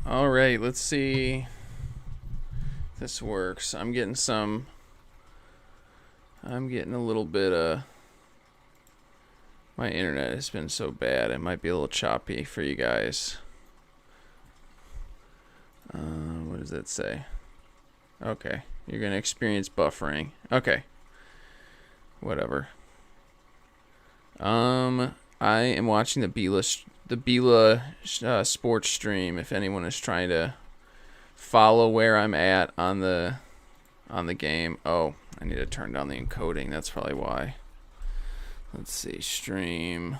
All right, let's see if this works. I'm getting a little bit my internet has been so bad. It might be a little choppy for you guys. What does that say? Okay, you're going to experience buffering. Okay. Whatever. I am watching the Bela sports stream. If anyone is trying to follow where I'm at on the game. Oh, I need to turn down the encoding. That's probably why. Let's see, stream.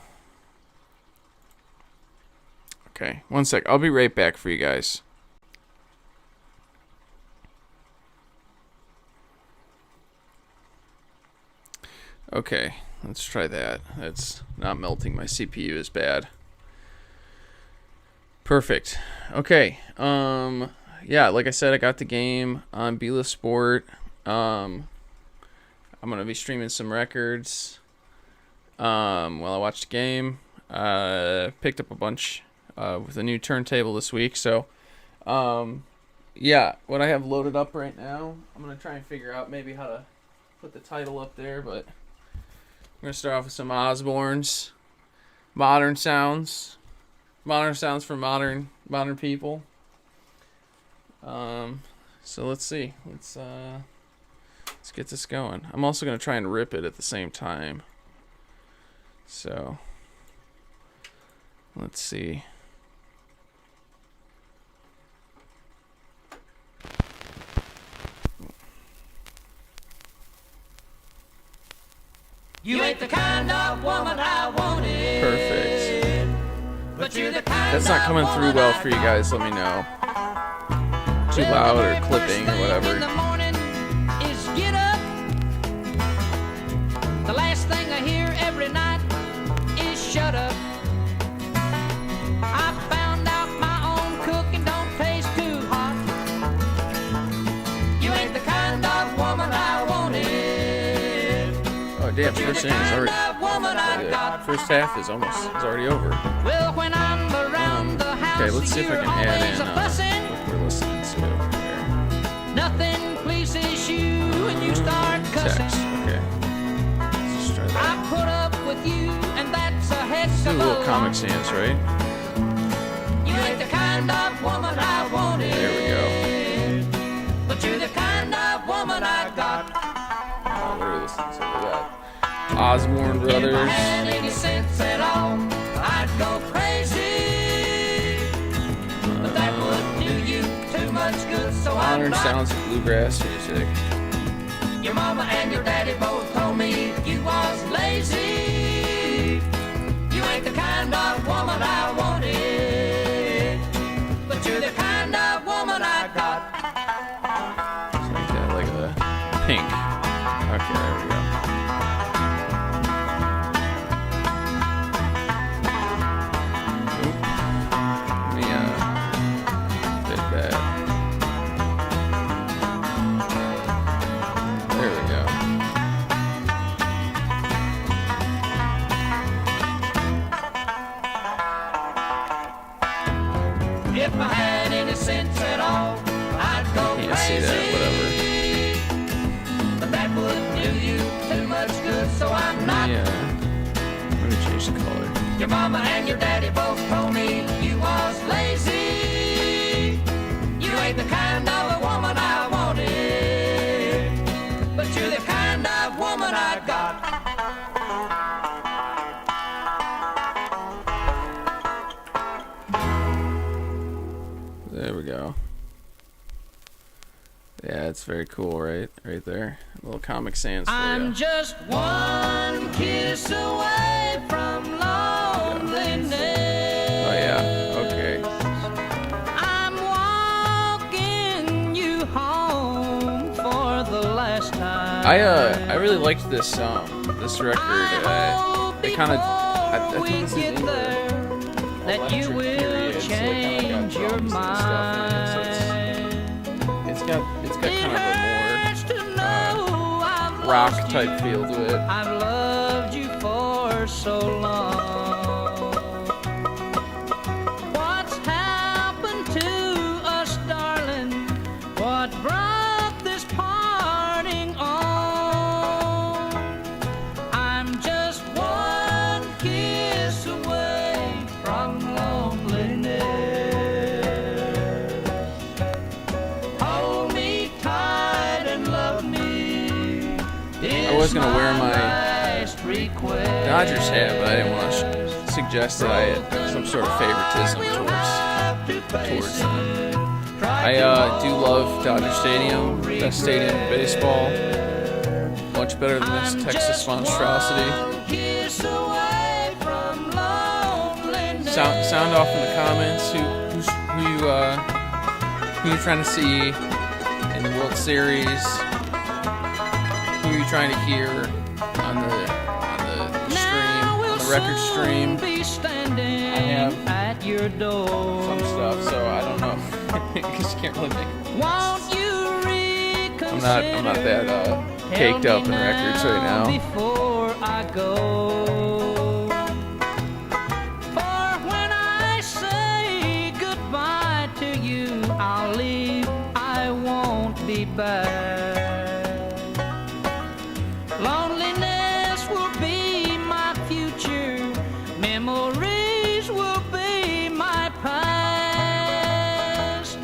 Okay, one sec. I'll be right back for you guys. Okay, let's try that. That's not melting my CPU as bad. Perfect. Okay. Yeah, like I said, I got the game on Bela Sport. I'm gonna be streaming some records while I watch the game. Picked up a bunch with a new turntable this week. So, yeah, what I have loaded up right now, I'm gonna try and figure out maybe how to put the title up there, but I'm going to start off with some Osbournes. Modern sounds for modern people. So let's see. Let's get this going. I'm also going to try and rip it at the same time. So let's see. You ain't the kind of woman I wanted. Perfect. But you're the kind That's not coming through well for you guys. Let me know. Too loud or clipping or whatever. In the morning is get up. The last thing I hear every night is shut up. I found out my own cooking don't taste too hot. You ain't the kind of woman I wanted. Oh damn! First inning is already. First half is already over. Well, when I'm around the house, okay, let's see if I can add in what we're listening to here. Nothing pleases you when you start cussing. Text. Okay. Let's just try I that. put up with you, and that's a heck Do a of little a Comic lot. Sans, right? You ain't the kind of woman I wanted. There we go. But you're the kind of woman I got. What are we listening to? We got Osborne If I Brothers. had any sense at all, I'd go crazy. But that would do you too much good, so I'm Modern not. sounds of bluegrass music. Your mama and your daddy both told me you was lazy. You ain't the kind of woman I wanted. But you're the kind of woman I got. Let's make that like the pink. Okay, there we go. Oop. Let me fit that. There we go. If I had any sense at all, I'd go Can't crazy. see that, whatever. But that would do you too much good, so I'm not. Yeah. Let me change the color. Your mama and your daddy both told me you was lazy. You ain't the kind of a woman I wanted. But you're the kind of woman I got. There we go. Yeah, it's very cool, right? Right there. A little Comic Sans for I'm you. just one kiss away from loneliness. Oh yeah. Okay. I'm walking you home for the last time. I really liked this this record. It kind of I think this is in the that you electric will period, so it kinda got change your drums and stuff in it, so mind. it's got kind of Hurts to know I've a more rock lost type you. feel to it. I've loved you for so long. What's happened to was gonna wear my Dodgers hat, but I didn't want to suggest that I had some sort of favoritism towards them. I do love Dodger Stadium, best stadium in baseball. Much better than this Texas monstrosity. Sound off in the comments who you're trying to see in the World Series. Who are you trying to hear on the stream, on the record stream? I have some stuff, so I don't know. Because you can't really make it. I'm not that caked up in records right now. Before I go. For when I say goodbye to you, I'll leave, I won't be back. Loneliness will be my future, memories will be my past.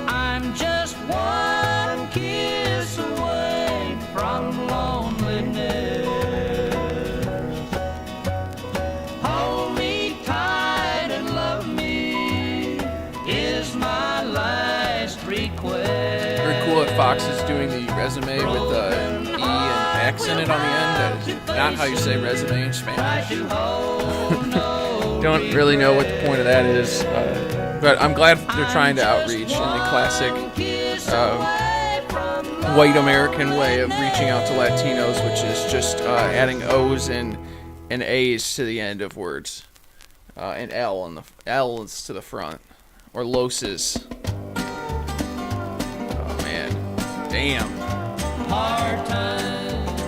I'm just one kiss away from loneliness. Hold me tight and love me is my last request. Very cool that Fox is doing the resume with the E and X in it on the end. That is not how you say resume in Spanish. Don't really know what the point of that is, but I'm glad they're trying to outreach in the classic white American way of reaching out to Latinos, which is just adding O's and A's to the end of words, and L's to the front, or loses. Oh man, damn. Hard times,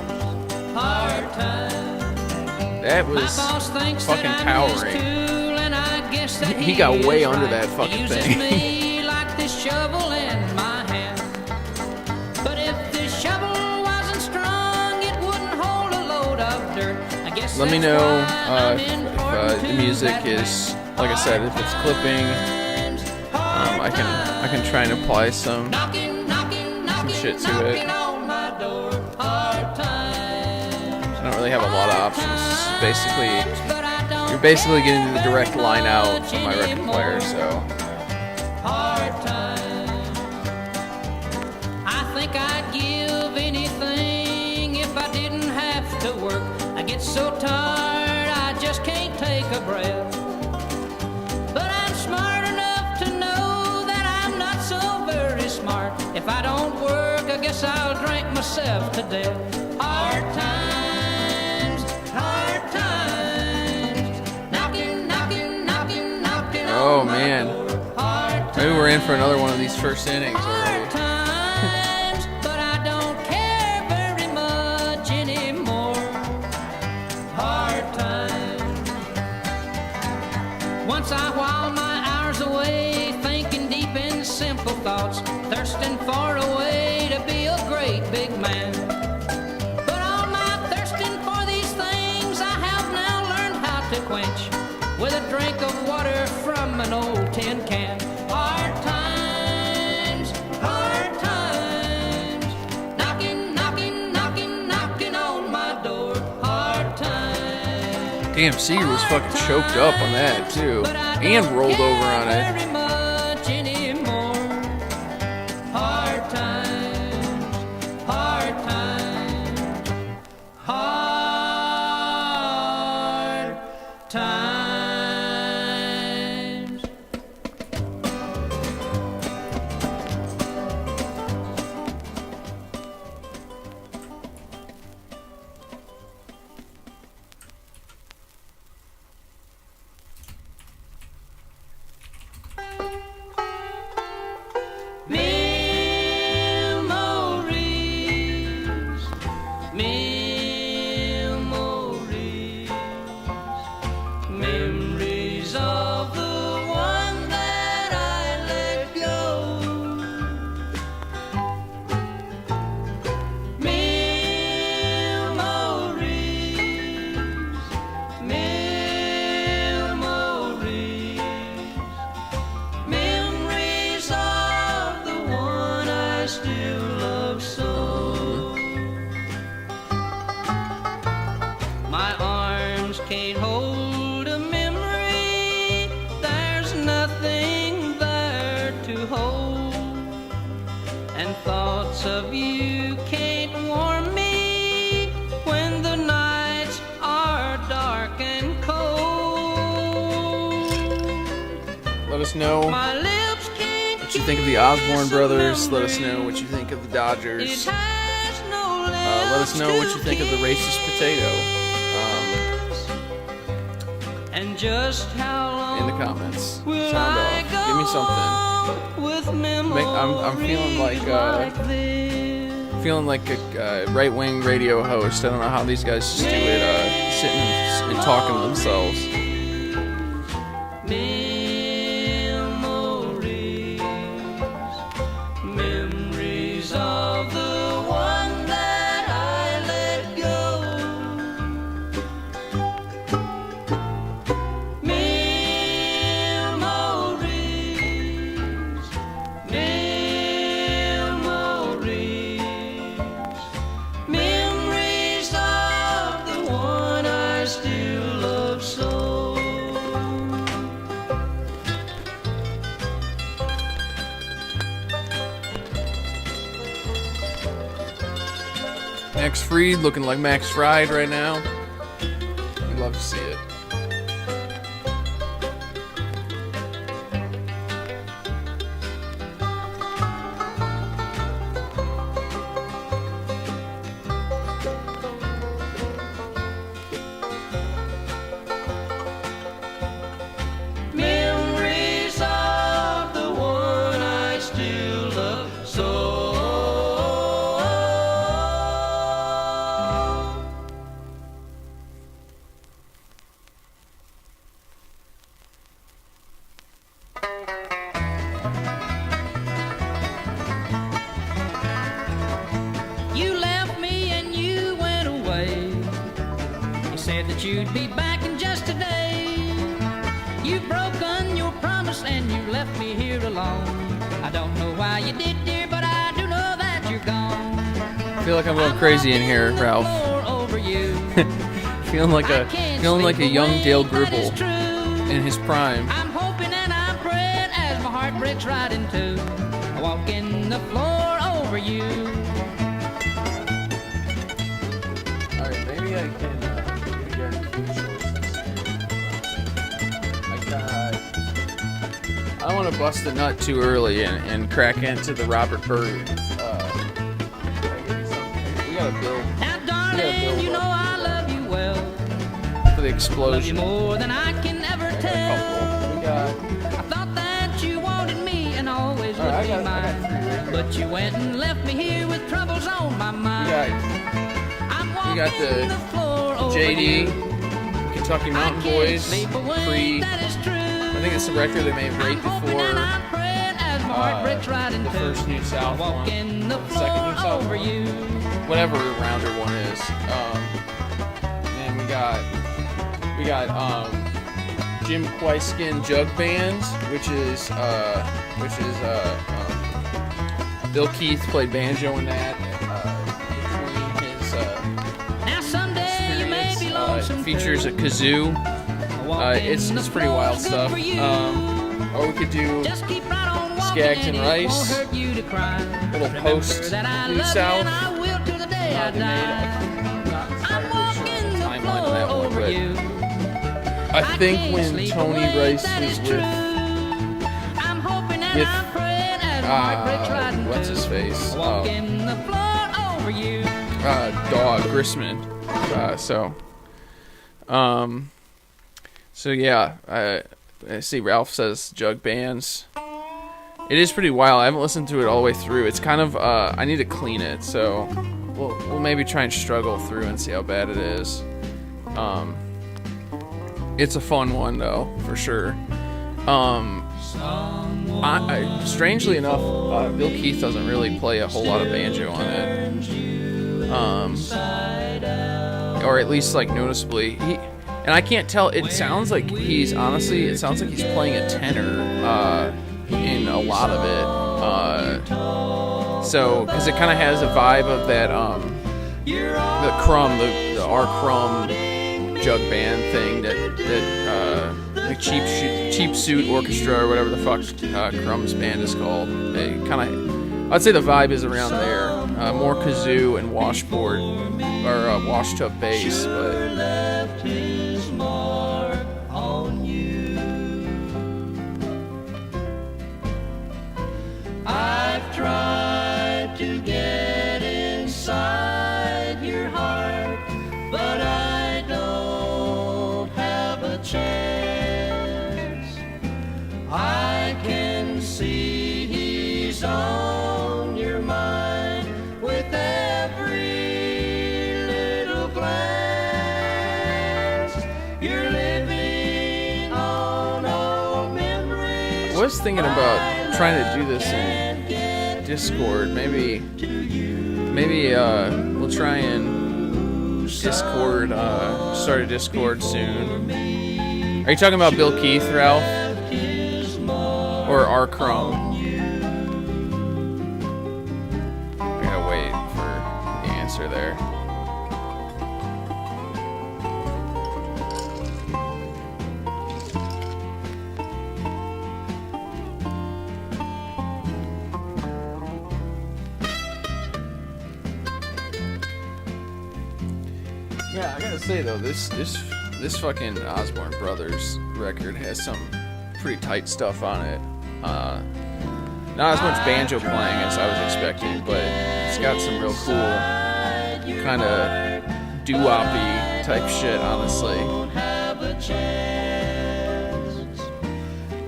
hard times. That was fucking towering. He got way under that fucking thing. Me like this shovel in my hand. But if this shovel wasn't strong, it wouldn't hold a load of dirt. I guess Let me know if the music is, like I said, if it's clipping. I can try and apply some shit to it. I don't really have a lot of options. You're basically getting the direct line out from my record player, so. I think I'd give anything if I didn't have to work. I get so tired I just can't take a breath. But I'm smart enough to know that I'm not so very smart. If I don't work, I guess I'll drink myself to death. Hard times, hard times. Knocking, knocking, knocking, knocking Oh on my man. door. Hard Maybe we're in for another one of these first innings hard already. times, but I don't care very much anymore. Hard times. Once I while my hours away, thinking deep in simple thoughts, thirsting for a way to be a great big man. But all my thirsting for these things I have now learned how to quench with a drink of water from an old tin can. Hard times, hard times. Knocking, knocking, knocking, knocking on my door. Hard times. Damn, Seager was fucking choked up on that too, and rolled over on it. Very much anymore. Hard times, hard times, hard times. can't hold a memory, there's nothing there to hold. And thoughts of you can't warm me when the nights are dark and cold. Let us know My lips can't what you think of the Osborne brothers. Let us know what you think of the Dodgers. Let us know what you think of the racist potato and just how long in the comments. will Sound I off. Give me something. with I'm feeling like a right-wing radio host. I don't know how these guys just do it, sitting and talking to themselves. Memories of the one that I let go. Memories, memories of the one I still love so. Max Fried looking like Max Fried right now. We'd love to see it. Memories of the one I still love so. You left me and you went away. You said that you'd be back in just a day. You've broken your promise and you left me here alone. I don't know why you did, dear, but I do know that you're gone. I feel like I'm going crazy in here, Ralph. Over you. feeling like a young Dale Gribble in his prime. I'm hoping and I'm praying as my heart breaks right in two. I walk in the floor over you. All right, maybe I can give you guys a few choices. I don't want to bust the nut too early and crack into the Robert Byrd. We gotta build. Now, darling, you know I love you well. For the Love you explosion. more than I can ever I got a tell. couple. We got. I thought that you wanted me and always All would right, be I got mine. three right here. But you went and left me here with troubles on my mind. I'm You got walking the floor over JD, you. Kentucky I Mountain can't Boys, sleep away, pre. that is true. I think it's the record they made right I'm hoping and before I'm praying as my heart breaks right in the two. first New South one, Walking the the second New floor South over one, you. whatever the rounder one is. And we got Jim Quaiskin Jug Band, which is Bill Keith played banjo in that. Between his Now someday you may be lonesome it features a kazoo. It's pretty wild stuff. Or we could do Just keep right on walking Skaggs and and it Rice, won't hurt you to cry. little Remember post that I New love you South. and I will till the day I They made, die. I'm walking the timeline on that floor one, over but you. I think can't when sleep Tony away, Rice that was is with true. I'm hoping and with, I'm praying as my heart breaks right in what's two. his face? Walking the floor over you. Dog Grissman. So yeah, I see Ralph says jug bands. It is pretty wild. I haven't listened to it all the way through. It's kind of I need to clean it, so we'll maybe try and struggle through and see how bad it is. It's a fun one though, for sure. Strangely enough, Bill Keith doesn't really play a whole lot of banjo on it, or at least like noticeably. And I can't tell. It sounds like he's playing a tenor in a lot of it. So because it kind of has a vibe of that the Crumb, the R Crumb jug band thing that like cheap suit orchestra or whatever the fuck Crumb's band is called. I'd say the vibe is around there. More kazoo and washboard or washtub bass, but. I've tried to get inside your heart, but I don't have a chance. I can see he's on your mind with every little glance. You're living on old memories. I was thinking about trying to do this in Discord. Maybe we'll try and Discord. Start a Discord soon. Are you talking about Bill Keith, Ralph, or R. Crumb? I gotta wait for the answer there. Yeah, I gotta say though, this fucking Osborne Brothers record has some pretty tight stuff on it. Not as much banjo playing as I was expecting, but it's got some real cool kind of doo-wop-y type shit, honestly.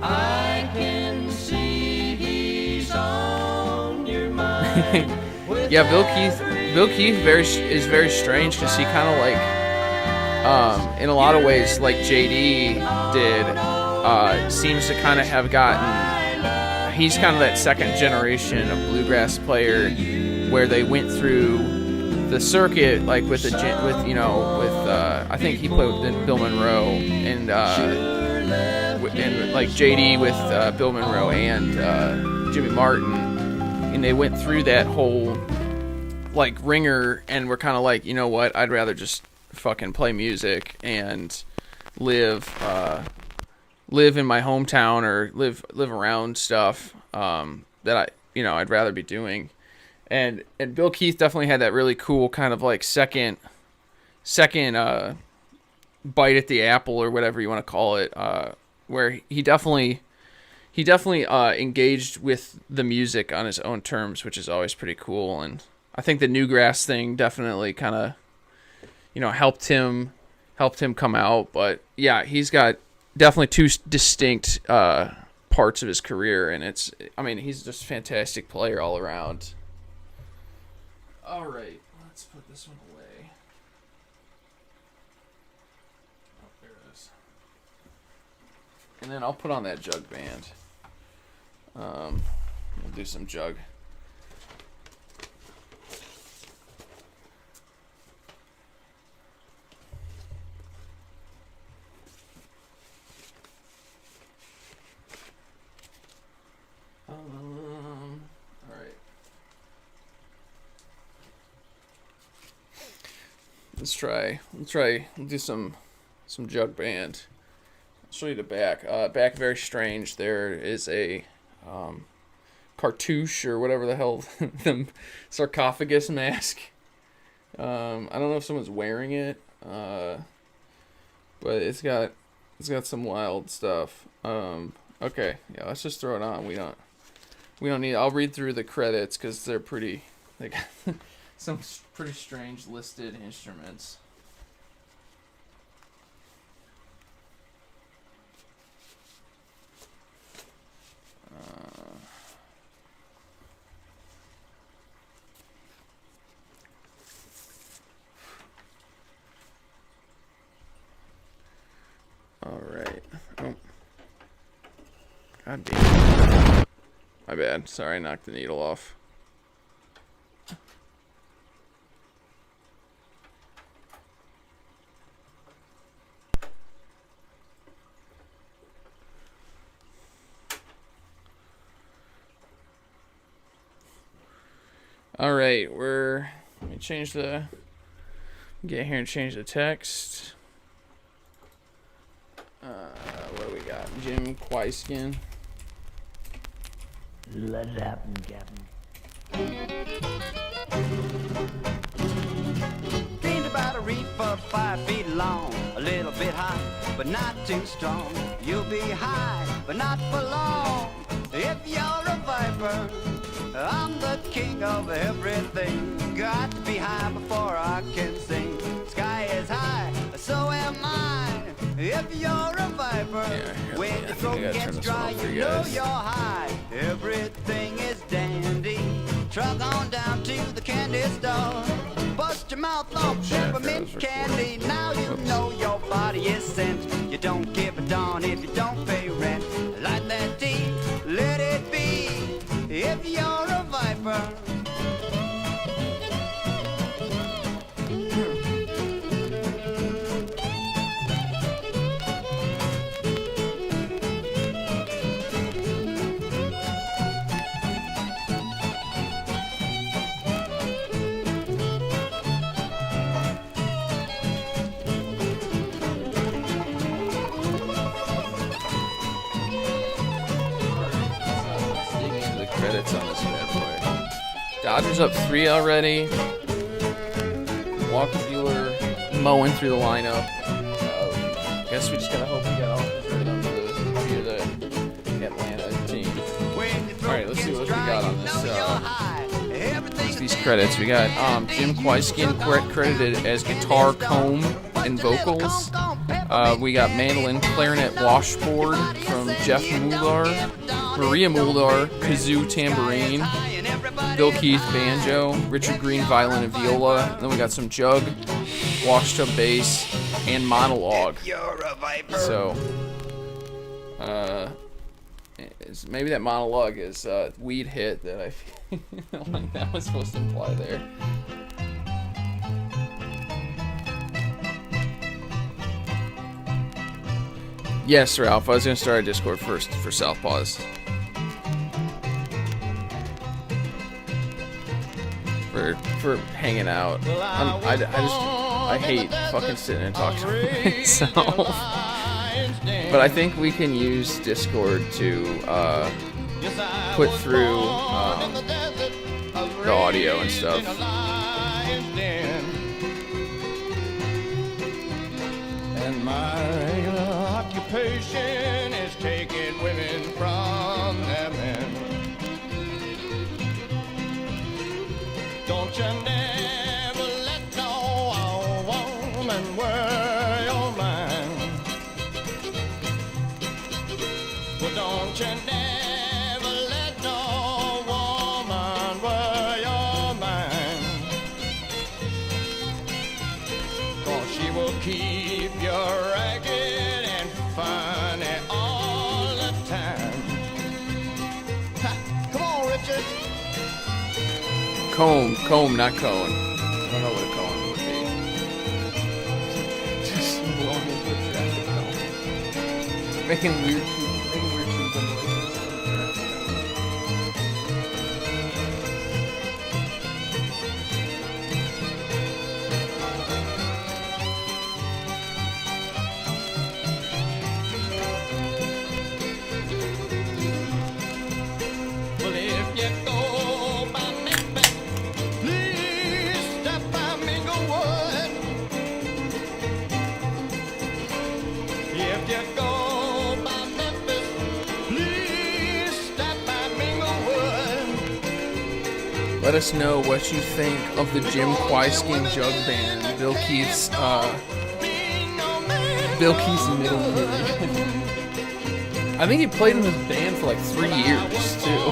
I can see he's on your mind. Yeah, Bill Keith is very strange because he kind of like, in a lot of ways, like JD did, seems to kind of have gotten. He's kind of that second generation of bluegrass player where they went through the circuit, like I think he played with Bill Monroe and like JD with Bill Monroe and Jimmy Martin, and they went through that whole like ringer and were kind of like, you know what, I'd rather just fucking play music and live in my hometown or live around stuff that I'd rather be doing. And Bill Keith definitely had that really cool kind of like second bite at the apple or whatever you want to call it, where he definitely engaged with the music on his own terms, which is always pretty cool. And I think the Newgrass thing definitely kind of, helped him come out. But yeah, he's got definitely two distinct parts of his career, and he's just a fantastic player all around. All right, let's put this one away. Oh, there it is. And then I'll put on that jug band. We'll do some jug. All right. We'll do some jug band. I'll show you the back. Back very strange. There is a cartouche or whatever the hell the sarcophagus mask. I don't know if someone's wearing it, but it's got some wild stuff. Okay, yeah, let's just throw it on. We don't need. I'll read through the credits because they got some pretty strange listed instruments. All right. Oh. God damn it. My bad. Sorry, I knocked the needle off. All right, let me get here and change the text. Jim Quaiskin. Let it happen, Captain. Dreamed about a reefer 5 feet long, a little bit high, but not too strong. You'll be high, but not for long. If you're a viper, I'm the king of everything. Got to be high before I can sing. Sky is high, so am I. If you're a viper, when the throat gets dry, you know you're high. Everything is dandy. Truck on down to the candy store. Bust your mouth off, peppermint candy. Now you know your body is sent. You don't give a darn if you don't pay rent. Light that tea, let it be. If you're a viper. Credits on this bad boy. Dodgers up 3 already. Walker Buehler mowing through the lineup. I guess we just gotta hope we got all right onto the Atlanta team. Alright, let's see what we got on this. These credits. We got Jim Quaiskin credited as guitar, comb, and vocals. We got mandolin, clarinet, washboard from Jeff Muldar. Maria Muldar, kazoo, tambourine. Bill Keith, banjo. Richard Green, violin and viola. And then we got some jug, washtub bass, and monologue. So, maybe that monologue is weed hit that I feel like that was supposed to imply there. Yes, Ralph. I was gonna start a Discord first for Southpaws. For hanging out. I hate fucking sitting and talking to myself. But I think we can use Discord to put through the audio and stuff. And my regular occupation is taking women from their men. Don't you never let no woman worry your mind. Well, don't you never let no woman worry your mind. 'Cause she will keep you ragged and funny all the time. Ha, come on, Richard. Comb, not cone. I don't know what a cone would be. Just blowing into a traffic cone. Making weird noises. Well, if you go by Memphis, please stop by Minglewood. If you go by Memphis, please stop by Minglewood. Let us know what you think of the Jim Quaiskin Jug Band. Bill Keith's middle period. I think he played in this band for like 3 years too.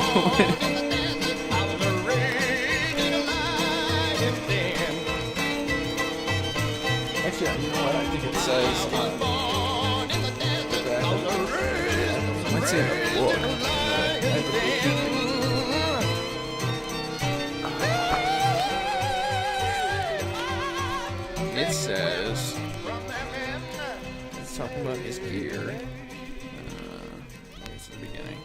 Actually, you know what? I think it says might say in the book. It says, it's talking about his gear. It's the beginning.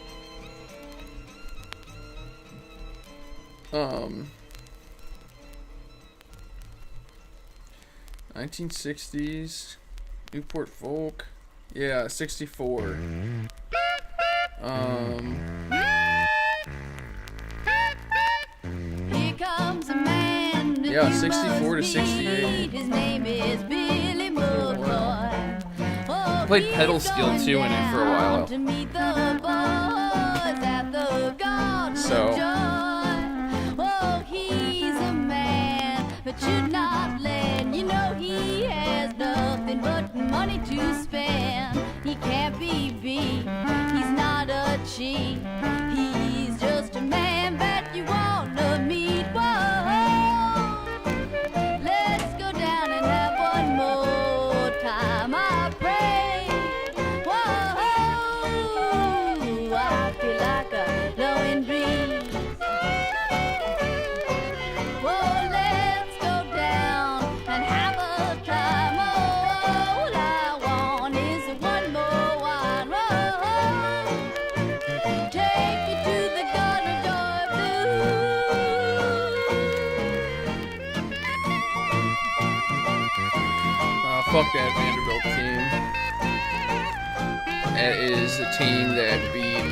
1960s, Newport Folk. Yeah, 64. Here comes a man. Yeah, 64 to 68. His name is Billy Mulroy. Oh, Played pedal steel too in it for a while. to meet the boys at the Garden So. of Joy. Oh, he's a man that should not lend. You know he has nothing but money to spend. He can't be beat. He's not a cheat. He's just a man that you want to meet. Whoa, let's go down and have one more time. I pray. Whoa, I feel like a blowing breeze. Whoa, let's go down and have a time. All I want is one more wine. Whoa, take you to the Garden of Joy Fuck that Vanderbilt team. That is a team that beat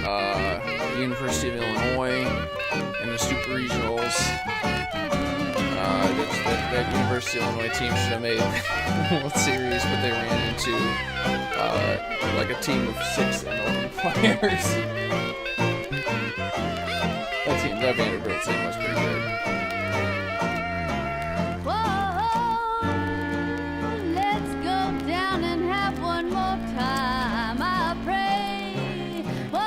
University of Illinois in the Super Regionals. That University of Illinois team should have made the World Series, but they ran into like a team of 6 MLB players. That Vanderbilt team was pretty good. Whoa, let's go down and have one more time. I pray. Whoa,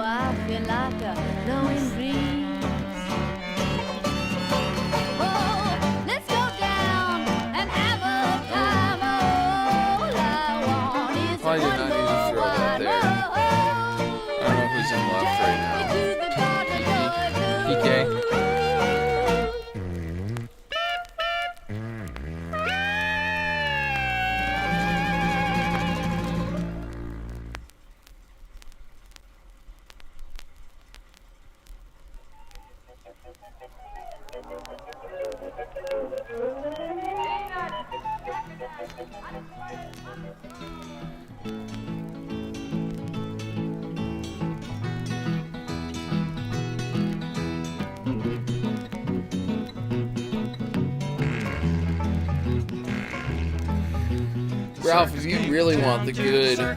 I feel like a blowing breeze. Whoa, let's go down and have a time. All I want is Probably did one not need to more throw that wine. there. I don't know who's in left right now. PK. Ralph, if you really want the good, the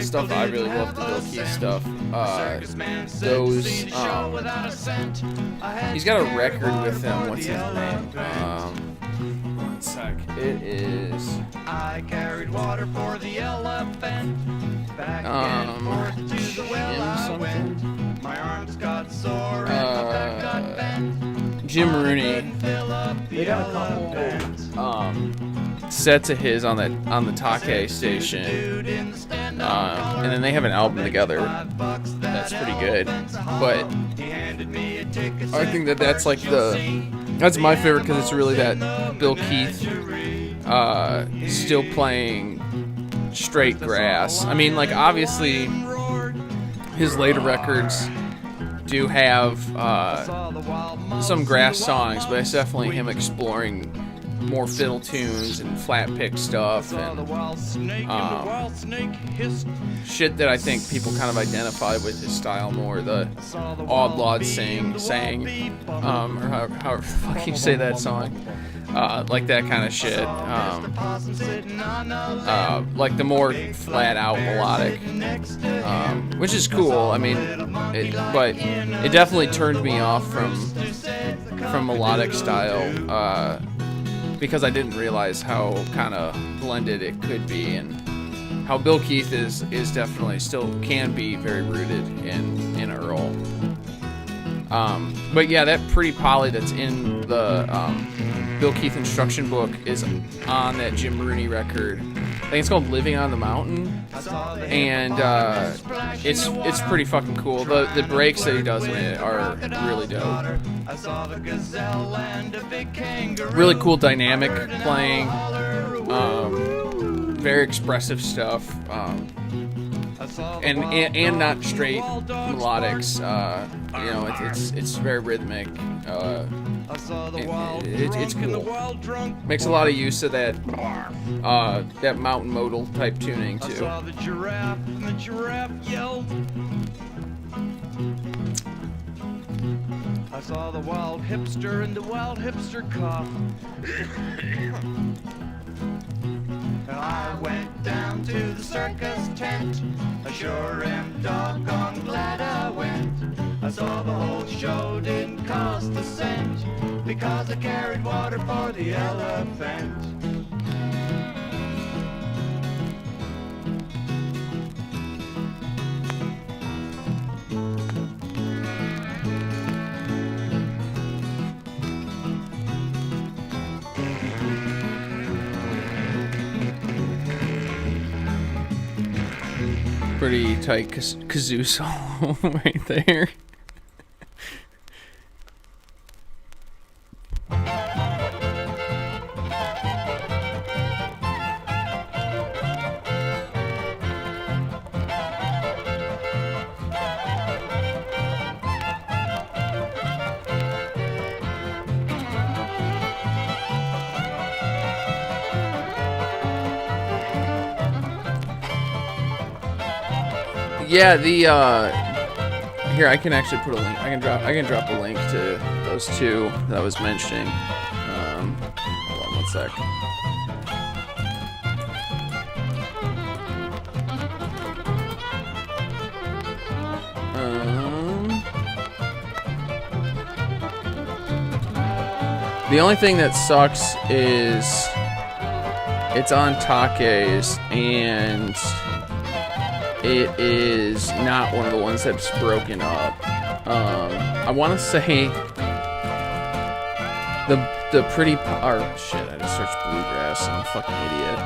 stuff I really love, the Bill Keith stuff, those, he's got a record with him, what's his name, one sec, it is, I carried water for the elephant. Back and forth to the well I went. My arms got sore and my back got bent. Jim Rooney. They got a couple sets of his on the Take station, and then they have an album together that's pretty good. But I think that's like that's my favorite because it's really that Bill Keith still playing straight grass. I mean, like obviously his later records do have some grass songs, but it's definitely him exploring more fiddle tunes and flat pick stuff and shit that I think people kind of identify with his style more. The Odd Lod sang, or however the fuck you say that song. Like that kind of shit. Like the more flat out melodic, which is cool. I mean, but it definitely turned me off from melodic style because I didn't realize how kind of blended it could be, and how Bill Keith is definitely still can be very rooted in Earl. But yeah, that Pretty Polly that's in the Bill Keith instruction book is on that Jim Rooney record. I think it's called Living on the Mountain, and it's pretty fucking cool. The breaks that he does in it are really dope. Really cool dynamic playing, very expressive stuff. and not straight melodics. You know, it's very rhythmic. It's cool. Makes a lot of use of that mountain modal type tuning too. I saw the giraffe and the giraffe yelled. I saw the wild hipster and the wild hipster coughed. I went down to the circus tent. I sure am doggone glad I went. I saw the whole show didn't cost a cent, because I carried water for the elephant. Pretty tight kazoo solo right there. Yeah, here I can actually put a link. I can drop a link to those two that I was mentioning. Hold on one sec. The only thing that sucks is it's on Take's and it is not one of the ones that's broken up. I want to say the pretty shit. I just searched Bluegrass. I'm a fucking idiot.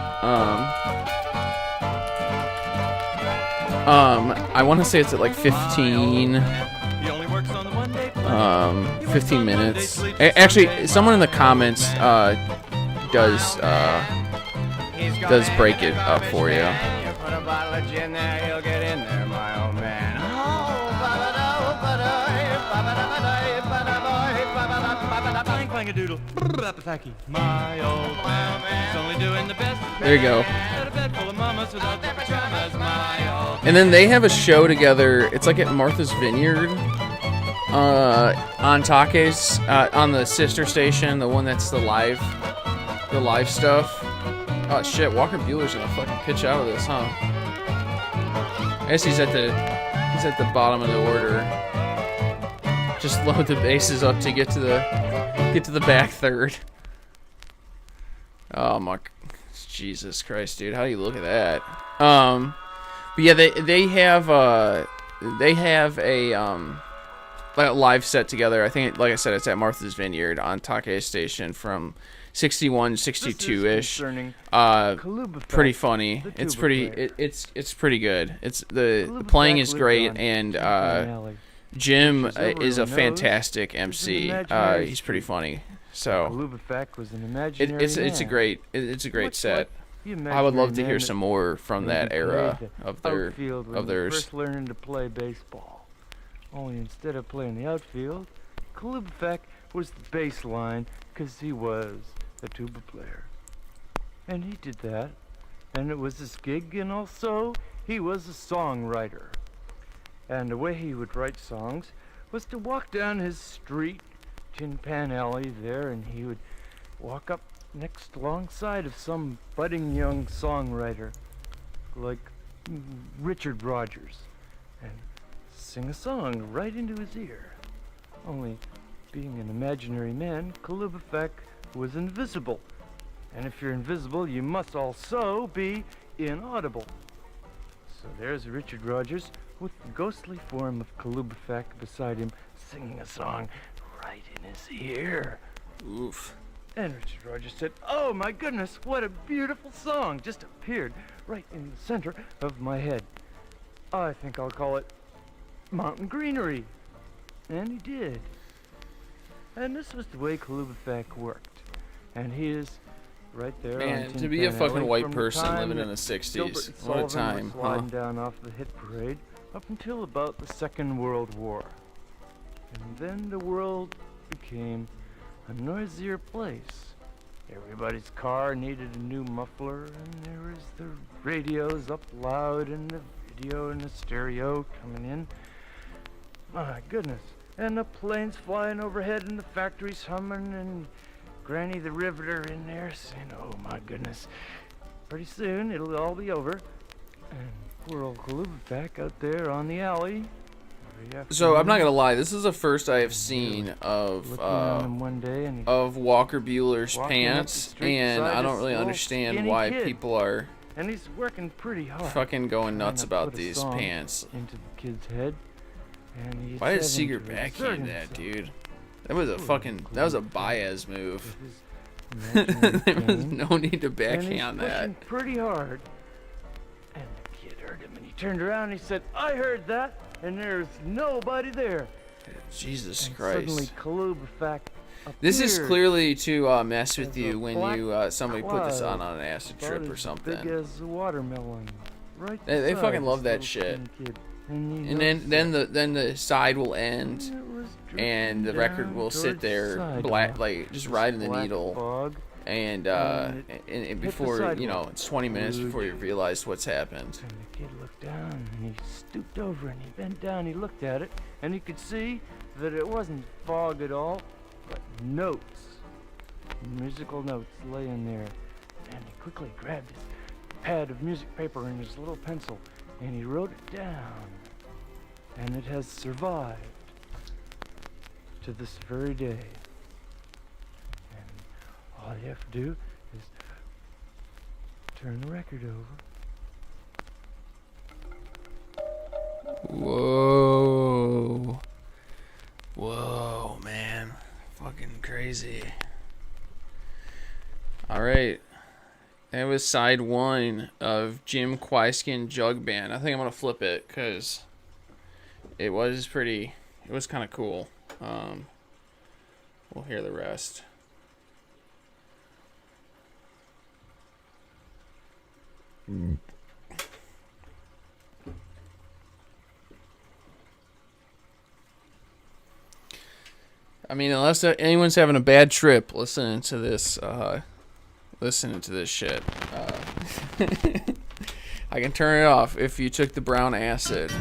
I want to say it's at like 15. 15 minutes. Actually, someone in the comments does break it up for you. Put a bottle of gin there, he'll get in there, my old man. Clang a doodle. My old man is only doing the best. There you go. Got a bed full of mamas without the pajamas, my old. And then they have a show together. It's like at Martha's Vineyard. On Take's, on the sister station, the one that's the live stuff. Oh shit, Walker Bueller's gonna fucking pitch out of this, huh? I guess he's at the bottom of the order. Just load the bases up to get to the back third. Oh my, Jesus Christ, dude, how do you look at that? But yeah, they have a like a live set together. I think, like I said, it's at Martha's Vineyard on Take's station from 61, 62-ish. Pretty funny. It's pretty. It's pretty good. The playing is great, and Jim is a fantastic MC. He's pretty funny. So it's a great set. I would love to hear some more from that era of theirs. First learning to play baseball. Only instead of playing the outfield, Kalubafek was the baseline because he was a tuba player. And he did that, and it was his gig, and also he was a songwriter. And the way he would write songs was to walk down his street, Tin Pan Alley there, and he would walk up next alongside of some budding young songwriter like Richard Rogers and sing a song right into his ear. Only, being an imaginary man, Kalubafek was invisible. And if you're invisible, you must also be inaudible. So there's Richard Rogers with the ghostly form of Kalubafek beside him, singing a song right in his ear. Oof. And Richard Rogers said, "Oh my goodness, what a beautiful song just appeared right in the center of my head. I think I'll call it Mountain Greenery." And he did. And this was the way Kalubafek worked. And his right there. Man, on to Tin be a Pan fucking Alley white from the person time living in that the 60s. Gilbert and What a Sullivan time, was huh? sliding down off the hit parade up until about the Second World War. And then the world became a noisier place. Everybody's car needed a new muffler, and there was the radios up loud, and the video and the stereo coming in. My goodness. And the planes flying overhead, and the factories humming, and Granny the Riveter in there saying, oh my goodness. Pretty soon it'll all be over. And poor old Kalubapak out there on the alley. So I'm not gonna lie, this is the first I have seen of Looking at him one day, and he's of Walker Bueller's walking up the pants, street and beside I don't this really little understand skinny why kid. people are and he's working pretty hard. fucking going trying nuts to about put a these song pants. into the kid's head. And he's Why did having Seeger to exert backhand that, himself dude? That was a fucking, that was a Baez move. with his imaginary There was cane. no need to And backhand he's that. pushing pretty hard. And the kid heard him, and he turned around and he said, I heard that, and there's nobody there. Jesus And suddenly Christ. Kalubapak This is appeared clearly to mess with as a you when black you somebody put this on cloud an acid about trip or as Big something. as a watermelon. Right They beside fucking love this that little shit. skinny kid. And, he And noticed then the side will that end, it was and the drifting record will down sit towards the there sidewalk. black, like just riding the Black needle. fog. And And and the before you know, sidewalk. it's 20 minutes before you Huge. realize what's happened. And the kid looked down, and he stooped over, and he bent down, he looked at it, and he could see that it wasn't fog at all, but notes, musical notes laying there. And he quickly grabbed his pad of music paper and his little pencil, and he wrote it down. And it has survived to this very day. And all you have to do is turn the record over. Whoa. Whoa, man. Fucking crazy. Alright. That was side one of Jim Quaiskin Jug Band. I think I'm going to flip it because it was kind of cool. We'll hear the rest. I mean, unless anyone's having a bad trip listening to this shit, I can turn it off if you took the brown acid.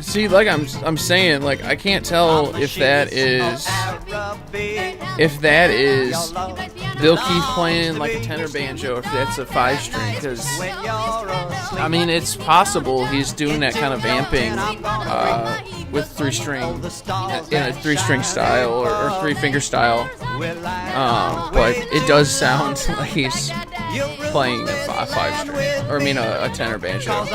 See, like I'm saying, like I can't tell if that is Bill Keith playing like a tenor banjo, if that's a 5-string, because I mean it's possible he's doing that kind of vamping with 3-string in a 3-string style or 3-finger style, but it does sound like he's playing a 5-string, or I mean a tenor banjo.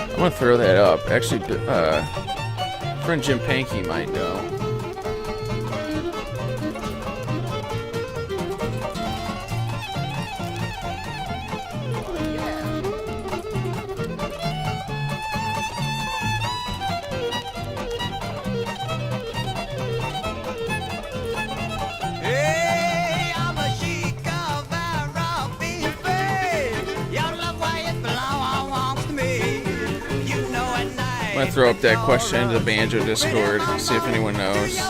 I'm gonna throw that up. Actually, friend Jim Pankey might know. I'm gonna throw up that question into the banjo Discord, see if anyone knows.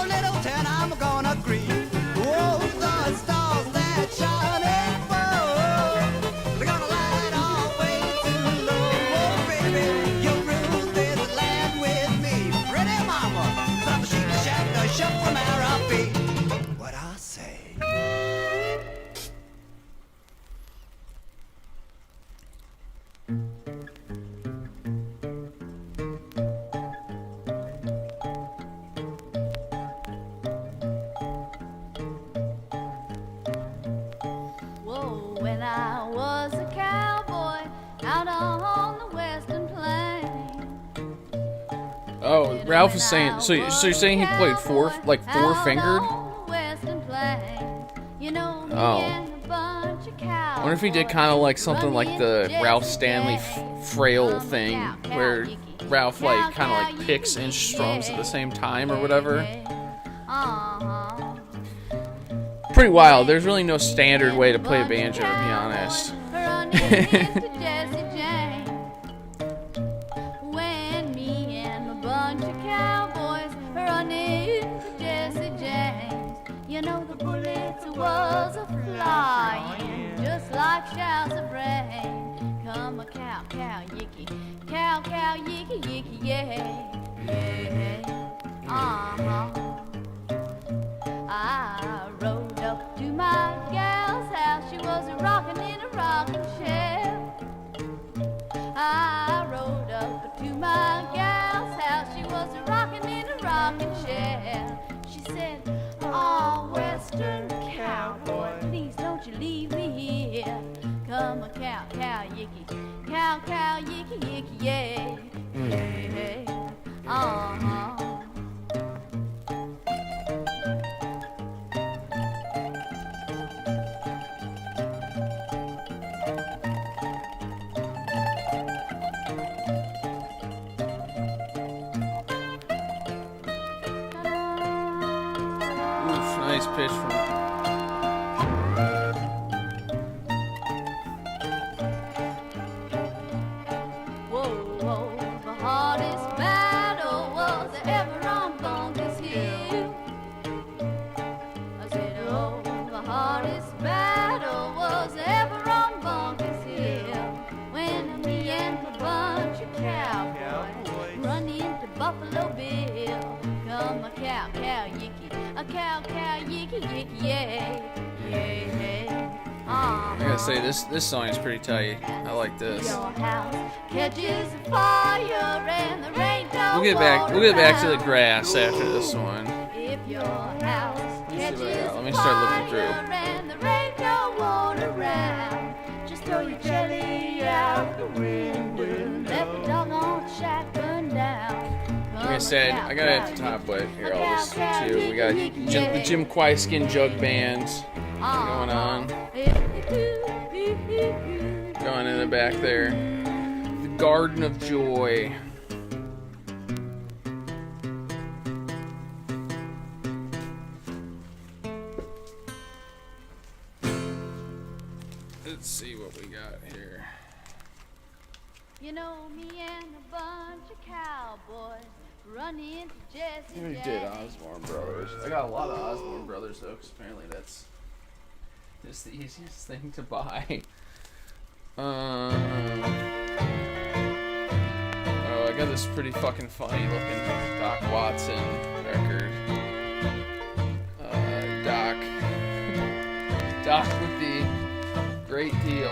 Ralph is saying, so you're saying he played four fingered? Oh. I wonder if he did kind of like something like the Ralph Stanley frail thing, where Ralph like kind of like picks and strums at the same time or whatever. Pretty wild. There's really no standard way to play a banjo, to be honest. You know the bullets was a flying, just like showers of rain. Come a cow, cow, yicky, cow, cow, yicky, yicky, yeah, yeah, I rode up to my gal's house. She was rocking in a rocking chair. I rode up to my gal's house. She was rocking in a rocking chair. She said, "Oh, Western cowboy, please don't you leave me here. Come a cow, cow, yicky, cow, cow, yicky, yicky, yeah, yeah, Nice pitch from. Whoa, whoa, the hardest battle was ever on Bunker's Hill. I said, oh, the hardest battle was ever on Bunker's Hill. When me and a bunch of cowboys run into Buffalo Bill. Come a cow, cow, yicky, a cow, cow, yicky, yicky, yeah, yeah, I gotta say this song is pretty tight. I like this. Your house catches fire and the rain don't We'll get back to the grass after this one. If your house catches Let me start looking through. fire and the rain don't want around, just throw your jelly out the window, let the doggone shack burn down. Like I said, I got it at the top, but here I'll just too. We got the Jim Kweiskin Jug Band going on. Going in the back there. The Garden of Joy. Let's see what we got here. You know me and a bunch of cowboys run into Jesse We did Osborne Brothers. I got a lot of Osborne Brothers though, because apparently that's just the easiest thing to buy. Oh, I got this pretty fucking funny looking Doc Watson record. Doc with the great deal.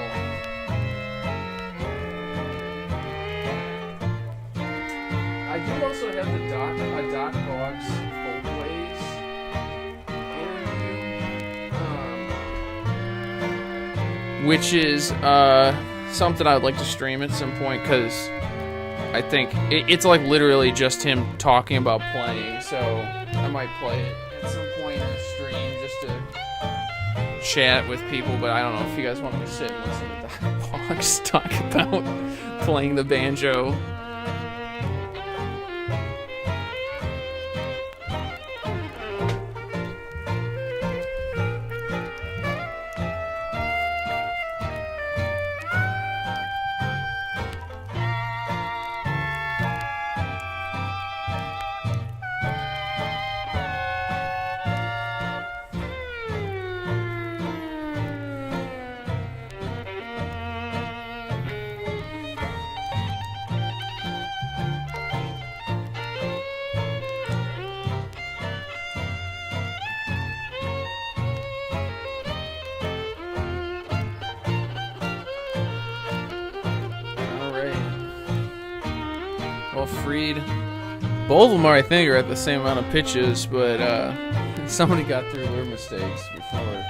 I do also have the Doc Boggs Old Ways interview, which is something I'd like to stream at some point, because I think it's like literally just him talking about playing, so I might play it at some point in the stream just to chat with people, but I don't know if you guys want me to sit and listen to Doc Boggs talk about playing the banjo. Well, Freed. Both of them I think are at the same amount of pitches, but somebody got through their mistakes before.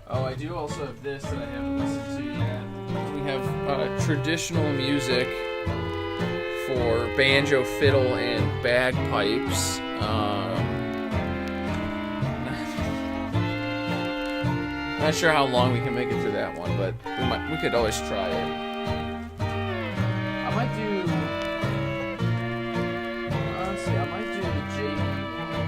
Oh, also have this that I haven't listened to yet. We have traditional music for banjo, fiddle, and bagpipes. Not sure how long we can make it through that one, but we could always try it. I might do. Let's see. I might do the JD one.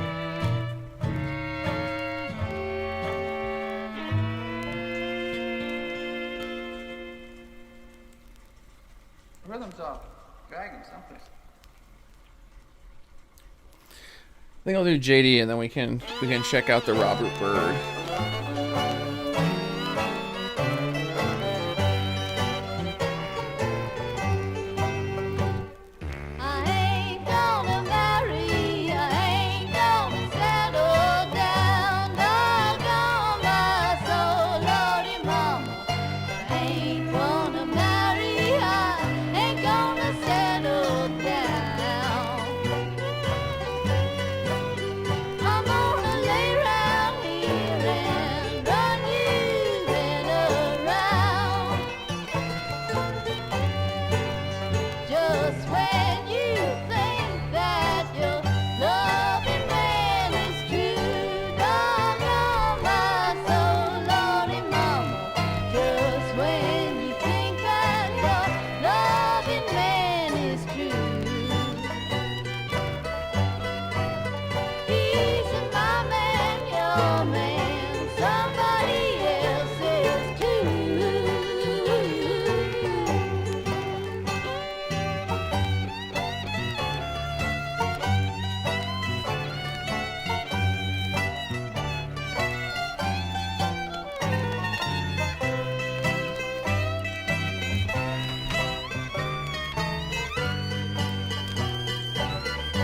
Rhythm's off. Dragging something. I think I'll do JD, and then we can check out the Robert Byrd.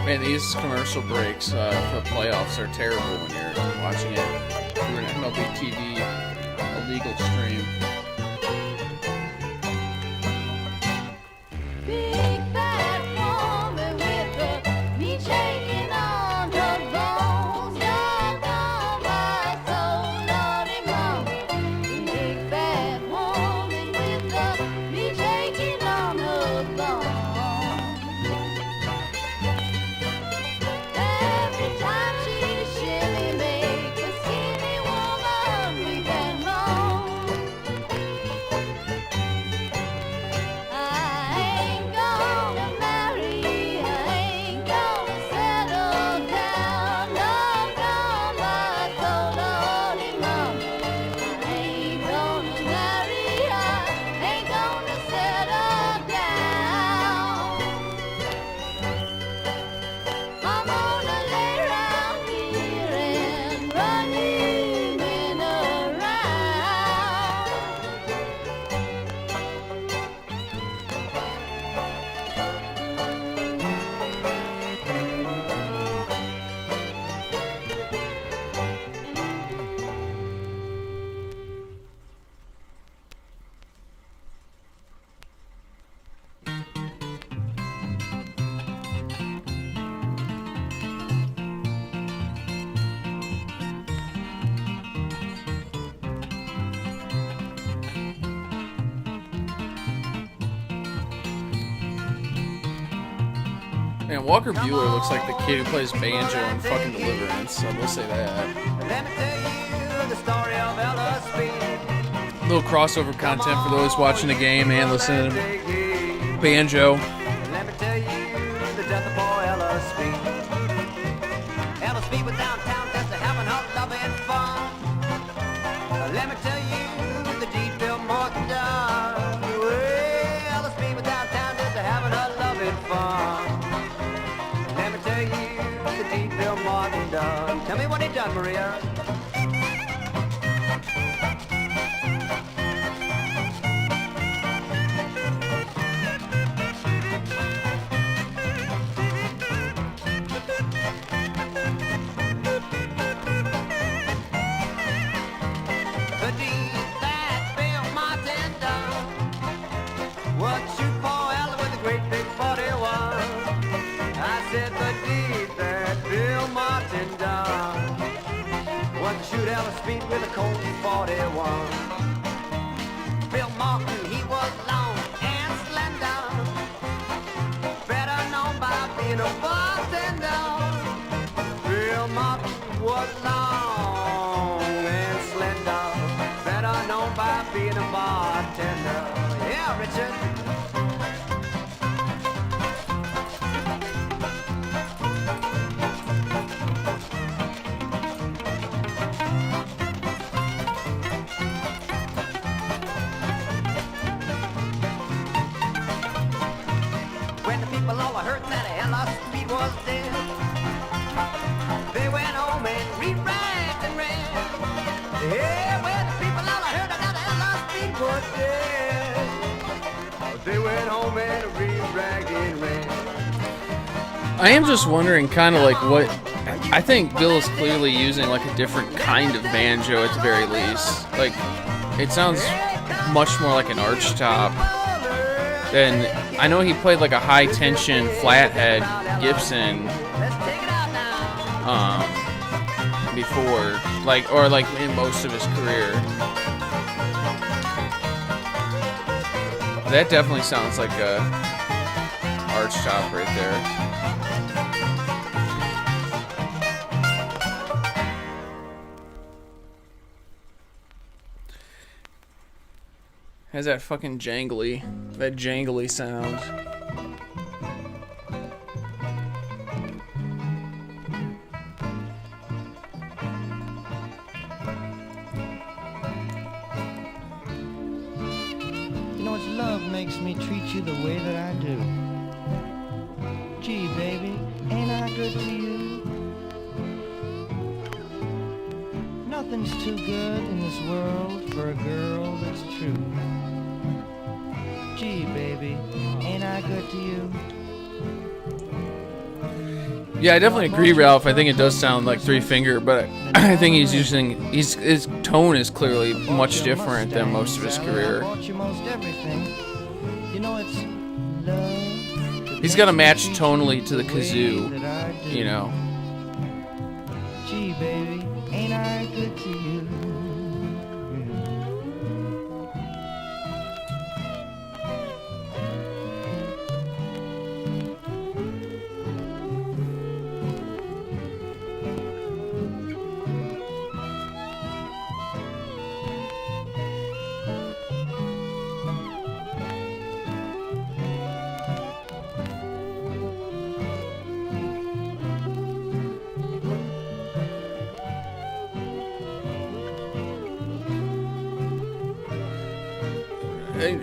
Man, these commercial breaks for the playoffs are terrible when you're watching it through an MLB TV illegal stream. Big fat woman with the meat shaking on her bones. Doggone my soul, Lordy mama. Big fat woman with the meat shaking on her bones. Every time she shimmy make a skinny woman weep and moan. I ain't gonna marry, I ain't gonna settle down. Doggone my soul, Lordy mama. I ain't gonna marry, I ain't gonna settle down. I'm gonna lay round here and run in around. Man, Walker Buehler looks like the kid who plays banjo in fucking Deliverance. I will say that. Let me tell you the story of Ella Speed. Little crossover content for those watching the game and listening to banjo. Let me tell you the death of poor Ella Speed. Ella Speed was downtown just having her loving fun. Let me tell you the deed Bill Morton done. Well, Ella Speed was downtown just having her loving fun. Let me tell you the deed Bill Morton done. Tell me what he done, Maria. The deed that Bill Martin done was shoot poor Ella with a great big 41. I said the deed that Bill Martin done was shoot Ella Speed with a Colt 41. Martin, he was long and slender, better known by being a bartender. Bill Martin was long and slender, better known by being a bartender. Yeah, Richard. When the people all heard that LSP was dead, they went home and re-ragged and ran. Yeah, when the people all heard that LSP was dead, they went home and re-ragged and ran. I am just wondering, kind of like what. I think Bill is clearly using like a different kind of banjo at the very least. Like, it sounds much more like an arch top than. I know he played like a high tension flathead Gibson before, like, or like in most of his career. That definitely sounds like a arch top right there. Has that fucking jangly sound. You know, it's love makes me treat you the way that I do. Gee, baby, ain't I good to you? Nothing's too good in this world for a girl that's true. Gee, baby, ain't I good to you? Yeah, I definitely agree, Ralph. I think it does sound like Three Finger, but I think he's using his tone is clearly much different than most of his career. He's got to match tonally to the kazoo, you know. Gee, baby, ain't I good to you?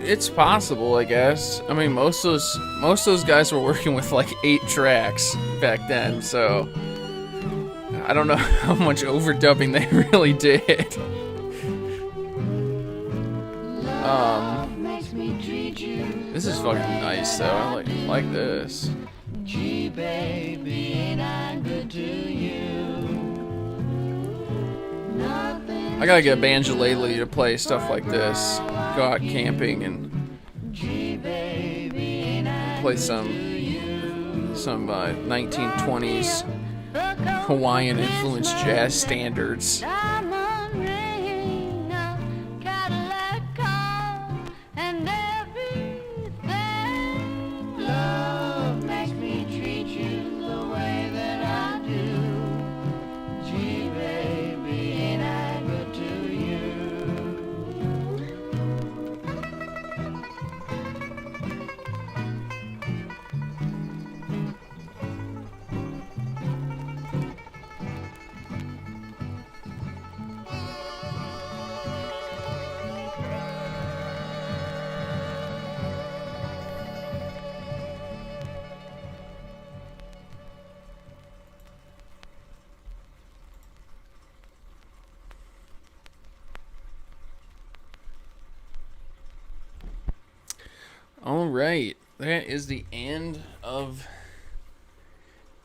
It's possible, I guess. I mean, most of those guys were working with like 8 tracks back then, so I don't know how much overdubbing they really did. This is fucking nice, though. I like this. Gee, baby, ain't I good to you? I gotta get a banjolele to play stuff like this. Go out camping and play some 1920s Hawaiian influenced jazz standards. Love makes me treat you the way that I do. Gee, baby, ain't I good to you? All right, that is the end of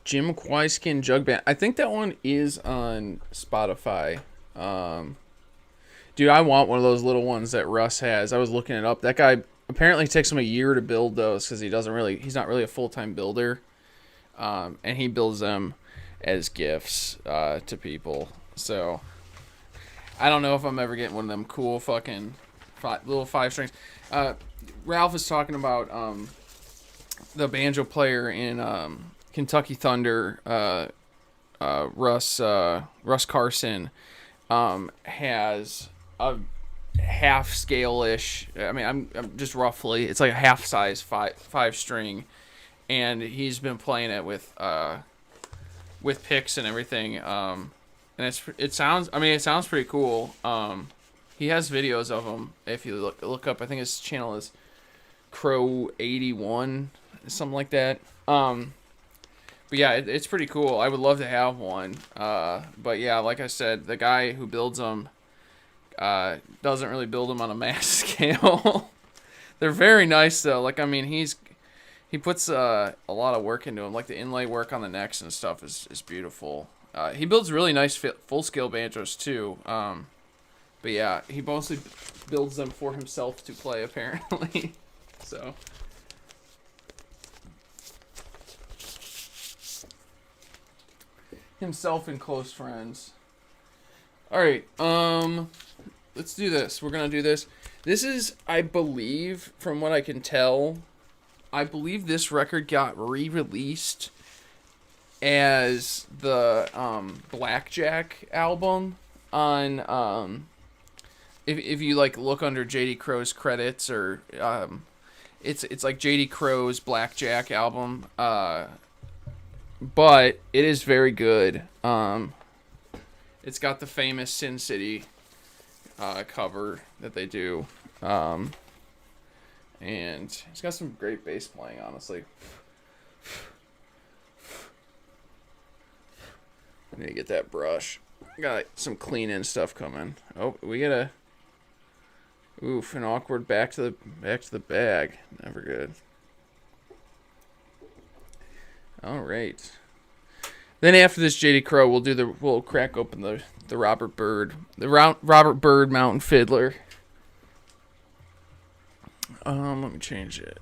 Jim Kweiskin Jug Band. I think that one is on Spotify. Dude, I want one of those little ones that Russ has. I was looking it up. That guy apparently takes him a year to build those because he's not really a full-time builder. And he builds them as gifts to people. So I don't know if I'm ever getting one of them cool fucking little 5 strings. Ralph is talking about the banjo player in Kentucky Thunder, Russ Carson, has a half scale-ish. I mean, I'm just roughly. It's like a half size 5 string, and he's been playing it with picks and everything. And it sounds pretty cool. He has videos of him. If you look up, I think his channel is Crow81, something like that. But yeah, it's pretty cool. I would love to have one. But yeah, like I said, the guy who builds them doesn't really build them on a mass scale. They're very nice though. Like, I mean, he puts a lot of work into them. Like the inlay work on the necks and stuff is beautiful. He builds really nice full scale banjos too. But yeah, he mostly builds them for himself to play apparently. So. Himself and close friends. All right, let's do this. We're gonna do this. This is, I believe, from what I can tell, I believe this record got re-released as the Blackjack album on if you like look under JD Crow's credits, or it's like JD Crow's Blackjack album. But it is very good. It's got the famous Sin City cover that they do. And it's got some great bass playing, honestly. I need to get that brush. Got some clean-in stuff coming. Oh, we got a... Oof, an awkward back to the bag. Never good. All right. Then after this JD Crow, we'll crack open the Robert Byrd Mountain Fiddler. Let me change it.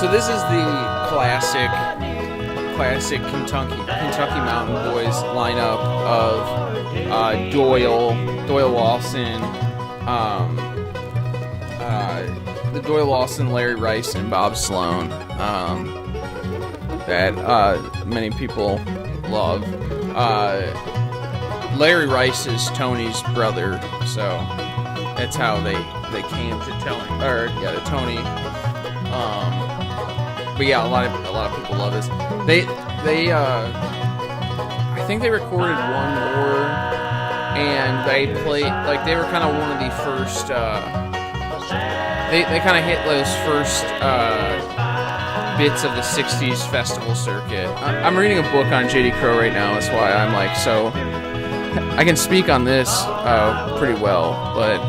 So this is the classic Kentucky Mountain Boys lineup of Doyle Lawson, the Doyle Lawson, Larry Rice, and Bob Sloan, that many people love. Larry Rice is Tony's brother, so that's how they came to Tony. But yeah, a lot of people love this. They I think they recorded one more, and they played, like, they were kind of one of the first. They kind of hit those first bits of the '60s festival circuit. I'm reading a book on JD Crow right now. That's why I'm like, so I can speak on this pretty well, but.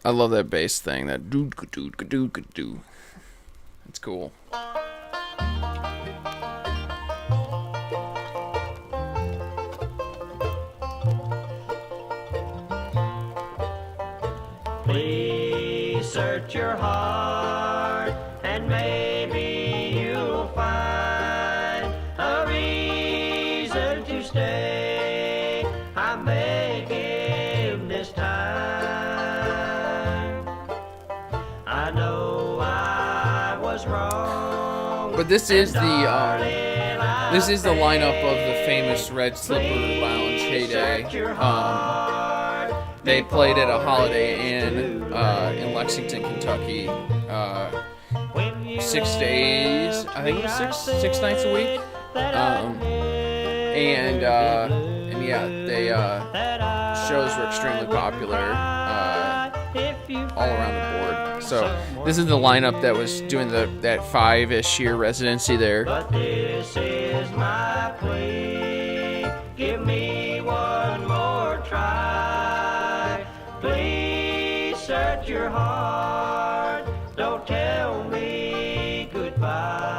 I love that bass thing, that doo-doo-doo-doo-doo. It's cool. Please search your heart and maybe you'll find a reason to stay. I'm begging this time. I know I was wrong But this is the lineup of the famous Red Slipper Lounge heyday. They played at a Holiday Inn in Lexington, Kentucky, 6 days. I think it was six nights a week. And yeah, they shows were extremely popular all around the board. So this is the lineup that was doing that 5-ish year residency there. But this is my plea. Give me one more try. Please search your heart. Don't tell me goodbye.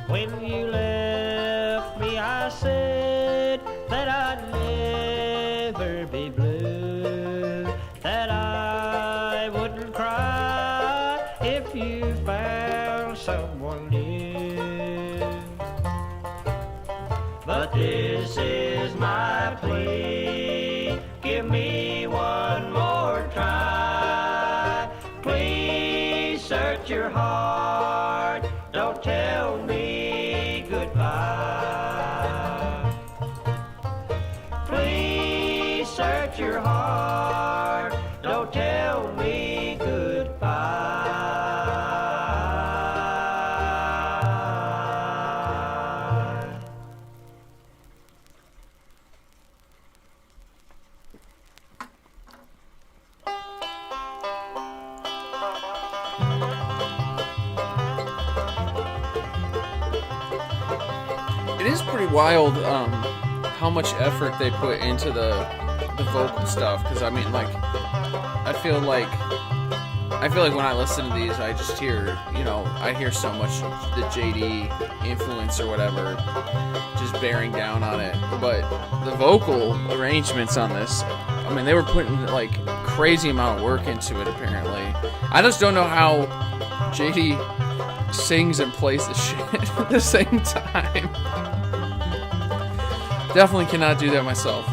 When you left me, I said that I'd never be blue, that I wouldn't cry if you found someone new. But this is my plea. Give me one more try. Please search your heart. Don't tell me goodbye. Please search your heart. Don't tell me goodbye. It is pretty wild how much effort they put into the vocal stuff, because I mean, like, I feel like when I listen to these, I just hear, I hear so much the JD influence or whatever just bearing down on it. But the vocal arrangements on this, I mean, they were putting like crazy amount of work into it apparently. I just don't know how JD sings and plays the shit at the same time. Definitely cannot do that myself.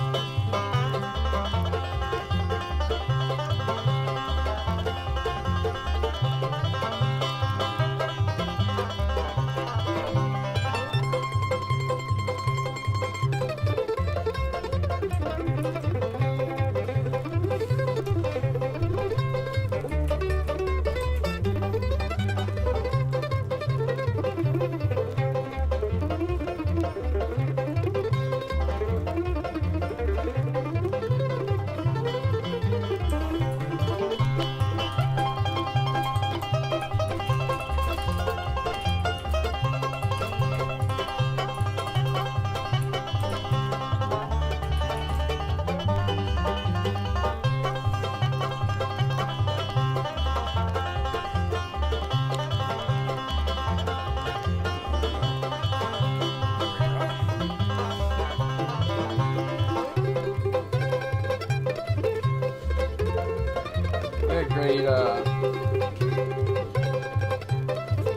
Great, oh,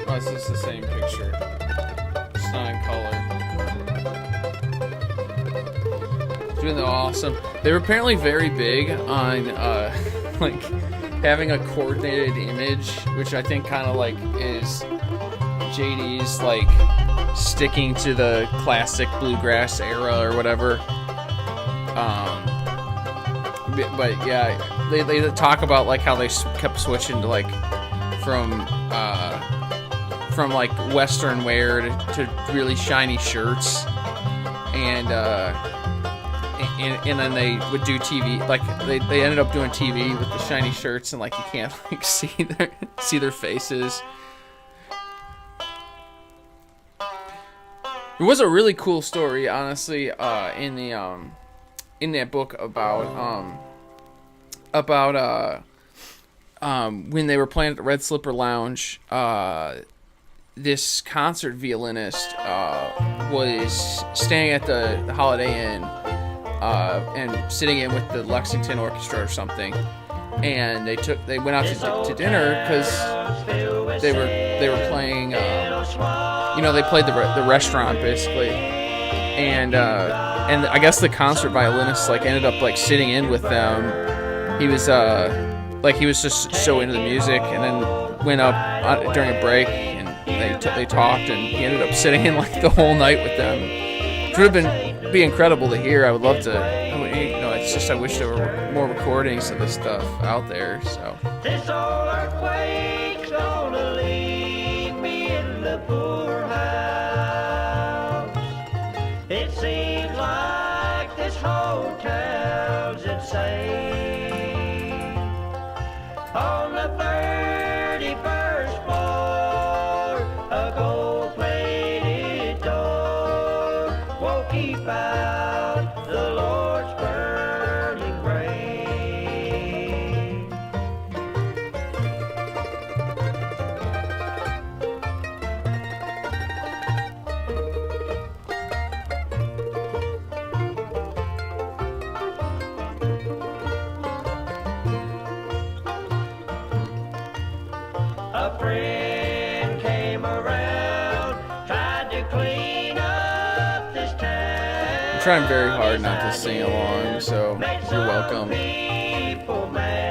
it's just the same picture. It's not in color. Doing the awesome. They were apparently very big on, like, having a coordinated image, which I think kind of, like, is JD's, like, sticking to the classic bluegrass era or whatever. But yeah, they talk about like how they kept switching to like from like Western wear to really shiny shirts, and then they would do TV, like they ended up doing TV with the shiny shirts, and like you can't like see their faces. It was a really cool story, honestly, in that book about when they were playing at the Red Slipper Lounge. This concert violinist was staying at the Holiday Inn and sitting in with the Lexington Orchestra or something, and they went out to dinner because they were playing. They played the restaurant basically, and I guess the concert violinist like ended up like sitting in with them. He was he was just so into the music, and then went up during a break, and they talked, and he ended up sitting in like the whole night with them. It would have be incredible to hear. I would love to. It's just I wish there were more recordings of this stuff out there. So. This old earthquake's gonna leave me in the poorhouse. It seems like this whole town's insane. On the 31st floor, a gold-plated door won't keep out the Lord's burning rain. A friend came around, tried to clean up this town. I'm trying very hard not to sing along, so Made you're some welcome. people mad.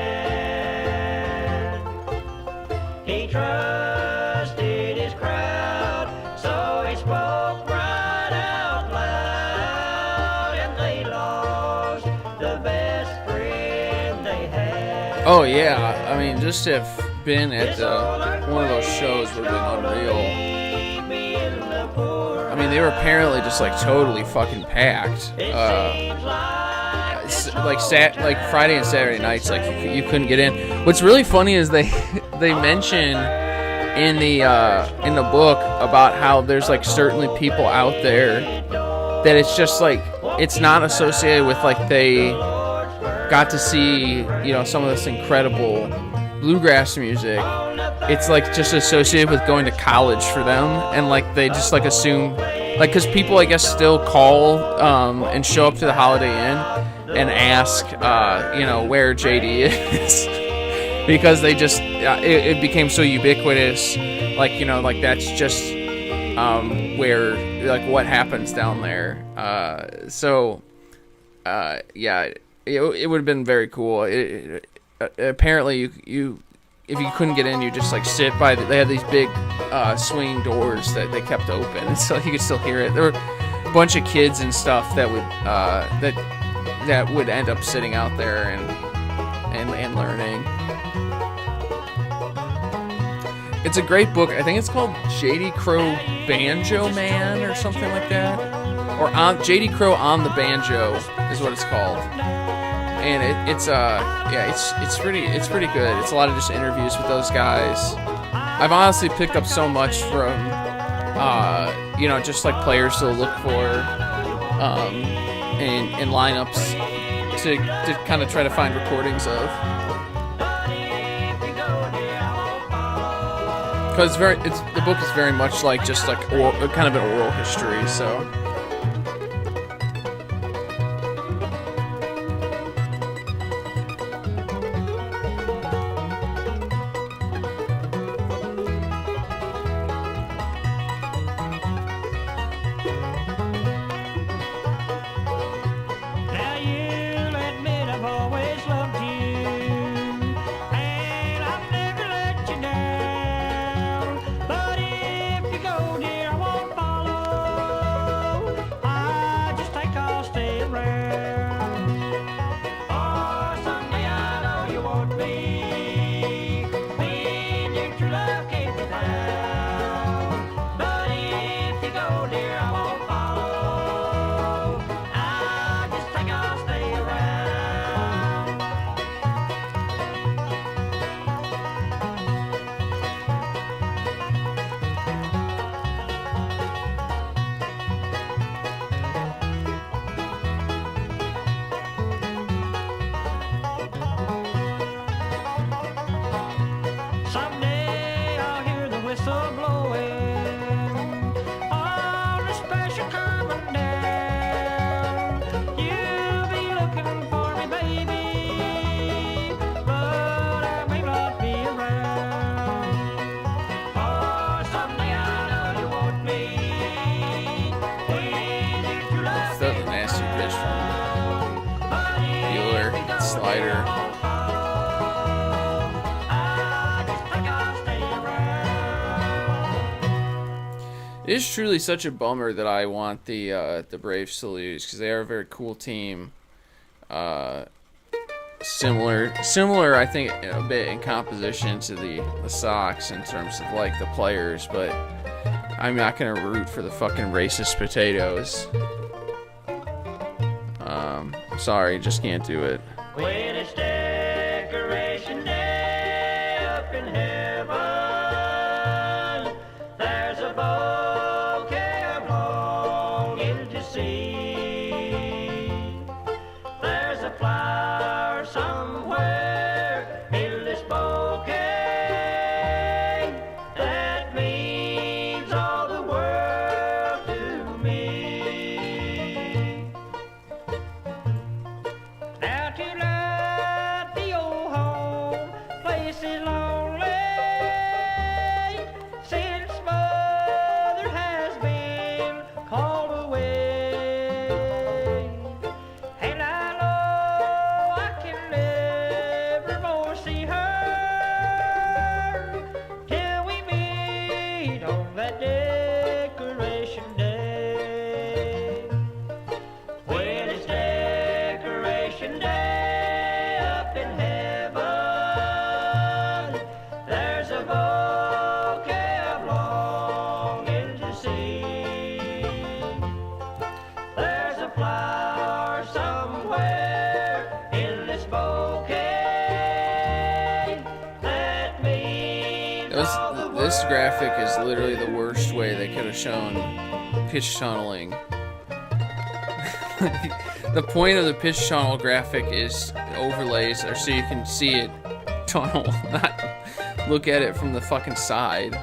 He trusted his crowd, so he spoke right out loud, and they lost the best friend they had. Oh yeah, I mean, just to have been at one of those shows would have been unreal. I mean, they were apparently just like totally fucking packed. Like Friday and Saturday nights, like you couldn't get in. What's really funny is they mention in the book about how there's like certainly people out there that it's just like it's not associated with like they got to see some of this incredible bluegrass music. It's like just associated with going to college for them, and like they just like assume like because people I guess still call and show up to the Holiday Inn and ask where JD is because they just it became so ubiquitous, like that's just where like what happens down there. It would have been very cool. Apparently you if you couldn't get in, you just like sit by they had these big swinging doors that they kept open, so you could still hear it. There were a bunch of kids and stuff that would that would end up sitting out there and learning. It's a great book. I think it's called J.D. Crowe Banjo Man or something like that, or J.D. Crowe on the Banjo is what it's called. And it's pretty good. It's a lot of just interviews with those guys. I've honestly picked up so much from just like players to look for in lineups to kind of try to find recordings of. Because the book is very much like just like kind of an oral history, so. Now you'll admit I've always loved you, and I've never let you down. But if you go, dear, I won't follow. slider. I just think I'll stay around. It is truly such a bummer that I want the Braves to lose, because they are a very cool team. Similar, I think, a bit in composition to the Sox in terms of like the players, but I'm not gonna root for the fucking racist potatoes. I'm sorry, just can't do it. When it's decoration day up in heaven, there's a bouquet of longing to see. There's a flower somewhere in this bouquet that means all the world to me. Now to love the old home place is lonely since mother has been called away. And I know I can never more see her till we meet on that decoration day. When it's decoration day up in heaven, there's a bouquet of longing to see. There's a flower somewhere in this bouquet that means all the This world graphic is literally the worst way they could have shown pitch tunneling. The point of the pitch tunnel graphic is overlays, or so you can see it tunnel, not look at it from the fucking side.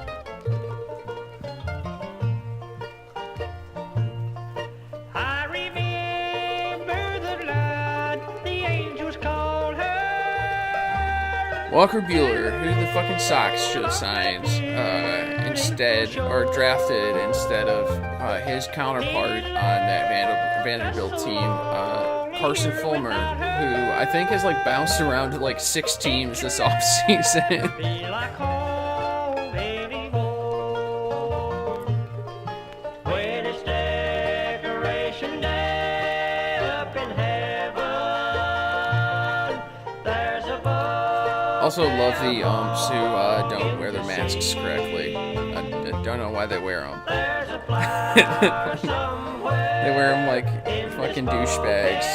I remember the line the angels called her. Walker Buehler, who the fucking Sox should have signed instead, or drafted instead of his counterpart on that Vanderbilt team, Carson Fulmer, who I think has like bounced around to like 6 teams this offseason. Be like home anymore. When it's decoration day up in heaven, there's a Also love the umps who don't wear their masks correctly. I don't know why they wear them. there's a flower somewhere They wear them like fucking douchebags.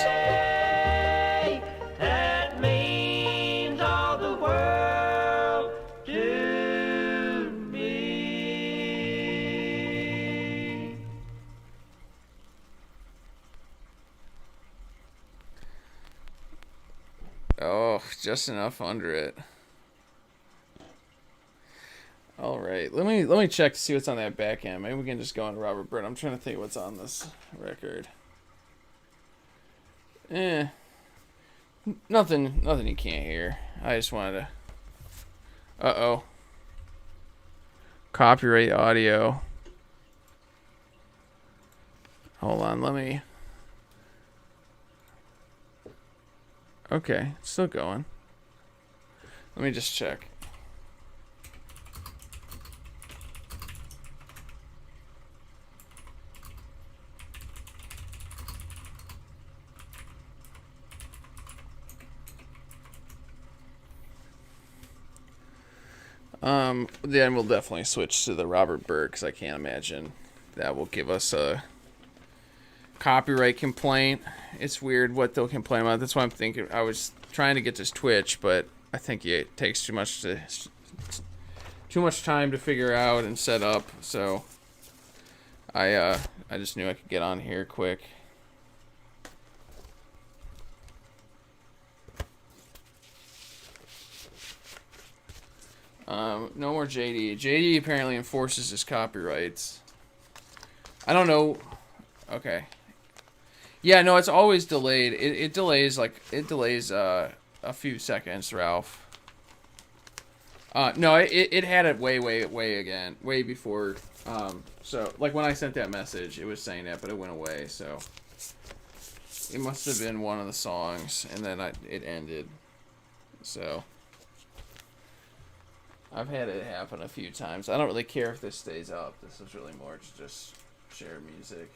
that means all the world to me. Oh, just enough under it. All right, let me check to see what's on that back end. Maybe we can just go on Robert Bird. I'm trying to think what's on this record. Nothing you can't hear. I just wanted to. Uh-oh. Copyright audio. Hold on, let me. Okay, it's still going. Let me just check. Then we'll definitely switch to the Robert Bird, because I can't imagine that will give us a copyright complaint. It's weird what they'll complain about. That's why I'm thinking I was trying to get this Twitch, but I think it takes too much time to figure out and set up. So I just knew I could get on here quick. No more JD. JD apparently enforces his copyrights. I don't know. Okay. Yeah, no, it's always delayed. It delays a few seconds, Ralph. No, it had it way before. So like when I sent that message, it was saying that, but it went away. So It must have been one of the songs, and then it ended. So I've had it happen a few times. I don't really care if this stays up. This is really more to just share music.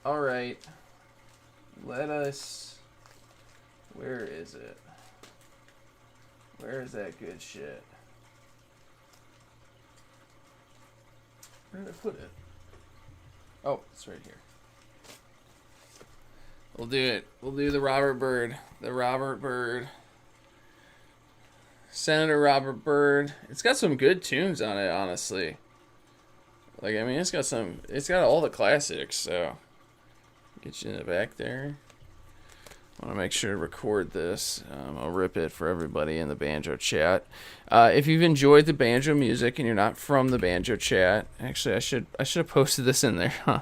All right. Let us... Where is it? Where is that good shit? Where did I put it? Oh, it's right here. We'll do it. We'll do the Robert Byrd. The Robert Byrd. Senator Robert Byrd. It's got some good tunes on it, honestly. Like, I mean, it's got all the classics, so. Get you in the back there. I want to make sure to record this. I'll rip it for everybody in the banjo chat. If you've enjoyed the banjo music and you're not from the banjo chat, actually, I should have posted this in there, huh?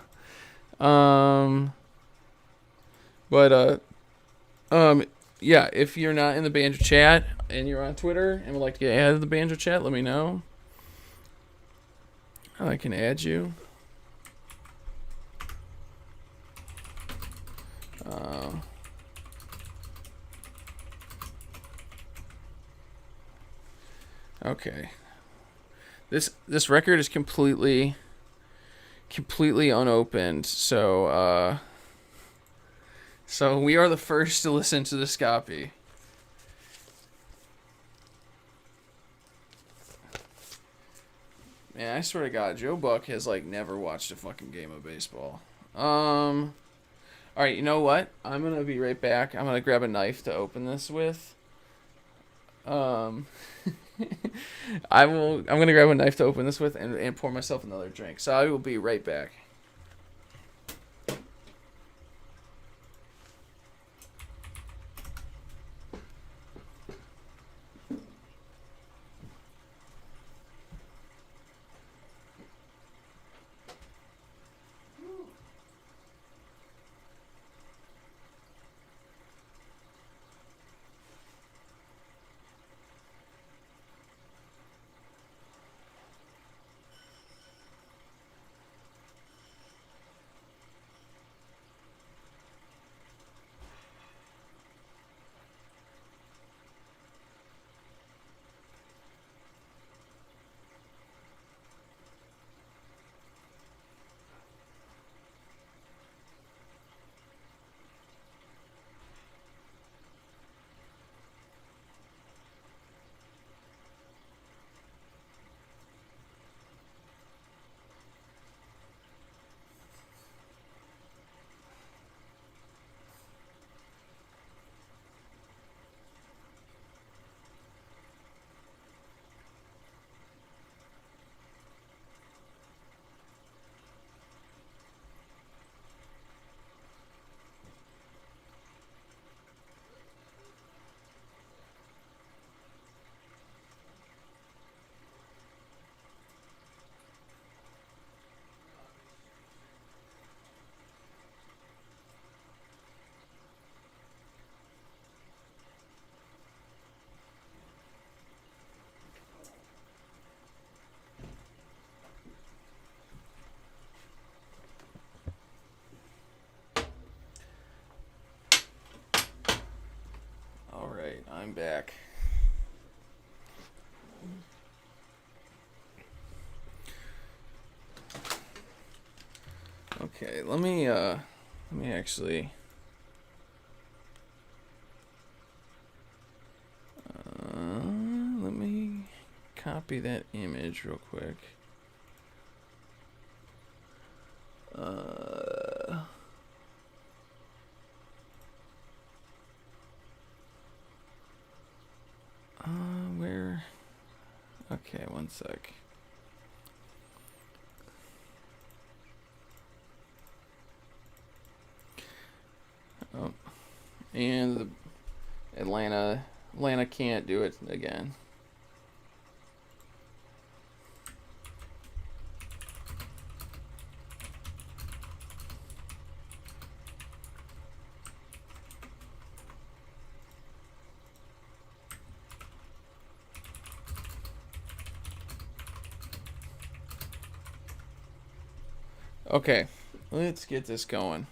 Yeah, if you're not in the banjo chat and you're on Twitter and would like to get added to the banjo chat, let me know. I can add you. Okay. This record is completely unopened, so we are the first to listen to this copy. Man, I swear to God, Joe Buck has like never watched a fucking game of baseball. All right, you know what? I'm gonna be right back. I'm gonna grab a knife to open this with. I'm gonna grab a knife to open this with and pour myself another drink. So I will be right back. I'm back. Okay, let me actually let me copy that image real quick. Where? Okay, one sec. Oh, and the Atlanta can't do it again. Okay, let's get this going.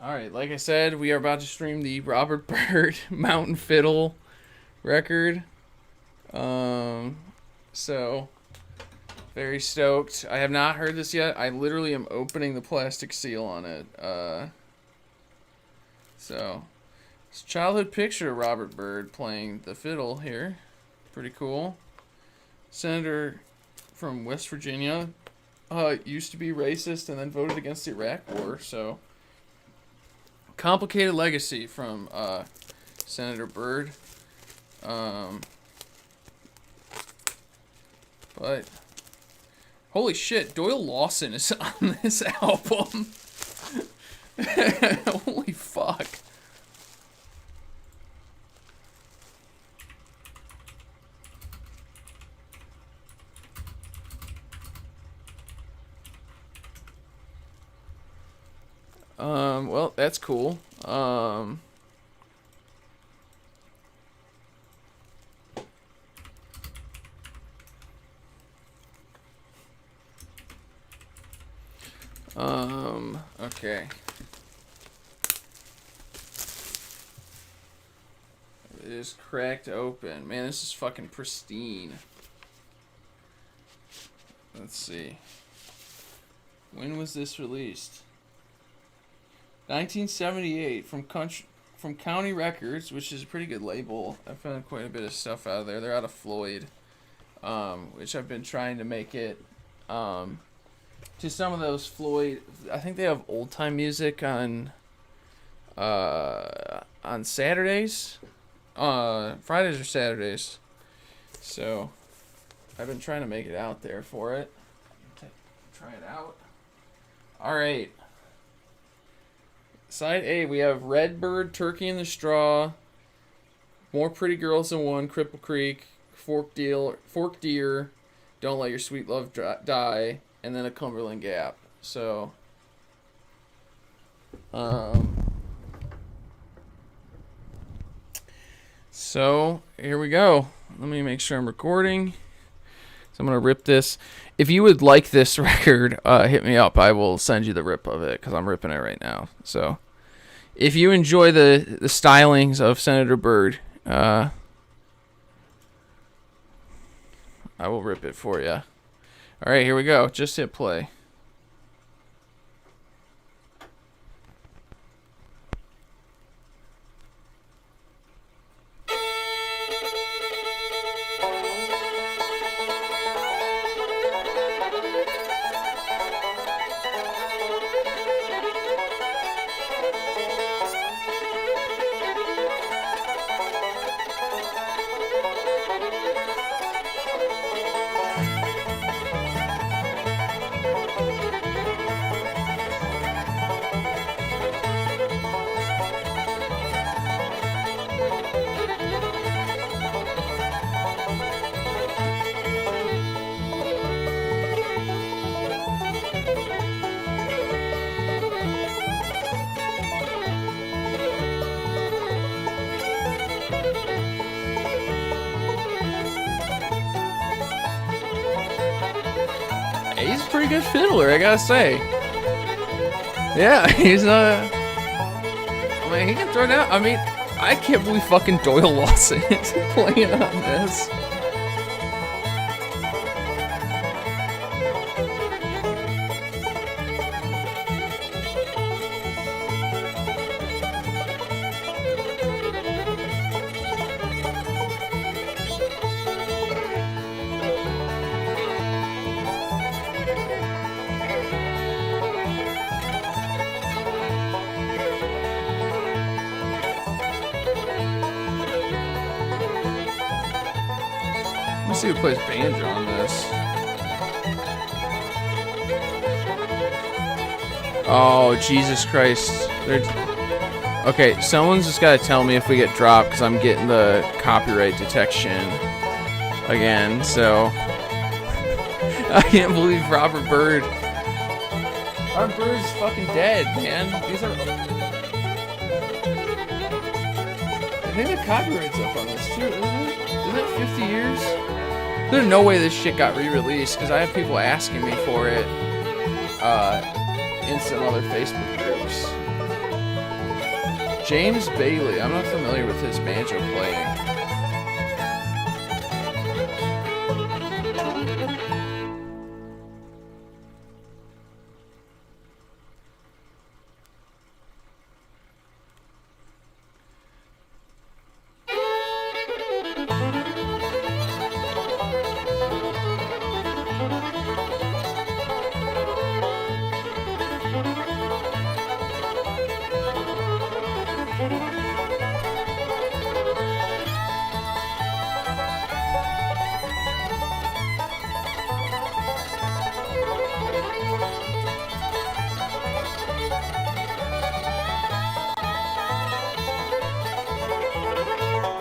Alright, like I said, we are about to stream the Robert Byrd Mountain Fiddle record. So, very stoked. I have not heard this yet. I literally am opening the plastic seal on it. So, it's a childhood picture of Robert Byrd playing the fiddle here. Pretty cool. Senator from West Virginia. Used to be racist and then voted against the Iraq War, so complicated legacy from Senator Byrd. But holy shit, Doyle Lawson is on this album. Holy fuck. Well, that's cool. Okay. It is cracked open. Man, this is fucking pristine. Let's see. When was this released? 1978 from County Records, which is a pretty good label. I found quite a bit of stuff out of there. They're out of Floyd, which I've been trying to make it to some of those Floyd. I think they have old time music on Saturdays, Fridays or Saturdays. So I've been trying to make it out there for it. Try it out. All right. Side A, we have Redbird, Turkey in the Straw, More Pretty Girls Than One, Cripple Creek, Fork Deer, Don't Let Your Sweet Love Die, and then a Cumberland Gap. So, here we go. Let me make sure I'm recording. So I'm going to rip this. If you would like this record, hit me up. I will send you the rip of it because I'm ripping it right now. So if you enjoy the stylings of Senator Byrd, I will rip it for you. All right, here we go. Just hit play. He's a pretty good fiddler, I gotta say. Yeah, he's I mean, he can throw down. I mean, I can't believe fucking Doyle Lawson is playing on this. Let's see who plays banjo on this. Oh, Jesus Christ. Okay, someone's just gotta tell me if we get dropped, because I'm getting the copyright detection again, so. I can't believe Robert Byrd. Robert Byrd's fucking dead, man. These are. I think the copyright's up on this, too, isn't it? Isn't it 50 years? There's no way this shit got re-released, because I have people asking me for it in some other Facebook groups. James Bailey. I'm not familiar with his banjo playing.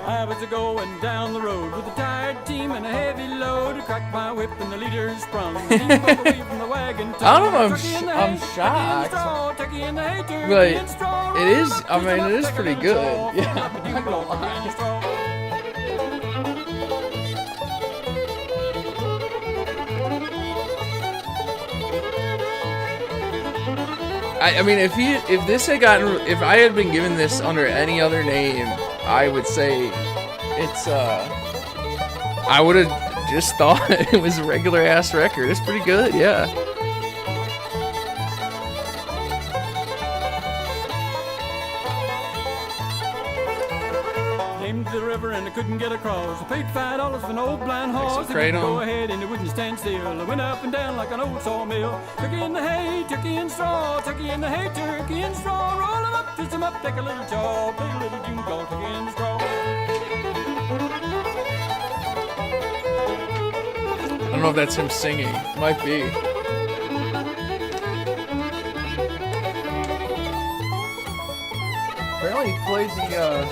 I was a-going down the road with a tired team and a heavy load. I cracked my whip and the leader sprung. The team broke away from the wagon. I don't know if I'm shocked, but it is, I mean, it is pretty good. Yeah, I'm not gonna lie. I mean, if this had gotten, if I had been given this under any other name, I would say it's, I would have just thought it was a regular ass record. It's pretty good, yeah. Came to the river and I couldn't get across. I paid $5 for an old blind horse. I didn't go ahead and it wouldn't stand still. I went up and down like an old sawmill. Turkey in the hay, turkey in straw, turkey in the hay, turkey in straw. Roll 'em up, twist 'em up, take a little jaw, play a little tune called turkey in straw. I don't know if that's him singing. Might be. Apparently he played the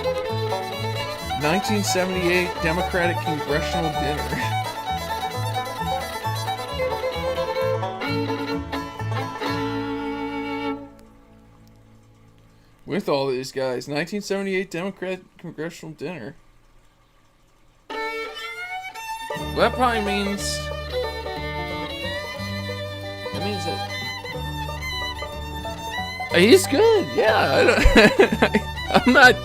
1978 Democratic Congressional Dinner. With all these guys. 1978 Democratic Congressional Dinner. Well, that probably means... That means that... He's good, yeah. I don't, I'm not...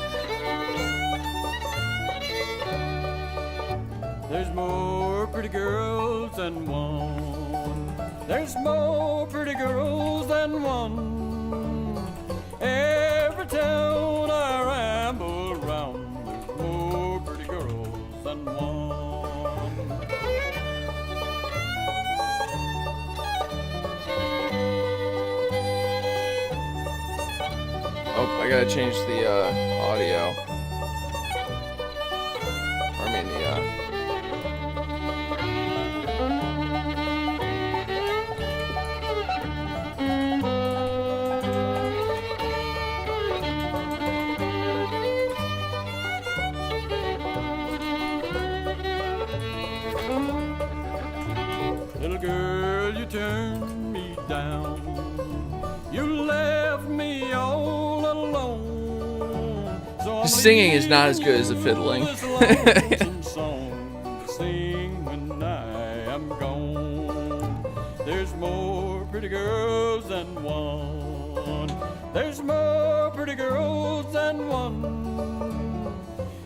There's more pretty girls than one. There's more pretty girls than one. Every town I ramble round, there's more pretty girls than one. Oh, I gotta change the audio. I mean the Little girl, you turned me down. You left me all alone. So The singing is not as good as the fiddling. Sing when I am gone. There's more pretty girls than one. There's more pretty girls than one.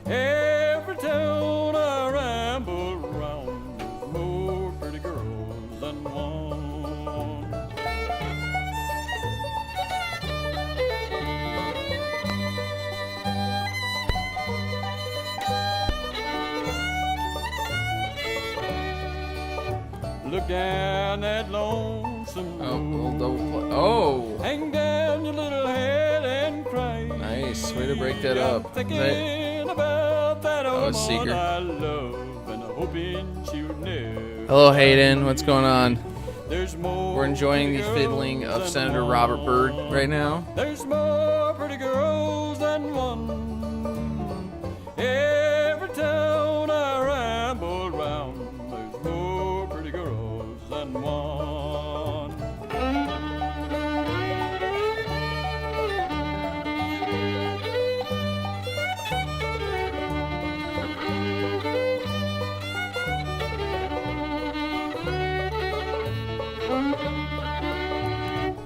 Every town I ramble round, there's more pretty girls than one. Look down that lonesome road. Oh, Hang down your little head and cry. nice. Way to break that up. Is that- Thinking about that old Oh, Seeker. woman I love and hoping she would never. Hello, Hayden. What's going on? There's more We're enjoying the pretty fiddling girls of than Senator one. Robert Byrd right now. There's more pretty girls than one. Every town I ramble round, there's more pretty girls than one.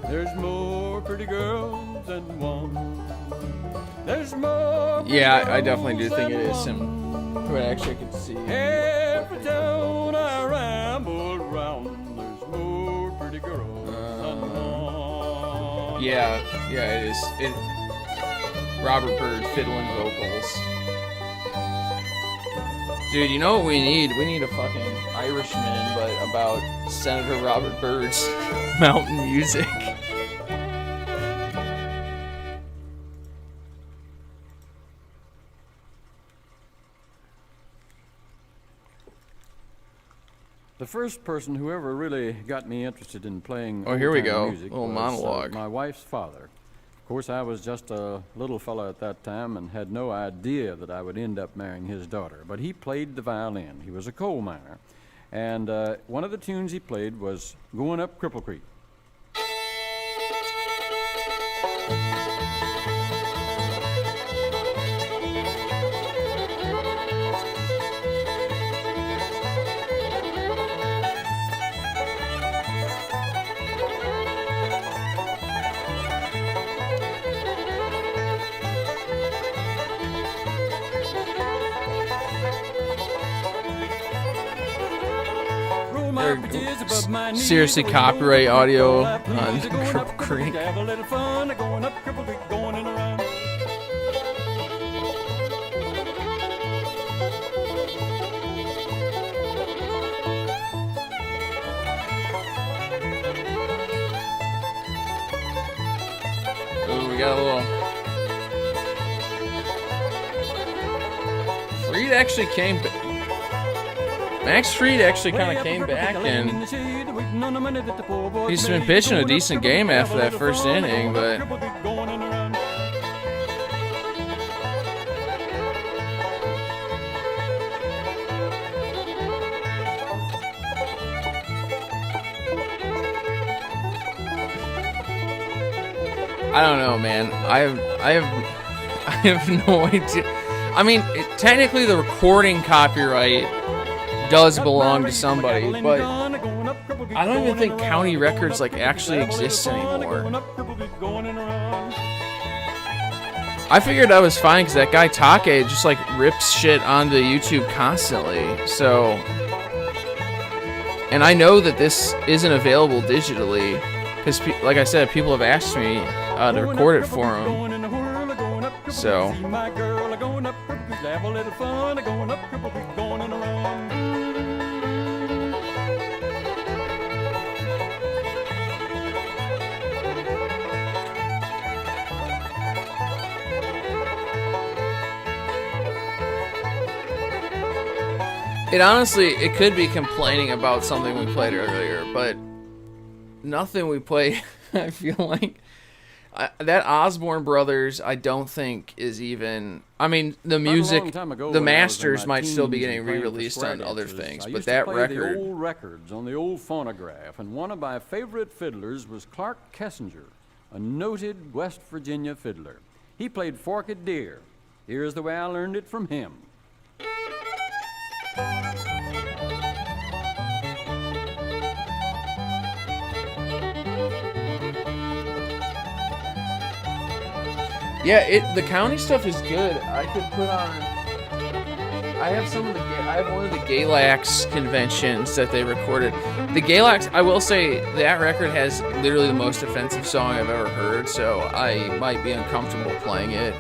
There's more pretty girls than one. There's more. Yeah, I definitely do think it is him. But actually, I could see. Every town I ramble round, there's more pretty girls than one. Yeah, it is. Robert Byrd fiddling vocals. Dude, you know what we need? We need a fucking Irishman, but about Senator Robert Byrd's mountain music. The first person who ever really got me interested in playing Oh, here we old-time go. music Little was, monologue. my wife's father. Of course, I was just a little fellow at that time and had no idea that I would end up marrying his daughter. But he played the violin. He was a coal miner. And one of the tunes he played was Going Up Cripple Creek. Seriously, copyright audio on Cripple Creek. Have a little fun going up Cripple Creek, going in around. Ooh, we got a little. Freed actually came back. Max Fried actually kind of came back, and he's been pitching a decent game after that first inning, but I don't know, man. I have no idea. I mean, technically the recording copyright does belong to somebody, but I don't even think County Records like actually exists anymore. I figured I was fine because that guy Take just like rips shit onto YouTube constantly. So, and I know that this isn't available digitally because, like I said, people have asked me to record it for them. So. It honestly, it could be complaining about something we played earlier, but nothing we play, I feel like. That Osborne Brothers, I don't think is even. I mean, the music, the masters might still be getting re-released on other things, but that record. The old records on the old phonograph, and one of my favorite fiddlers was Clark Kessinger, a noted West Virginia fiddler. He played Forked Deer. Here's the way I learned it from him. Yeah, the county stuff is good. I could put on. I have one of the Galax conventions that they recorded. The Galax, I will say, that record has literally the most offensive song I've ever heard, so I might be uncomfortable playing it.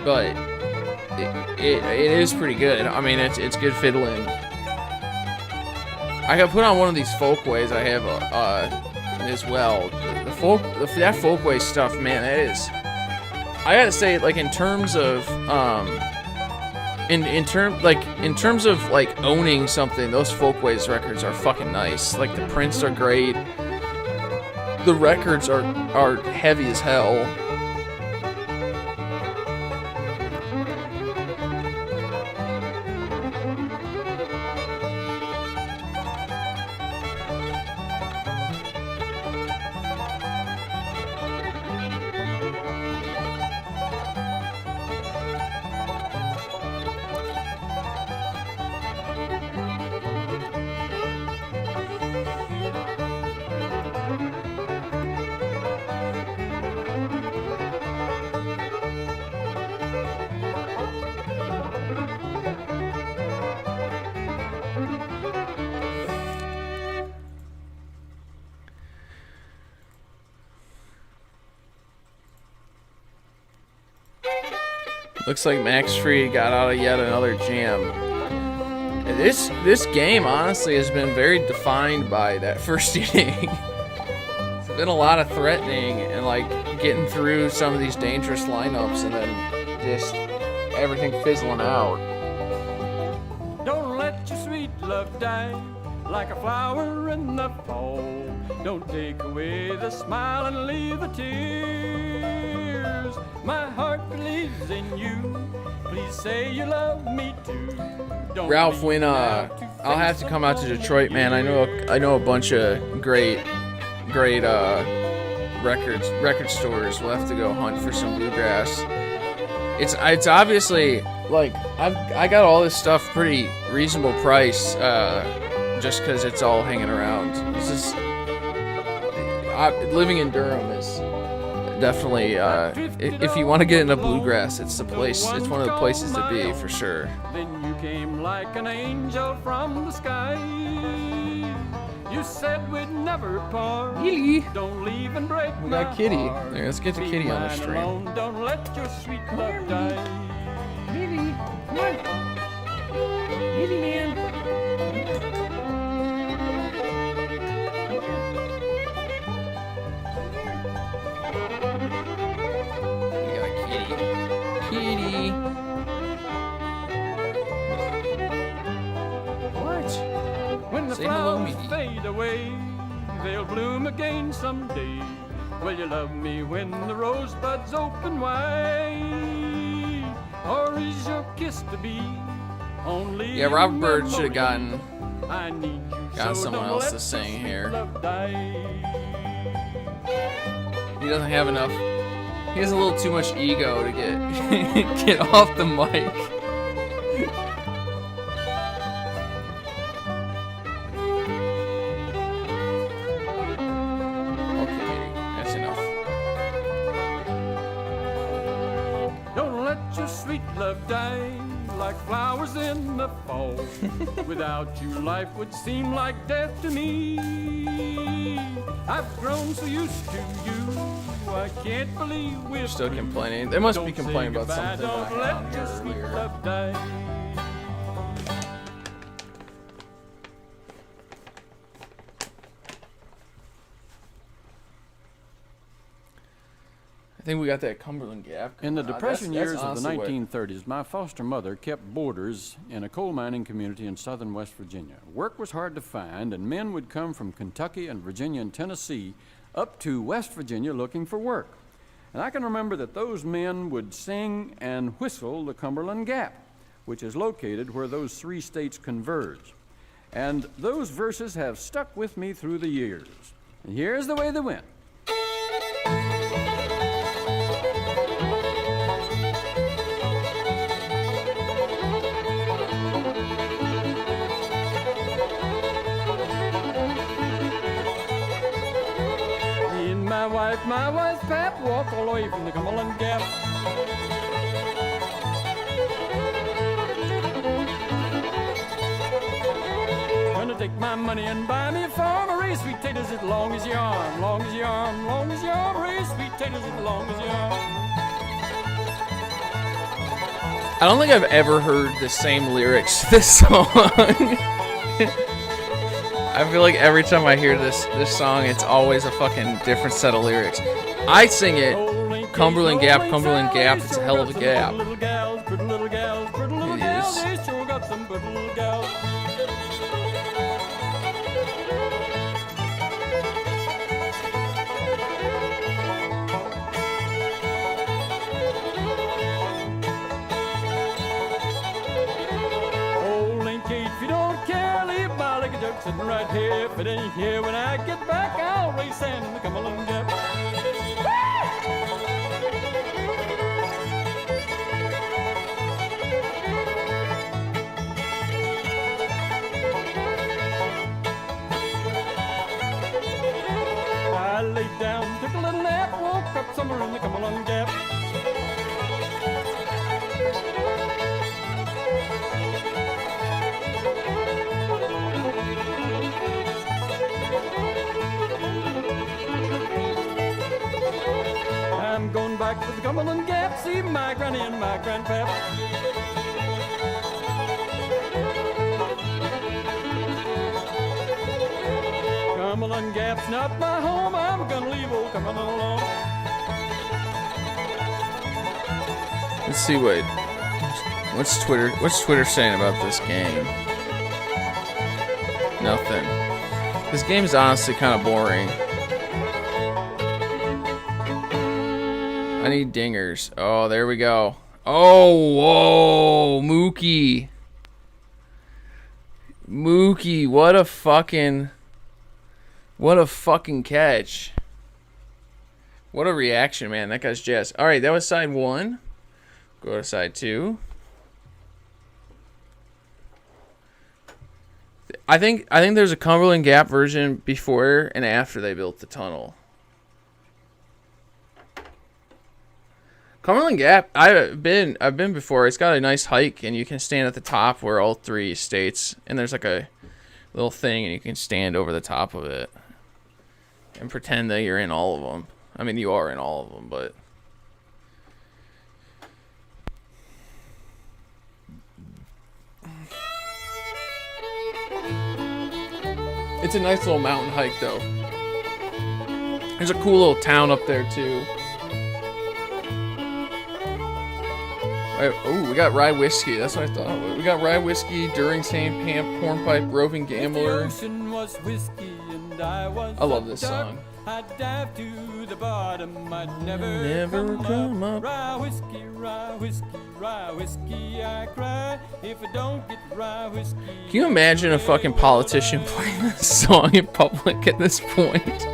But it is pretty good. I mean, it's good fiddling. I could put on one of these folkways I have as well. That folkway stuff, man, that is. I gotta say, like in terms of in terms of like owning something, those folkways records are fucking nice. Like the prints are great. The records are heavy as hell. Looks like Max Fried got out of yet another jam. And this game honestly has been very defined by that first inning. It's been a lot of threatening and like getting through some of these dangerous lineups and then just everything fizzling out. Don't let your sweet love die like a flower in the fall. Don't take away the smile and leave the tears. My heart believes in you. Please say you love me too. Don't Ralph, when I'll have to come out to Detroit, man. I know a bunch of great record stores. We'll have to go hunt for some bluegrass. It's obviously like I got all this stuff pretty reasonable price, just because it's all hanging around. This is living in Durham is definitely if you want to get into bluegrass, it's the place. It's one of the places to be for sure. Then you came like an angel from the sky. You said we'd never part. Kitty. Don't leave and break We my got Kitty. heart. There, let's get to Leave Kitty on the mine stream. alone. Don't let your sweet love die. Kitty, come on. Kitty, man. We got a kitty. Kitty. What? When the Say hello, flowers Mitty. fade away, they'll bloom again someday. Will you love me when the rosebuds open wide? Or is your kiss to be only Yeah, a Robert Bird should have memory? gotten I need you got so someone don't else let to your sing sweet here. love die. He doesn't have enough. He has a little too much ego to get get off the mic. Okay, Katie, that's enough. Don't let your sweet love die like flowers in the fall. Without you, life would seem like death to me. I've grown so used to you, I can't believe we're Still free. complaining. They must be Don't say complaining about goodbye, something I don't had on let here your sweet earlier. love die. I think we got that Cumberland Gap. In the coming on. Depression That's years of the honestly what- 1930s, my foster mother kept boarders in a coal mining community in southern West Virginia. Work was hard to find, and men would come from Kentucky and Virginia and Tennessee up to West Virginia looking for work. And I can remember that those men would sing and whistle the Cumberland Gap, which is located where those three states converge. And those verses have stuck with me through the years. And here's the way they went. Me and my wife's pap, walk all the way from the Cumberland Gap. Gonna take my money and buy me a farm, a raise sweet taters as long as your arm, long as your arm, long as your arm, raise sweet taters as long as your arm. I don't think I've ever heard the same lyrics to this song. I feel like every time I hear this song, it's always a fucking different set of lyrics. I sing it, Cumberland Gap, Cumberland Gap, it's a hell of a gap. Pretty little gals, pretty little gals, pretty little It gals, is. they sure got some pretty little gals. Old Link Kate, if you don't care, leave my liquor jug sitting right here. If it ain't here when I get back, I'll race sand in the Cumberland Gap. I laid down, took a little nap, woke up somewhere in the Cumberland Gap. I'm going back back to the Cumberland Gap, see my granny and my grandpap. Cumberland Gap's not my home, I'm gonna leave old Cumberland alone. Let's see what's Twitter saying about this game. Nothing. This game is honestly kind of boring. I need dingers. Oh, there we go. Oh, whoa, Mookie. Mookie, what a fucking catch. What a reaction, man. That guy's jazzed. All right, that was side 1. Go to side 2. I think there's a Cumberland Gap version before and after they built the tunnel. Cumberland Gap, I've been before. It's got a nice hike, and you can stand at the top where all 3 states, and there's like a little thing, and you can stand over the top of it and pretend that you're in all of them. I mean, you are in all of them, but it's a nice little mountain hike, though. There's a cool little town up there, too. Oh, we got Rye Whiskey. That's what I thought. We got Rye Whiskey, During St. Pamp, Hornpipe, Roving Gambler. I love this song. I'd dive to the bottom, I'd Never come up. Rye whiskey, rye whiskey, rye whiskey, I cry if I don't get rye whiskey. Can you imagine a fucking politician playing this song in public at this point?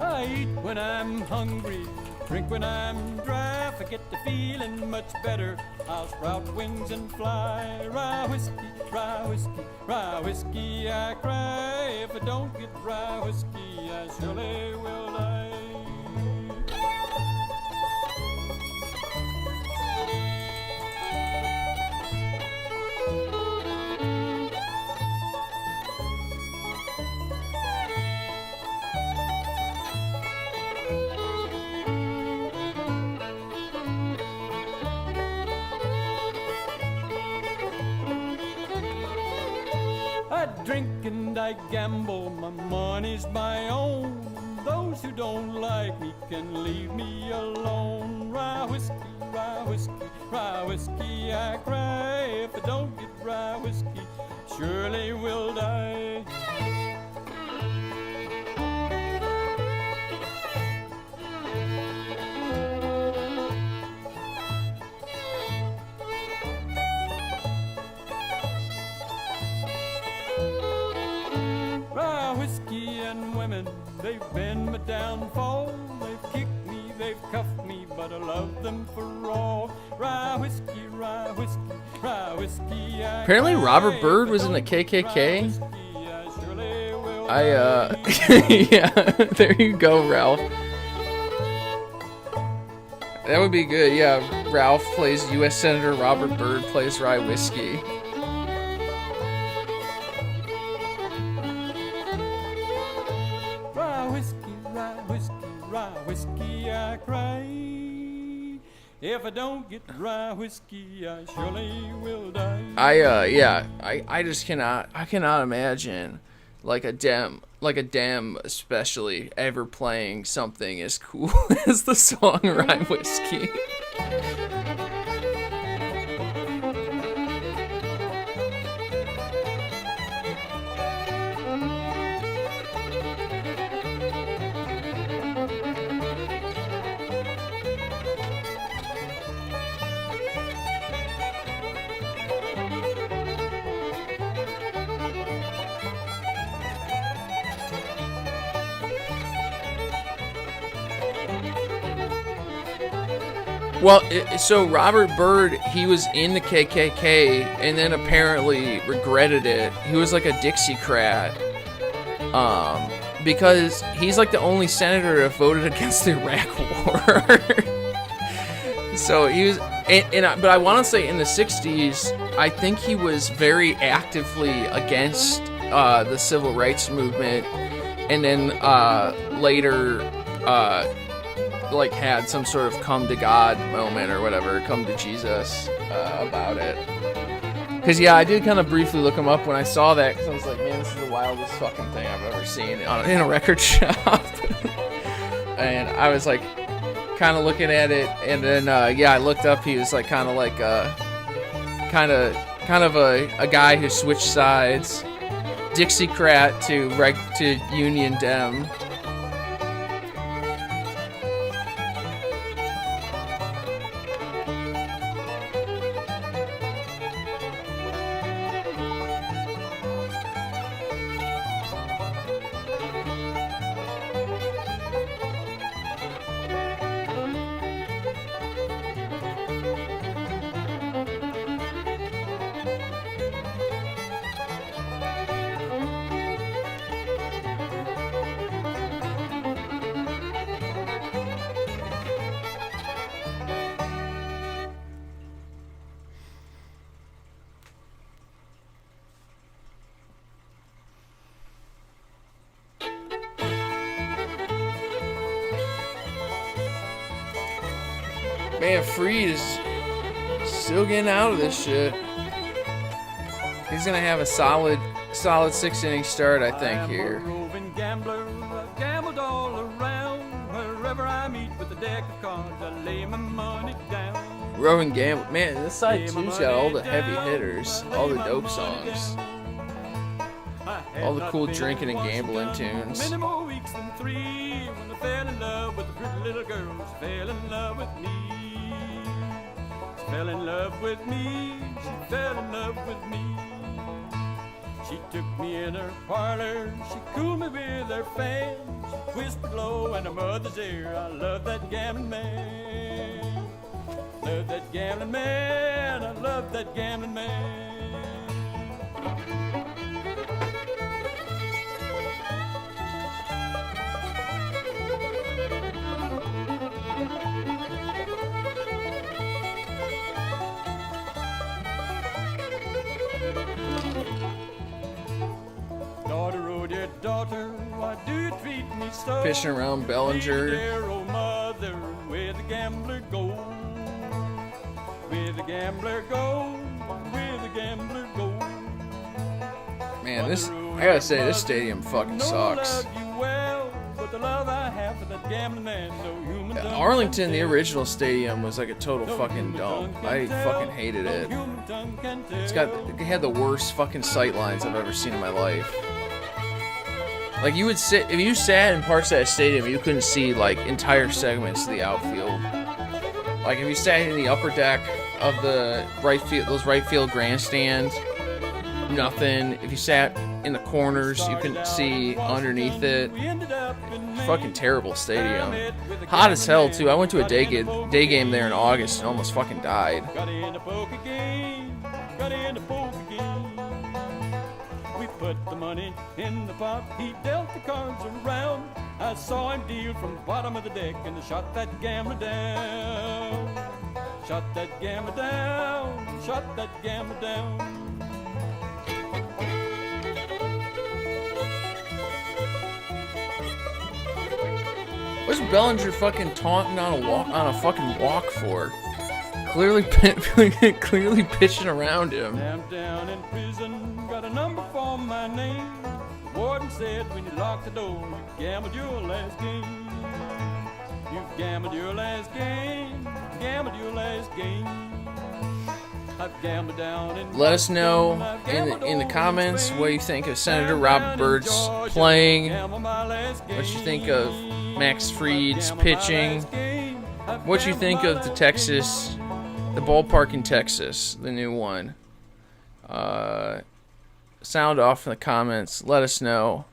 I eat when I'm hungry, drink when I'm dry. If I get the feeling much better, I'll sprout wings and fly. Rye whiskey, rye whiskey, rye whiskey, I cry. If I don't get rye whiskey, I surely will die. I drink and I gamble, my money's my own. Those who don't like me can leave me alone. Rye whiskey, rye whiskey, rye whiskey, I cry. If I don't get rye whiskey, surely will die. Rye whiskey and women, they've been my downfall. They've kicked me, they've cuffed me, but I love them for all. Rye whiskey, rye whiskey, rye whiskey. Apparently Robert Byrd was in the KKK. Yeah, there you go, Ralph. That would be good. Yeah, Ralph plays U.S. Senator, Robert Byrd plays Rye Whiskey. Rye whiskey, rye whiskey, rye whiskey, I cry. If I don't get rye whiskey, I surely will die. I just cannot imagine like a Dem especially ever playing something as cool as the song Rye Whiskey. Well, so Robert Byrd, he was in the KKK and then apparently regretted it. He was like a Dixiecrat, because he's like the only senator that voted against the Iraq War. So he was But I want to say in the 60s, I think he was very actively against the civil rights movement, and then later like had some sort of come to God moment or whatever, come to Jesus about it. Because, yeah, I did kind of briefly look him up when I saw that, because I was like, man, this is the wildest fucking thing I've ever seen in a record shop. And I was like, kind of looking at it, and then, yeah, I looked up, he was like kind of like kind of a guy who switched sides, Dixiecrat to Union Dem. Man, Freed is still getting out of this shit. He's gonna have a solid 6-inning start, I think, here. I'm a roving gambler, I've gambled all around. Wherever I meet with a deck of cards, I lay my money down. Roving Gambler. Man, this side two's got all the heavy hitters, all the dope songs, all the cool drinking and gambling tunes. Many more weeks than 3 when I fell in love with a pretty little girl. She fell in love with me. She fell in love with me. She fell in love with me. She took me in her parlor. She cooled me with her fan. She whispered low in her mother's ear, I love that gambling man. Love that gambling man. I love that gambling man. Daughter, oh dear daughter, why do you treat me so? Fishing around Bellinger. Dear old mother, where the gambler go? Where the gambler go? Where the gambler go? Man, this, I gotta say, this stadium fucking sucks. Arlington, the original stadium, was like a total fucking dump. I fucking hated it. It had the worst fucking sight lines I've ever seen in my life. Like, you would sit, if you sat in parts of that stadium, you couldn't see like entire segments of the outfield. Like, if you sat in the upper deck of the right field, those right field grandstands, nothing. If you sat in the corners, you couldn't see underneath it. Fucking terrible stadium. Hot as hell too. I went to a day game there in August and almost fucking died. We put the money in the pot. He dealt the cards around. I saw him deal from the bottom of the deck and shot that gambler down. Shot that gambler down. Shot that gambler down. What's Bellinger fucking taunting on a fucking walk for? Clearly pitching around him. I'm down in prison, got a number for my name. The warden said when you locked the door, you gambled your last game. You've gambled your last game. Gambled your last game. I've gambled down in. Let us know in the comments what you think of Senator Robert Byrd's playing. What you think of Max Fried's pitching. What you think of the ballpark in Texas, the new one. Sound off in the comments. Let us know.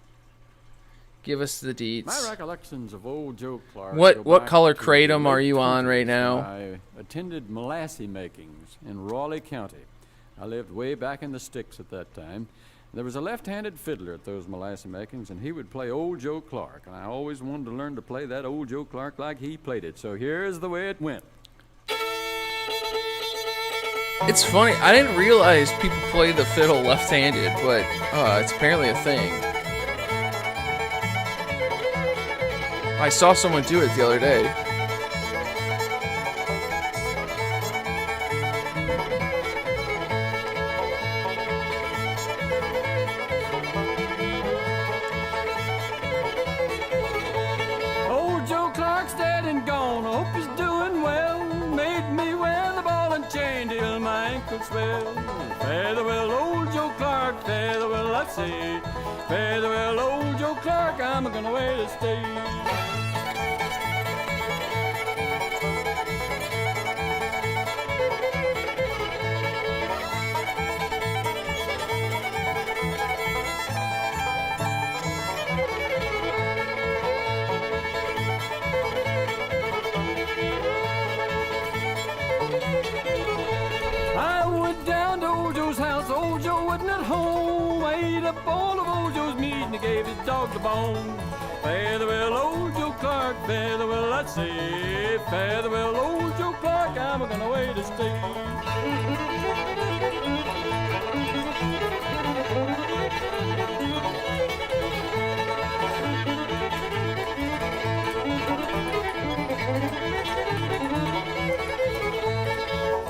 Give us the deets. My recollections of old Joe Clark. What color kratom are you on right now? I attended molasse makings in Raleigh County. I lived way back in the sticks at that time. There was a left-handed fiddler at those molasse makings, and he would play old Joe Clark. And I always wanted to learn to play that old Joe Clark like he played it. So here's the way it went. It's funny. I didn't realize people play the fiddle left-handed, but it's apparently a thing. I saw someone do it the other day. Old Joe Clark's dead and gone. I hope he's doing well. Made me wear the ball and chain till my ankles swell. Farewell, old Joe Clark. Farewell, I say. Farewell, old Joe Clark. I'm gonna wait to stay. I went down to old Joe's house, old Joe wasn't at home. I ate up all of old Joe's meat and he gave his dog the bone. Farewell, old Joe Clark, farewell, I say. Farewell, old Joe Clark, I'm gonna wait to stay.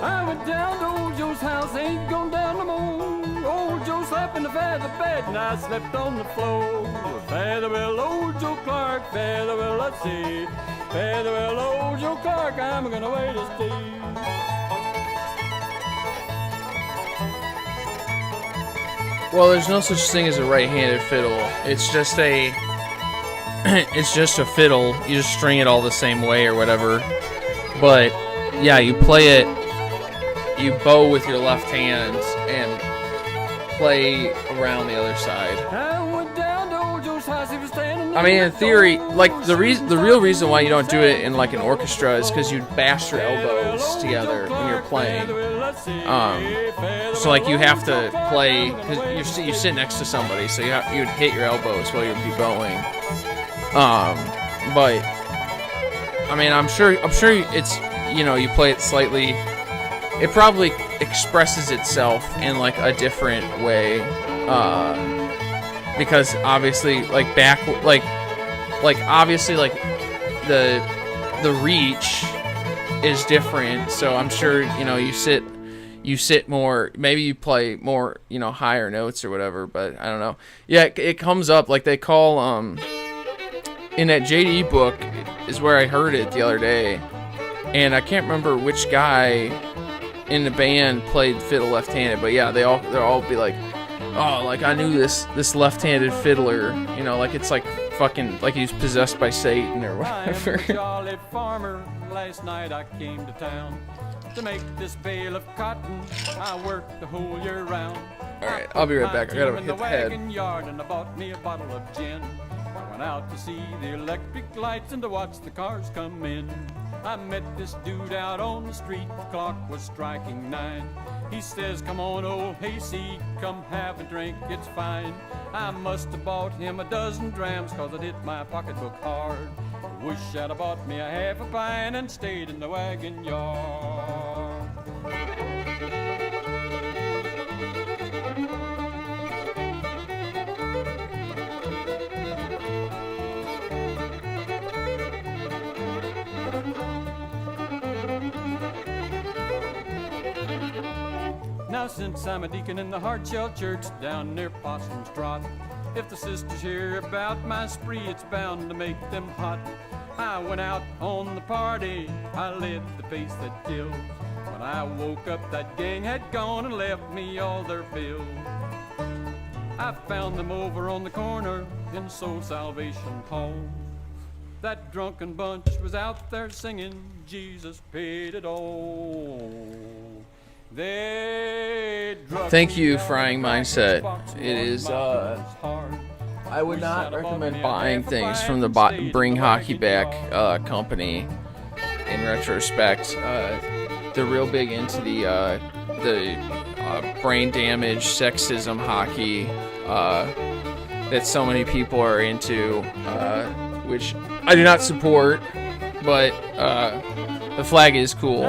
I went down to old Joe's house, ain't gone down no more. Old Joe slept in the feather bed and I slept on the floor. Farewell, old Joe Clark, farewell, I say. Farewell, old Joe Clark, I'm gonna wait to stay. Well, there's no such thing as a right-handed fiddle. It's just a it's just a fiddle. You just string it all the same way or whatever. But yeah, you play it, you bow with your left hand and play around the other side. I went down to old Joe's house, he was standing I mean, in theory, like the real reason why you don't do it in like an orchestra is because you bash your elbows together when you're playing. So like you have to play because you sit next to somebody, so you'd hit your elbows while you'd be bowing. But I mean, I'm sure it's, you know, you play it slightly. It probably expresses itself in like a different way, because obviously like obviously like the reach is different. So I'm sure, you know, you sit more, maybe you play more, you know, higher notes or whatever. But I don't know. Yeah, it comes up like they call in that JD book is where I heard it the other day, and I can't remember which guy in the band played fiddle left-handed, but yeah, they'll all be like, oh, like I knew this left-handed fiddler, you know, like it's like fucking like he's possessed by Satan or whatever. I am a jolly farmer. Last night I came to town to make this bale of cotton. I worked the whole year round. All right, I'll be right back. I gotta hit the head. Yard and I bought me a bottle of gin. I went out to see the electric lights and to watch the cars come in. I met this dude out on the street, the clock was striking 9. He says, come on, old hayseed, come have a drink, it's fine. I must have bought him a dozen drams, cause it hit my pocketbook hard. I wish I'd have bought me a half a pint and stayed in the wagon yard. Now since I'm a deacon in the Hardshell Church down near Possum's Trot, if the sisters hear about my spree, it's bound to make them hot. I went out on the party, I led the pace that kills. When I woke up, that gang had gone and left me all their bills. I found them over on the corner in Soul Salvation Hall. That drunken bunch was out there singing, Jesus paid it all. Thank you, Frying Mindset. It is, I would not recommend buying things from the Bring Hockey Back company. In retrospect, they're real big into the brain damage, sexism hockey that so many people are into, which I do not support, but the flag is cool.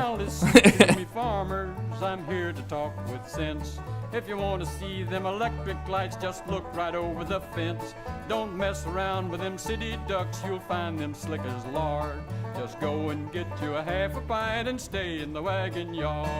Farmers, 'cause I'm here to talk with sense. If you want to see them electric lights, just look right over the fence. Don't mess around with them city ducks, you'll find them slick as lard. Just go and get you a half a pint and stay in the wagon yard.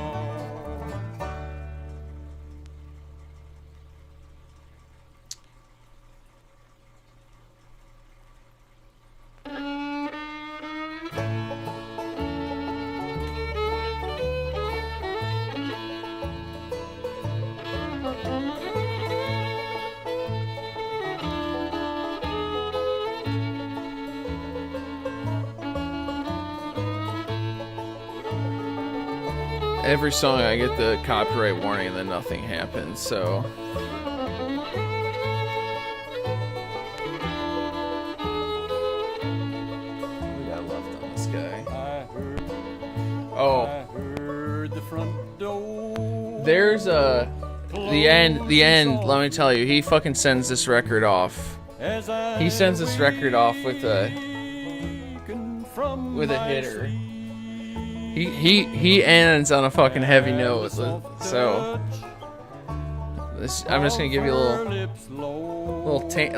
Every song I get the copyright warning and then nothing happens, so. We got left on this guy. Oh. There's the end, let me tell you, he fucking sends this record off. He sends this record off with a hitter. He ends on a fucking heavy note, so this, I'm just gonna give you a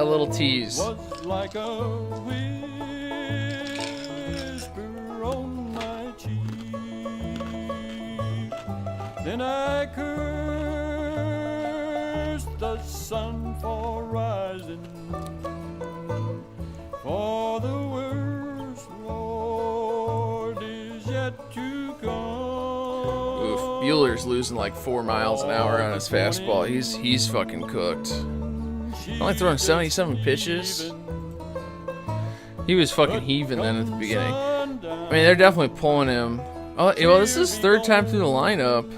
little tease. Like a whisper on my cheek. Then I cursed the sun for rising, for the worst, Lord, is yet to come. Oof, Bueller's losing like 4 miles an hour on his fastball. He's fucking cooked. Only throwing 77 pitches. He was fucking heaving then at the beginning. I mean, they're definitely pulling him. Oh, well, this is his third time through the lineup.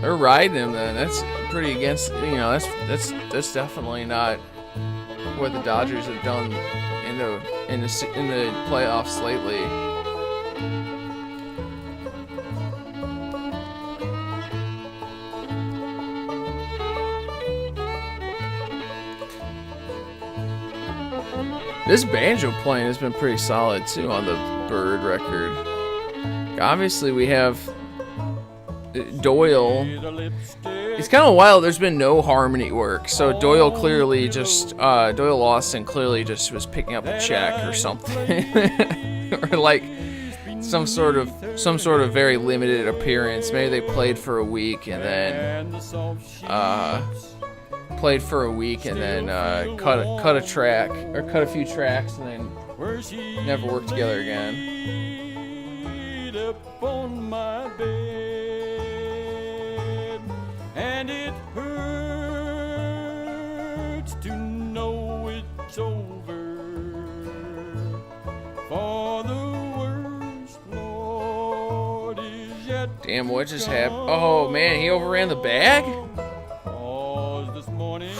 They're riding him then. That's pretty against, you know, that's definitely not what the Dodgers have done in the playoffs lately. This banjo playing has been pretty solid too on the Bird record. Obviously, we have Doyle. It's kind of wild. There's been no harmony work, so Doyle clearly just Doyle Lawson clearly just was picking up a check or something, or like some sort of very limited appearance. Maybe they played for a week and then cut a track or cut a few tracks and then never worked together again. Upon my bed, and it hurts to know it's over. For the worst, Lord, is yet. Damn, what just happened? Oh man, he overran the bag? This morning,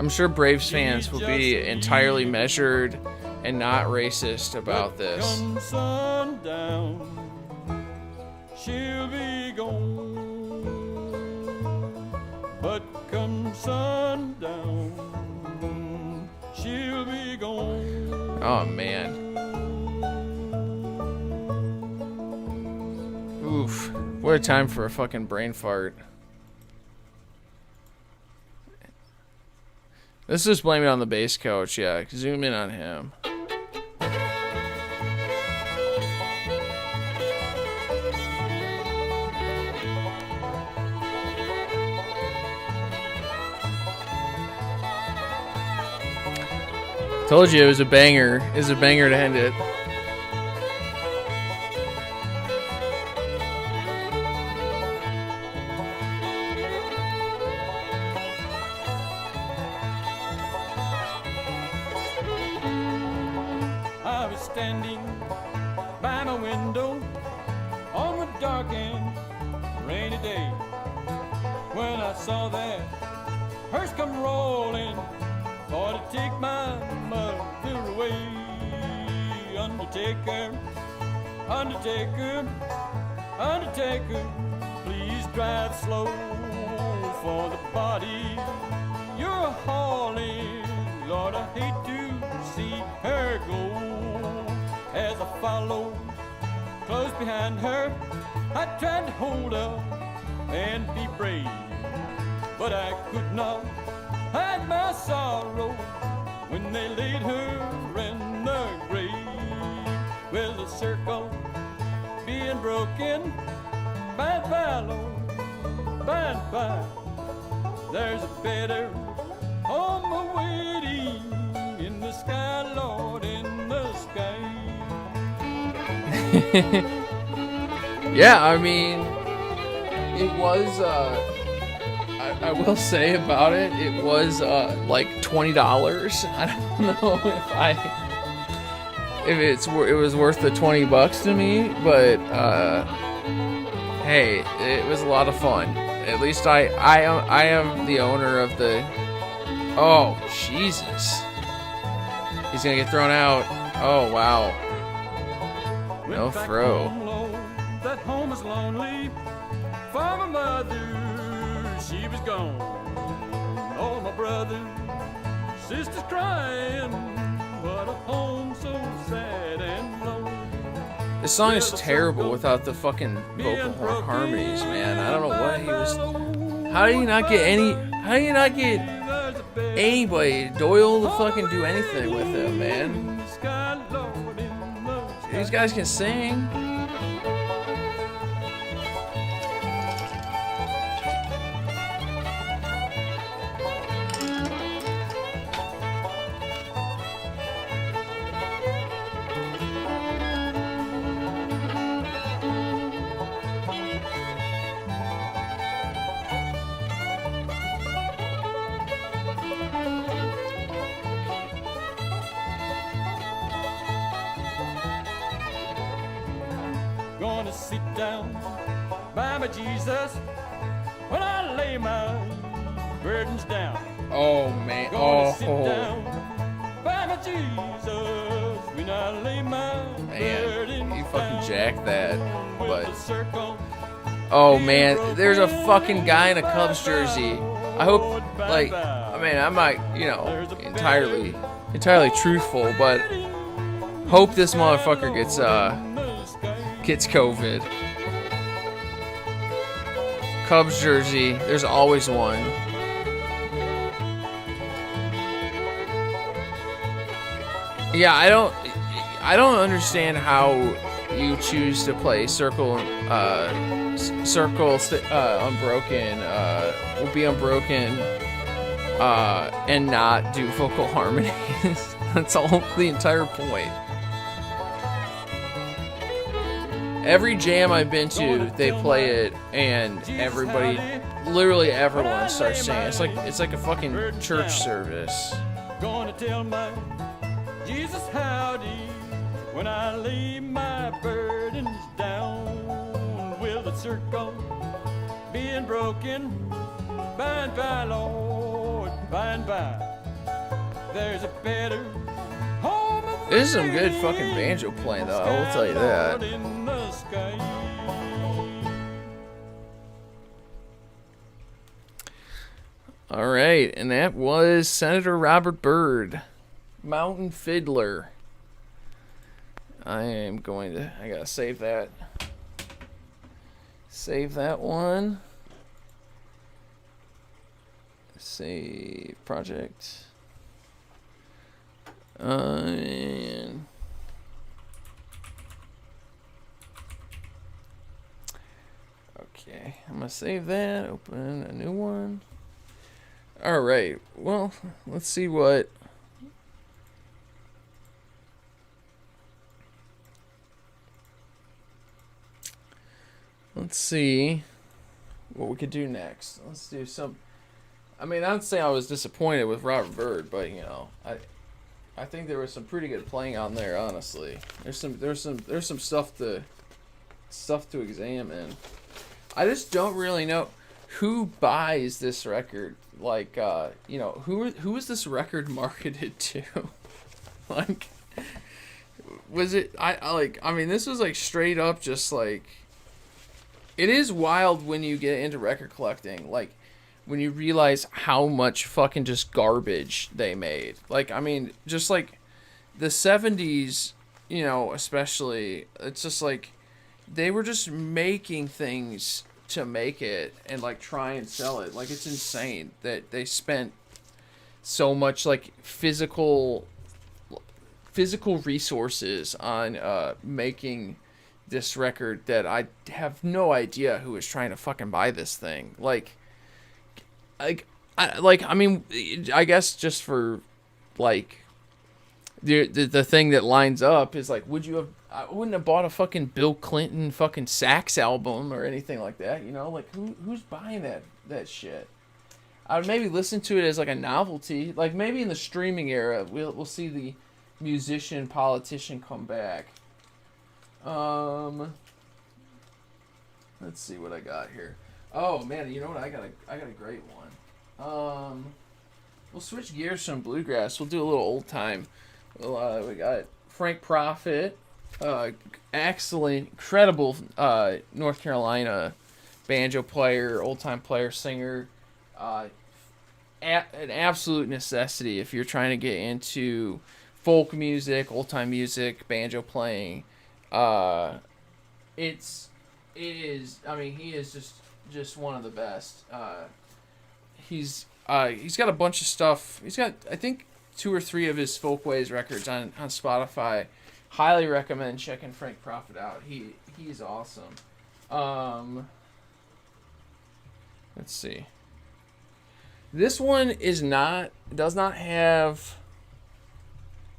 I'm sure Braves fans will be entirely measured and not racist about this. come sundown, she'll be gone. But come sundown, she'll be gone. Oh man. Oof. What a time for a fucking brain fart. Let's just blame it on the bass coach, yeah. Zoom in on him. Told you it was a banger. It was a banger to end it. I was standing by my window on a dark and rainy day when I saw that hearse come rolling. Thought to take my mother away. Undertaker, undertaker, undertaker, please drive slow for the body you're hauling. Lord, I hate to see her go. As I followed close behind her, I tried to hold up and be brave, but I could not hide my sorrow when they laid her in the grave. Well, the circle being broken, by and by, Lord, by and by, there's a better home awaiting in the sky, Lord, in the sky. Yeah, I mean, it was, I will say about it, it was, like $20. I don't know if it was worth the $20 to me, but, hey, it was a lot of fun. At least I am the owner of the, oh, Jesus. He's gonna get thrown out. Oh, wow. No Went back throw. home, Lord, that home is lonely. For my mother, she was gone. All my brothers, sisters crying. What a home so sad and lonely. This song is terrible without the fucking vocal harmonies, man. I don't know what he was. How do you not get any? How do you not get anybody? Doyle to fucking do anything with him, man. These guys can sing. Gonna sit down by my Jesus when I lay my burdens down. Oh man. Gonna sit Oh down by my Jesus when I lay my burdens man. You fucking jacked that. with But the circle. oh man, there's a fucking guy in a Cubs jersey. I hope, like, I mean, I'm not, you know, entirely truthful, but hope this motherfucker gets COVID. Cubs jersey, there's always one. Yeah, I don't understand how you choose to play unbroken, will be unbroken, and not do vocal harmonies. That's all the entire point. Every jam I've been to, they play it, and everybody, literally everyone, starts singing. It's like a fucking church service. Gonna tell my Jesus howdy when I lay my burdens down. Will the circle being broken by and by, Lord, by and by? There's a better home. This is some good fucking banjo playing, though. I will tell you that. In the sky. All right, and that was Senator Robert Byrd, Mountain Fiddler. I gotta save that. Save that one. Save project. And okay, I'm gonna save that. Open a new one. All right. Well, let's see what. Let's see what we could do next. Let's do some. I mean, I'd say I was disappointed with Robert Byrd, but you know, I think there was some pretty good playing on there. Honestly, there's some stuff to examine. I just don't really know who buys this record. Like, you know, who is this record marketed to? Like, was it? I mean, this was like straight up just like. It is wild when you get into record collecting, like when you realize how much fucking just garbage they made. Like, I mean, just like the 70s you know, especially, it's just like they were just making things to make it and like try and sell it. Like, it's insane that they spent so much like physical resources on making this record that I have no idea who is trying to fucking buy this thing. I mean, I guess just for like the thing that lines up is like, I wouldn't have bought a fucking Bill Clinton fucking sax album or anything like that, you know? Like, who's buying that shit? I would maybe listen to it as like a novelty. Like, maybe in the streaming era, we'll see the musician politician come back. Let's see what I got here. Oh man, you know what? I got a great one. We'll switch gears from bluegrass. We'll do a little old time. We got Frank Prophet, excellent, incredible North Carolina banjo player, old time player, singer. An absolute necessity if you're trying to get into folk music, old time music, banjo playing. It is. I mean, he is just one of the best. He's got a bunch of stuff. He's got, I think, 2 or 3 of his Folkways records on Spotify. Highly recommend checking Frank Prophet out. He's awesome. Let's see. This one does not have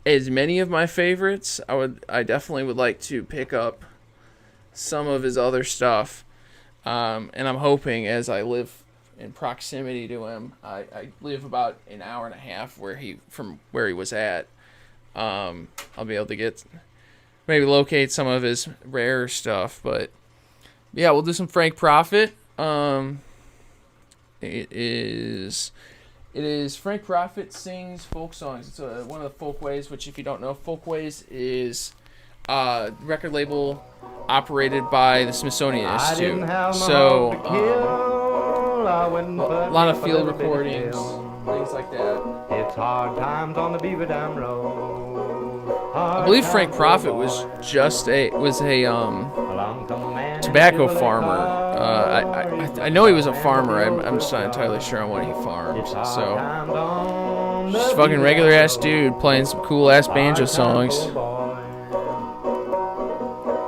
as many of my favorites. I definitely would like to pick up some of his other stuff. And I'm hoping, as I live in proximity to him, I live about an hour and a half from where he was at. I'll be able to maybe locate some of his rare stuff. But yeah, we'll do some Frank Prophet. It is Frank Prophet Sings Folk Songs. It's one of the Folkways, which, if you don't know, Folkways is a record label operated by the Smithsonian Institute. So a lot of field recordings, things like that. It's hard times on the Beaver Dam Road. I believe Frank Prophet was a tobacco farmer. I know he was a farmer. I'm just not entirely sure on what he farmed. So, just fucking regular ass dude playing some cool ass banjo songs.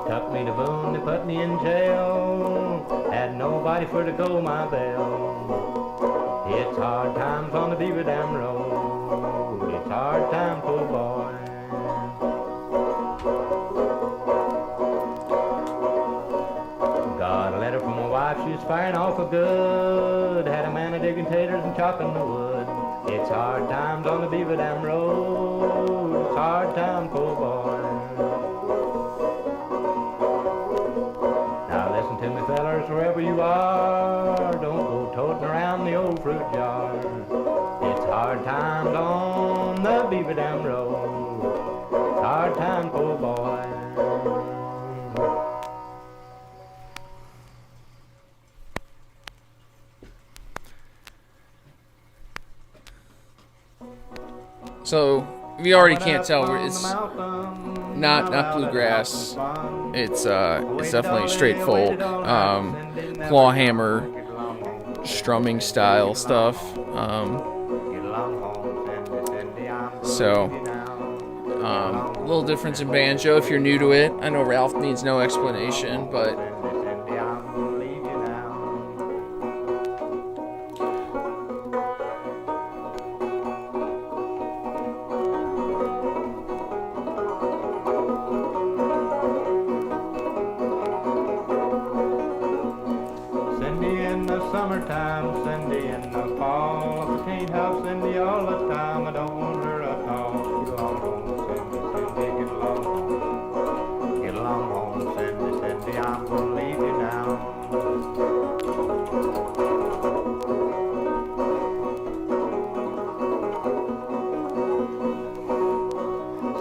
Tucked me to Boone, they put me in jail. Had nobody for to go my bell. It's hard times on the Beaver Dam Road. It's hard times, poor boy. Got a letter from my wife, she was firing awful good. Had a man a-digging taters and chopping the wood. It's hard times on the Beaver Dam Road. It's hard times, poor boy. Now listen to me, fellers, wherever you are. Don't go toting around the old fruit jar. It's hard times on the Beaver Dam Road. It's hard times, poor boy. So we already can't tell. It's not bluegrass. It's definitely straight folk, claw hammer, strumming style stuff. A little difference in banjo if you're new to it. I know Ralph needs no explanation, but summertime, Cindy in the fall. I can't have Cindy all the time. I don't want her at all. Get along home, Cindy, Cindy, get along home. Get along home, Cindy, Cindy, I'm gonna leave you now.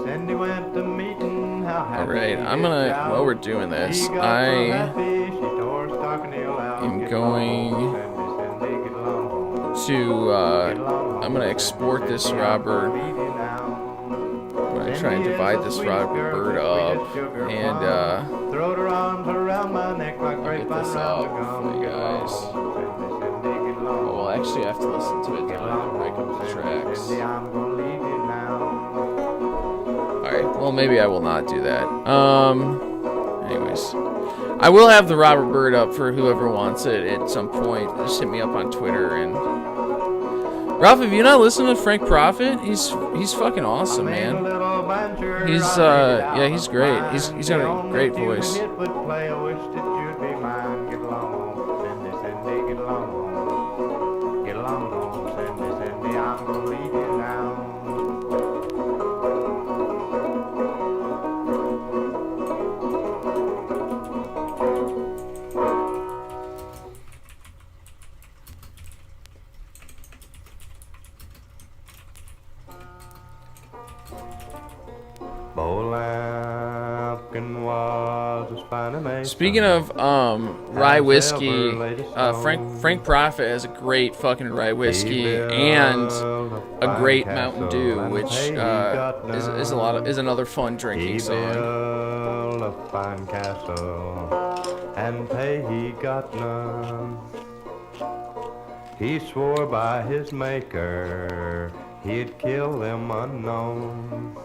Cindy went to meeting. All right, while we're doing this, I am going to, I'm going to export this, Robert. I'm going to try and divide this Robert Bird up, and Throw her arms around my neck like I'll get this up for you guys. Oh, well, actually, I have to listen to it then I break up the tracks. Alright, well, maybe I will not do that. Anyways. I will have the Robert Bird up for whoever wants it at some point. Just hit me up on Twitter. And Ralph, have you not listened to Frank Prophet? He's fucking awesome, man. He's yeah, he's great. He's got a great voice. Speaking of rye whiskey, Frank Prophet has a great fucking rye whiskey and a great Mountain Dew, which is another fun drinking song. And pay he got none. He swore by his maker he'd kill them unknown.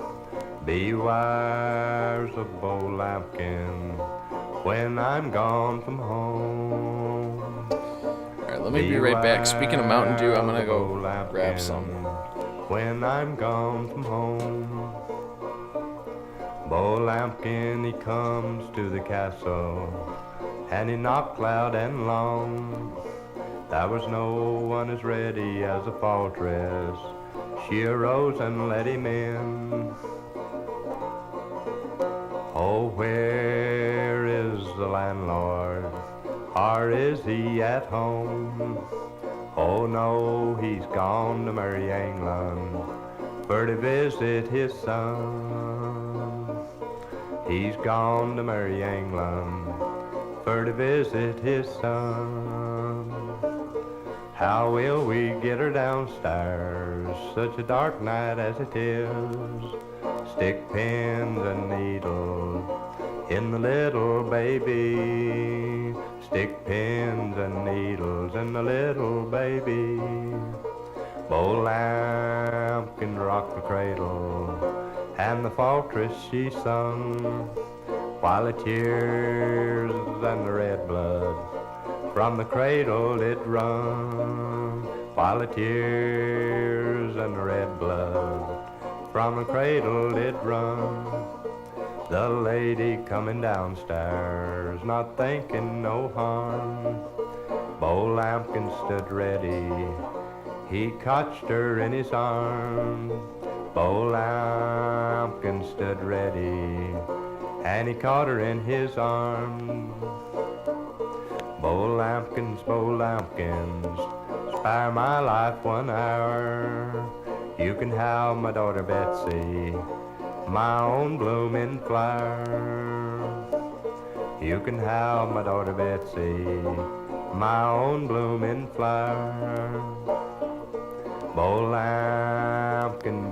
Beware's a bow lambkin when I'm gone from home. Alright, let me be right back. Speaking of Mountain Dew, I'm gonna go grab some. When I'm gone from home, Bo Lampkin, he comes to the castle, and he knocked loud and long. There was no one as ready as a fortress. She arose and let him in. Oh, where is the landlord? Or is he at home? Oh no, he's gone to merry England for to visit his son. He's gone to merry England for to visit his son. How will we get her downstairs, such a dark night as it is? Stick pins and needles in the little baby. Stick pins and needles in the little baby. Bo Lampkin rocked the cradle, and the fortress she sung, while the tears and the red blood from the cradle did run, while the tears and the red blood from the cradle did run. The lady coming downstairs, not thinking no harm. Bo Lampkin stood ready, he cotched her in his arms. Bo Lampkin stood ready, and he caught her in his arms. Bo Lampkins, spare my life 1 hour. You can have my daughter Betsy, my own blooming flower. You can have my daughter Betsy, my own blooming flower. Bo Lampkin,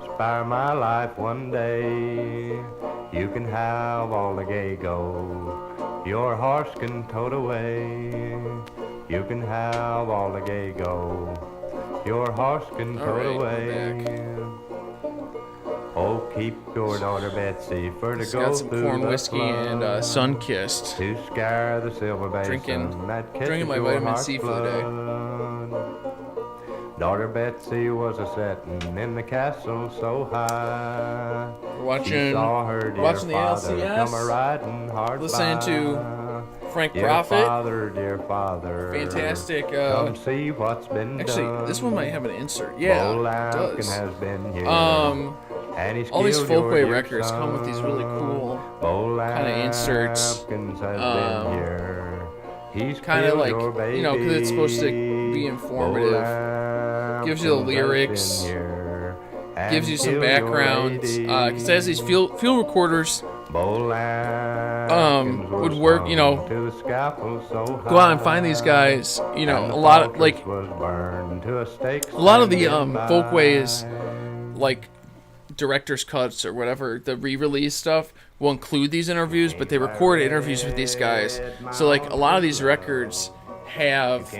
spare my life 1 day. You can have all the gay gold your horse can tote away. You can have all the gay gold your horse can tote away. Oh, keep your daughter Betsy for to go got some through corn the whiskey and flood, Sunkissed. to scare the silver basin Drinking that my your vitamin heart's C for the day. blood. Daughter Betsy was a settin' in the castle so high. We're She watching saw her dear watching the father come NLCS, riding hard listening by. to Frank Dear Prophet. dear father, Fantastic. come see what's been Actually, done. this one might have an insert. Yeah, Bo it Lampkin does. has been here. And he's All these killed your folkway dear records come with these really son. cool Bo kind of inserts. Lampkins has been here. He's Kind of killed like, your baby. you know, because it's supposed to be informative. Gives you the lyrics. Gives you some background. Because it has these field recorders. Would work, you know, go out and find these guys, you know, a lot of like a lot of the folkways, like director's cuts or whatever, the re-release stuff will include these interviews, but they record interviews with these guys. So like a lot of these records have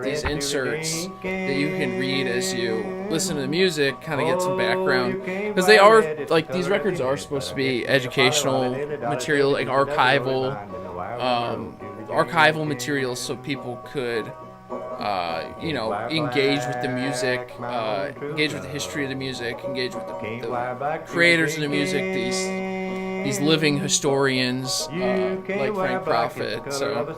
these inserts that you can read as you listen to the music, kind of get some background, because they are like, these records are supposed to be educational material, like archival materials, so people could engage with the music, engage with the history of the music, engage with the creators of the music, these living historians like Frank Prophet. So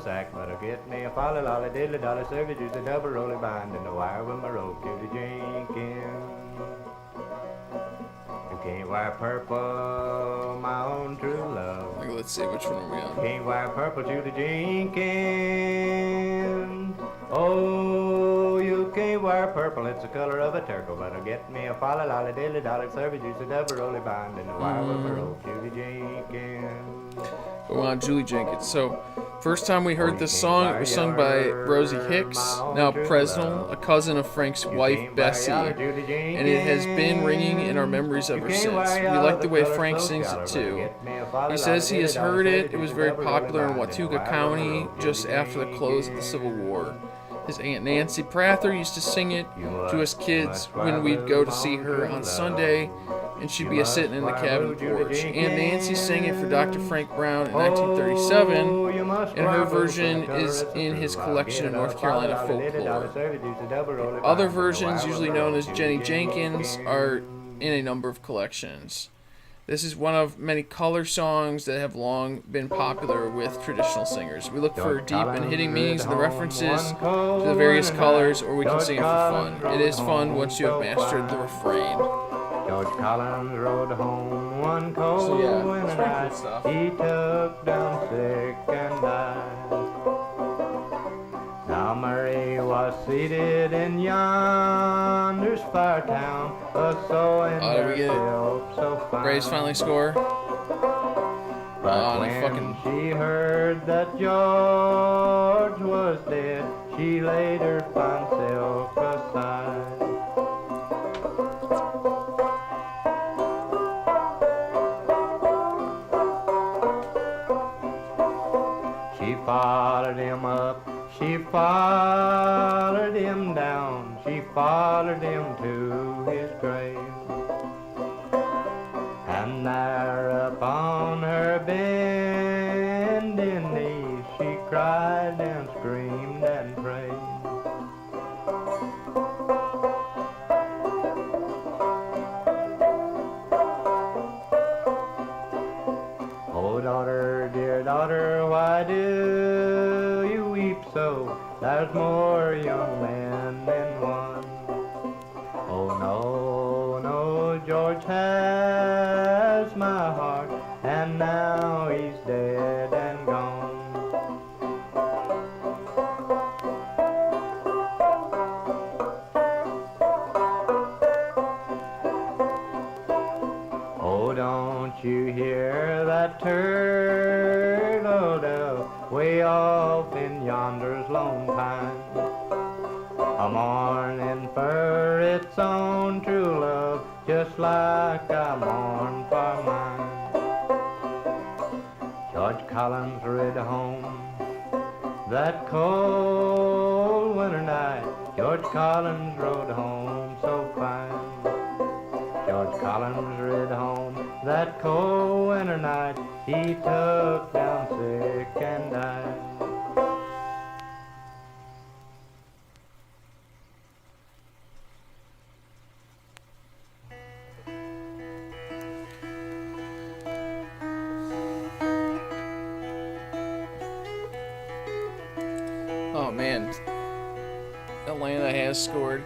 can't wear purple, my own true love. Like, let's see, which one are we on? Can't wear purple to the Jenkins. Oh, you can't wear purple, it's the color of a turtle. But I'll get me a folly lolly dilly dolly, service juice, a double rolly bind, and a wire with a rope, Julie Jenkins. We're on Julie Jenkins. So, first time we heard this song, it was sung by Rosie Hicks, now Presnell, a cousin of Frank's wife, Bessie, and it has been ringing in our memories ever since. We like the way Frank sings it too. He says he has heard it. It was very popular in Watauga County just after the close of the Civil War. His Aunt Nancy Prather used to sing it to us kids when we'd go to see her on Sunday, and she'd be sitting in the cabin porch. Aunt Nancy sang it for Dr. Frank Brown in 1937, and her version is in his collection of North Carolina folklore. Other versions, usually known as Jenny Jenkins, are in a number of collections. This is one of many color songs that have long been popular with traditional singers. We look for deep and hitting meanings in the references to the various colors, or we can sing it for fun. It is fun once you have mastered the refrain. George Collins rode home one cold winter night. He took down sick and died. Now Murray was seated in yonder's fire town, a-sewing their silk so fine. Braves finally score. But when she heard that George was dead, she laid her fine silk aside. She followed him up, she followed him down, she followed him to his grave. And there upon her bending knees, she cried and screamed and prayed. Oh, daughter, dear daughter, why do you weep so? There's more young men than one. Oh, no, no, George has my heart, and now he's dead and gone. Oh, don't you hear that turtle dove way off in yonder's lone pine, a mourning for its own true love, just like I mourn for mine. George Collins rode home that cold winter night. George Collins rode home so fine. George Collins rode home that cold winter night. He took down sick and died. Oh man, Atlanta has scored.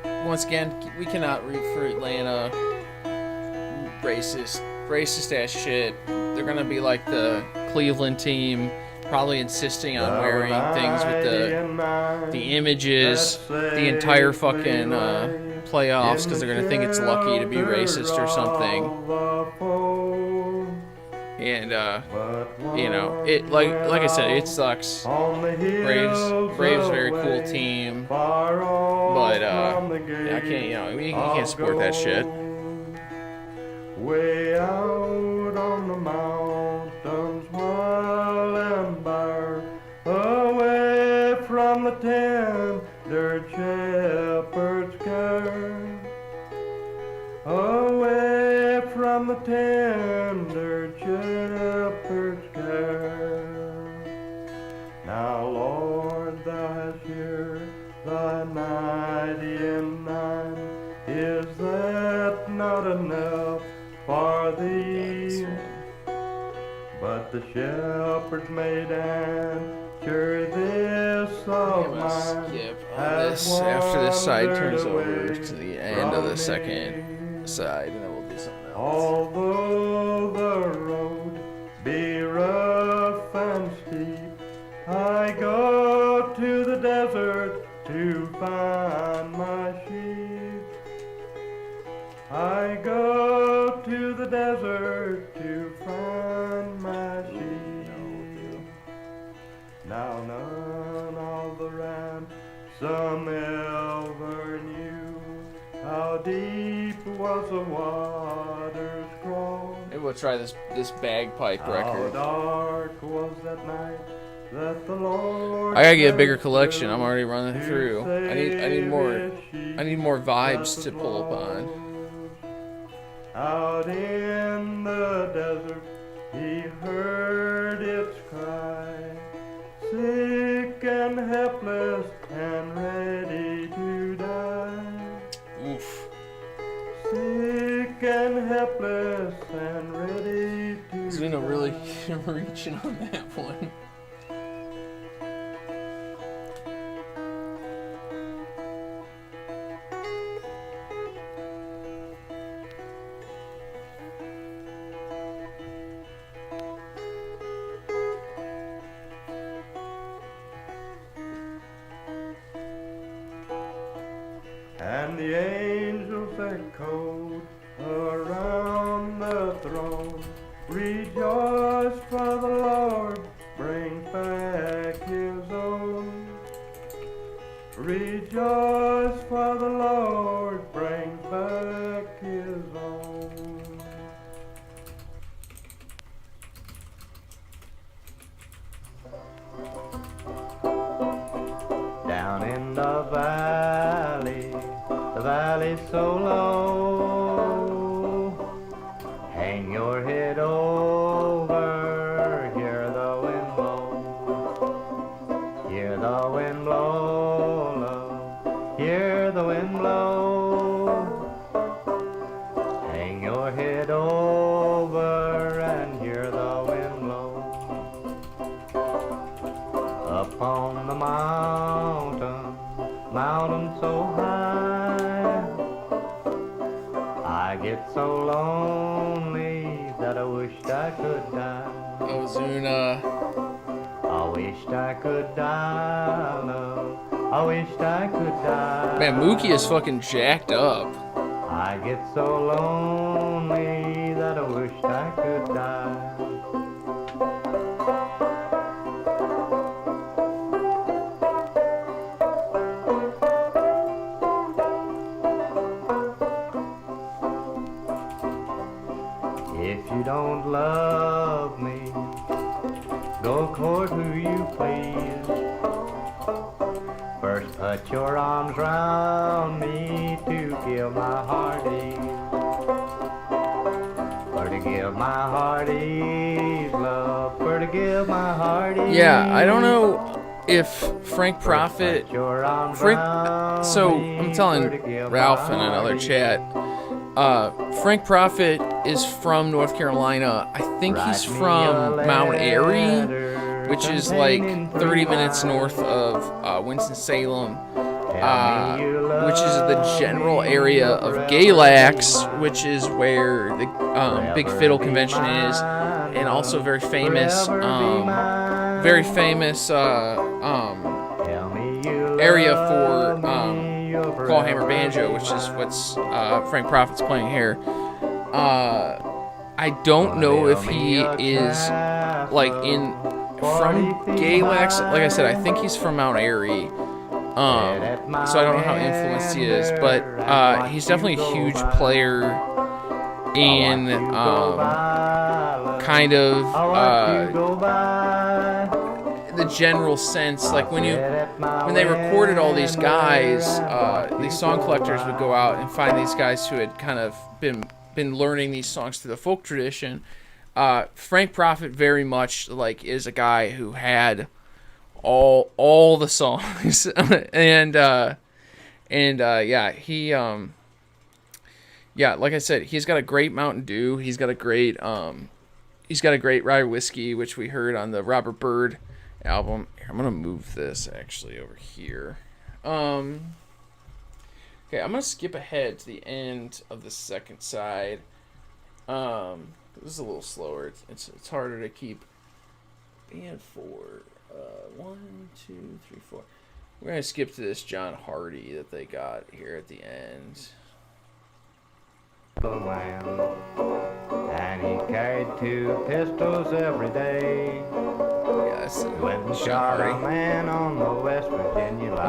Once again, we cannot root for Atlanta. Racist ass shit. They're gonna be like the Cleveland team, probably insisting on wearing things with the images, the entire fucking playoffs, because they're gonna think it's lucky to be racist or something. And it like I said, it sucks. Braves very cool team, but I can't, you can't support that shit. way out on the mountains wild and bare, away from the tender shepherd's care, away from the tender shepherd's care. Now, Lord, thou hast heard thy 99. Is that not enough for thee? But the shepherd made answer, this of I'm gonna mine skip on has this after this side turns wandered over away to the end of the from second me. side, and then we'll do something else. Although the road be rough and steep, I go to the desert to find my sheep. I go to the desert to find my sheep. Now none of the ransom ever knew how deep was the water's cross. Maybe we'll try this bagpipe How record. dark was that night that the Lord I gotta get a bigger sent collection. I'm through already running to through. I need save more. his sheep I need more vibes that to was pull up on. lost. Out in the desert, he heard its cry, sick and helpless and ready to die. Oof. Sick and helpless and ready to Zuna die. really reaching on that one. And the angels echoed around the throne, rejoice, for the Lord brings back his own. Rejoice, for the Lord brings back his own. Down in the valley so low, hang your head over, hear the wind blow, hear the wind blow, love, hear the wind blow. Hang your head over and hear the wind blow. Up on the mountain so high, I get so lonely that I wished I could die. Oh, Zuna. I wished I could die, love. I wished I could die. Man, Mookie is fucking jacked up. I get so lonely that I wished I could die. If you don't love me, go court who you please. First put your arms round me to give my heart ease. For to give my heart ease, love, for to give my heart ease. Yeah, I don't know if Frank Profit. Put your arms Frank. round So me I'm telling for to give Ralph my in another heart chat. Frank Profit is from North Carolina. I think he's from Mount Airy, which is like 30 minutes north of Winston-Salem, which is the general area of Galax, which is where the Big Fiddle Convention is, and also very famous area for clawhammer banjo, which is what's Frank Profit's playing here. I don't know if he is like from Galax. Like I said, I think he's from Mount Airy. So I don't know how influenced he is, but he's definitely a huge player in kind of the general sense, like when they recorded all these guys, these song collectors would go out and find these guys who had kind of been learning these songs through the folk tradition. Frank Prophet very much like is a guy who had all the songs, and he like I said, he's got a great Mountain Dew. He's got a great rye whiskey, which we heard on the Robert Byrd album. Here, I'm gonna move this actually over here. Okay, I'm gonna skip ahead to the end of the second side. This is a little slower. It's harder to keep. Band 4. 1, 2, 3, 4. We're gonna skip to this John Hardy that they got here at the end. And he carried 2 pistols every day. Yes, Went and John shot Hardy. a man on the West Virginia line. I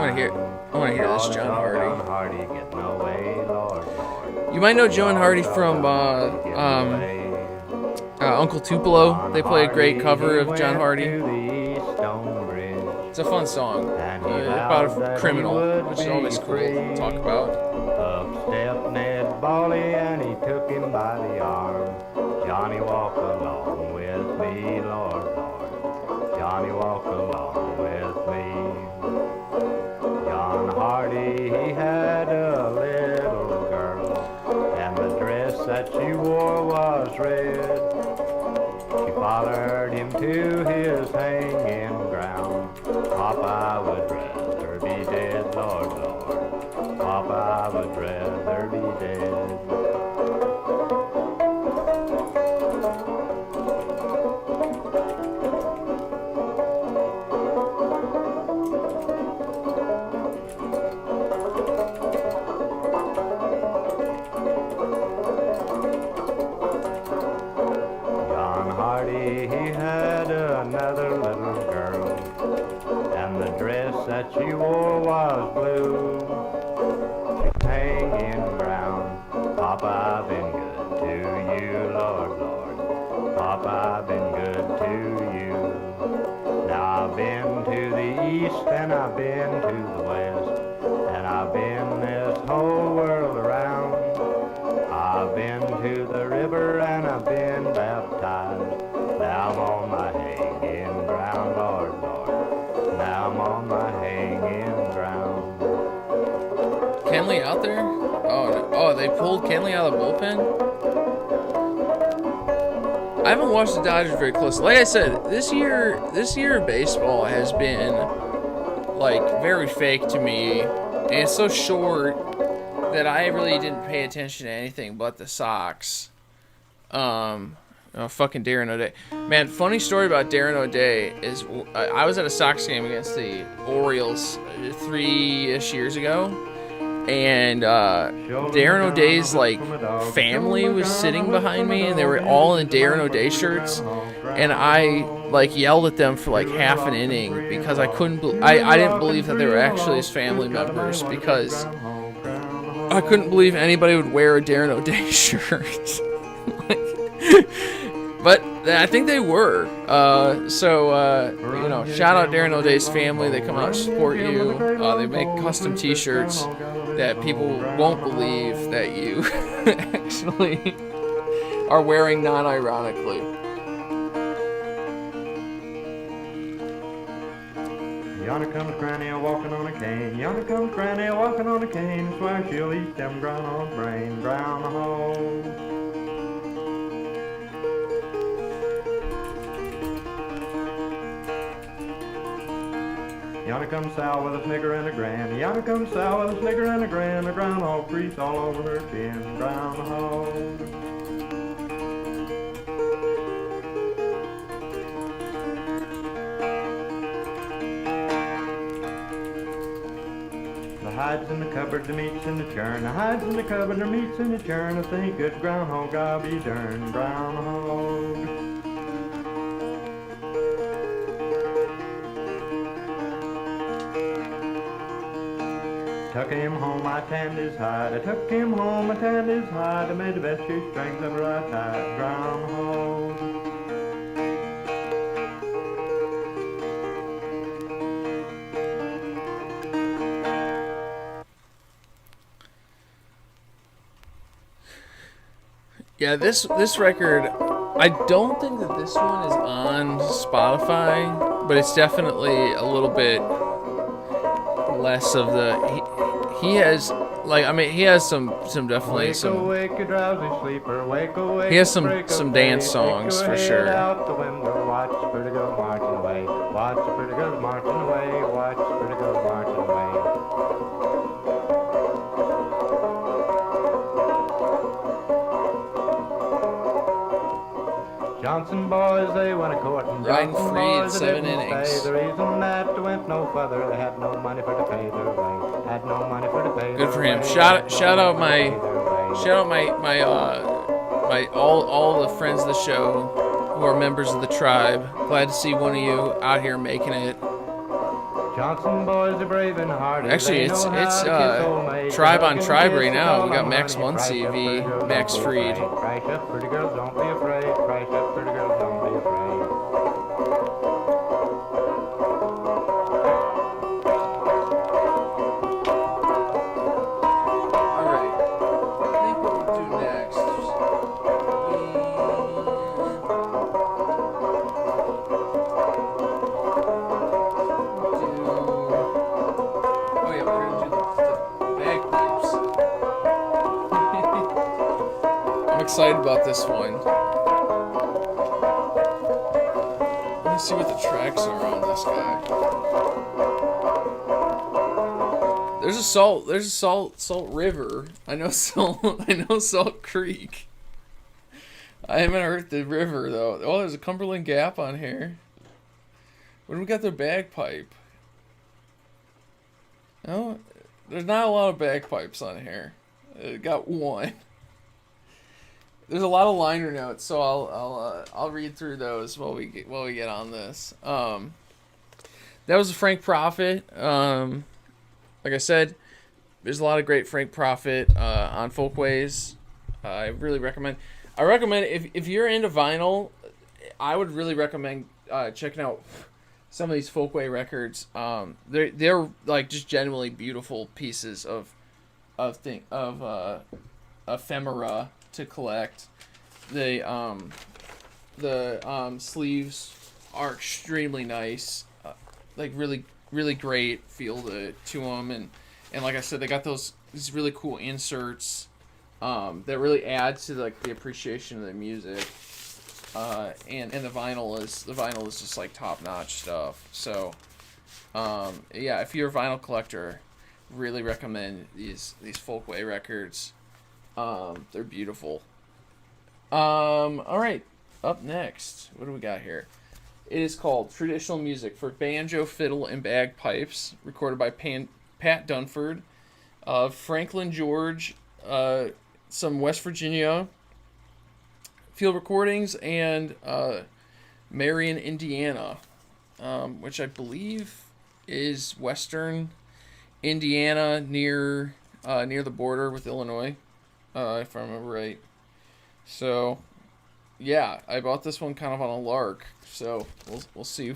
want to hear this John Hardy. John Hardy getting away, Lord, Lord. You might know John Hardy from Uncle Tupelo. They play a great cover of John Hardy. It's a fun song about a criminal, which is always cool to talk about. Up stepped Ned Bawley and he took him by the arm. Johnny, walk along with me, Lord, Lord. Johnny, walk along with me. John Hardy, he had a little girl, and the dress that she wore was red. She followed him to his hanging ground. Papa, I would rather be dead, Lord, Lord. Papa, I would rather be dead. John Hardy, he had another little girl, and the dress that she wore was blue. Hanging ground, Papa, I've been good to you, Lord, Lord. Papa, I've been good to you. Now I've been to the east and I've been to the west, and I've been this whole world around. I've been to the river and I've been baptized. Now I'm on my hanging ground, Lord, Lord. Now I'm on my hanging ground. Kenley out there? Oh, no. Oh, they pulled Kenley out of the bullpen? I haven't watched the Dodgers very closely. Like I said, this year baseball has been like very fake to me, and it's so short that I really didn't pay attention to anything but the Sox. Fucking Darren O'Day. Man, funny story about Darren O'Day is I was at a Sox game against the Orioles 3-ish years ago, and Darren O'Day's like family was sitting behind me, and they were all in Darren O'Day shirts, and I like yelled at them for like half an inning because I couldn't I didn't believe that they were actually his family members, because I couldn't believe anybody would wear a Darren O'Day shirt. But I think they were. Shout out Darren O'Day's family. They come out to support you. They make custom T-shirts that people won't believe that you actually are wearing non-ironically. Yonder comes Granny walking on a cane. Yonder comes Granny walking on a cane. I swear she'll eat them groundhog brain, groundhog. Yonder comes Sal with a snigger and a grin. Yonder comes Sal with a snigger and a grin. A groundhog grease all over her chin, groundhog. The hides in the cupboard, the meat's in the churn. The hides in the cupboard, the meat's in the churn. I think good groundhog, I'll be darned, groundhog. took him home, I tanned his hide. I took him home, I tanned his hide. I made the best shoestrings ever I tied. Drum home. Yeah, this record, I don't think that this one is on Spotify, but it's definitely a little bit less of the he has like I mean he has some definitely some Wake, a drowsy sleeper, wake, he has break some of dance day. songs Stick for your sure. head out the window, watch the pretty girls marching away. Watch the pretty girls marching away. Watch the pretty girls marching away. Johnson boys, they went a courting. Riding Johnson free in boys, they 7 didn't innings. stay. The reason that they went no further, they had no money for to pay their way. Had no money for to pay Good their for him. way. Shout Had no out money my to pay their way. shout out my all the friends of the show who are members of the tribe. Glad to see one of you out here making it. Johnson boys are brave and hardy. Actually, They it's know how to kiss old maids. tribe They on hug tribe and right kiss now. all We got on Max honey. Muncy Crash up, v pretty girls, Max don't be Fried. afraid. Crash up, pretty girls, don't be afraid. Crash up, pretty girls, don't be afraid. All right. I think what we'll do next. Oh yeah, we're gonna do the bagpipes. I'm excited about this one. Let me see what the tracks are on this guy. There's a Salt River. I know Salt Creek. I haven't heard the river though. Oh, there's a Cumberland Gap on here. What do we got their bagpipe? No, there's not a lot of bagpipes on here. Got one. There's a lot of liner notes, so I'll read through those while we get on this. That was a Frank Prophet. Like I said, there's a lot of great Frank Prophet on Folkways. I really recommend. I recommend if you're into vinyl, I would really recommend checking out some of these Folkway records. They're like just genuinely beautiful pieces of ephemera to collect. The sleeves are extremely nice, like really great feel to them, and like I said, they got these really cool inserts that really add to like the appreciation of the music. And the vinyl is just like top notch stuff. So yeah, if you're a vinyl collector, really recommend these Folkway records. They're beautiful. All right, up next, what do we got here? It is called Traditional Music for Banjo, Fiddle, and Bagpipes, recorded by Pat Dunford, Franklin George, some West Virginia field recordings, and Marion, Indiana, which I believe is western Indiana near the border with Illinois, if I remember right. So, yeah, I bought this one kind of on a lark. So we'll see.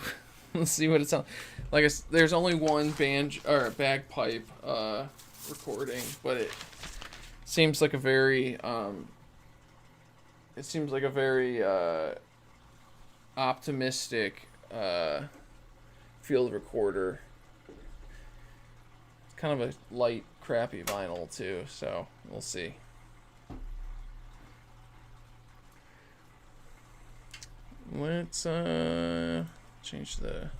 We'll see what it sounds like. There's only one bagpipe recording, but it seems like a very optimistic field recorder. It's kind of a light, crappy vinyl too. So we'll see. Let's change the.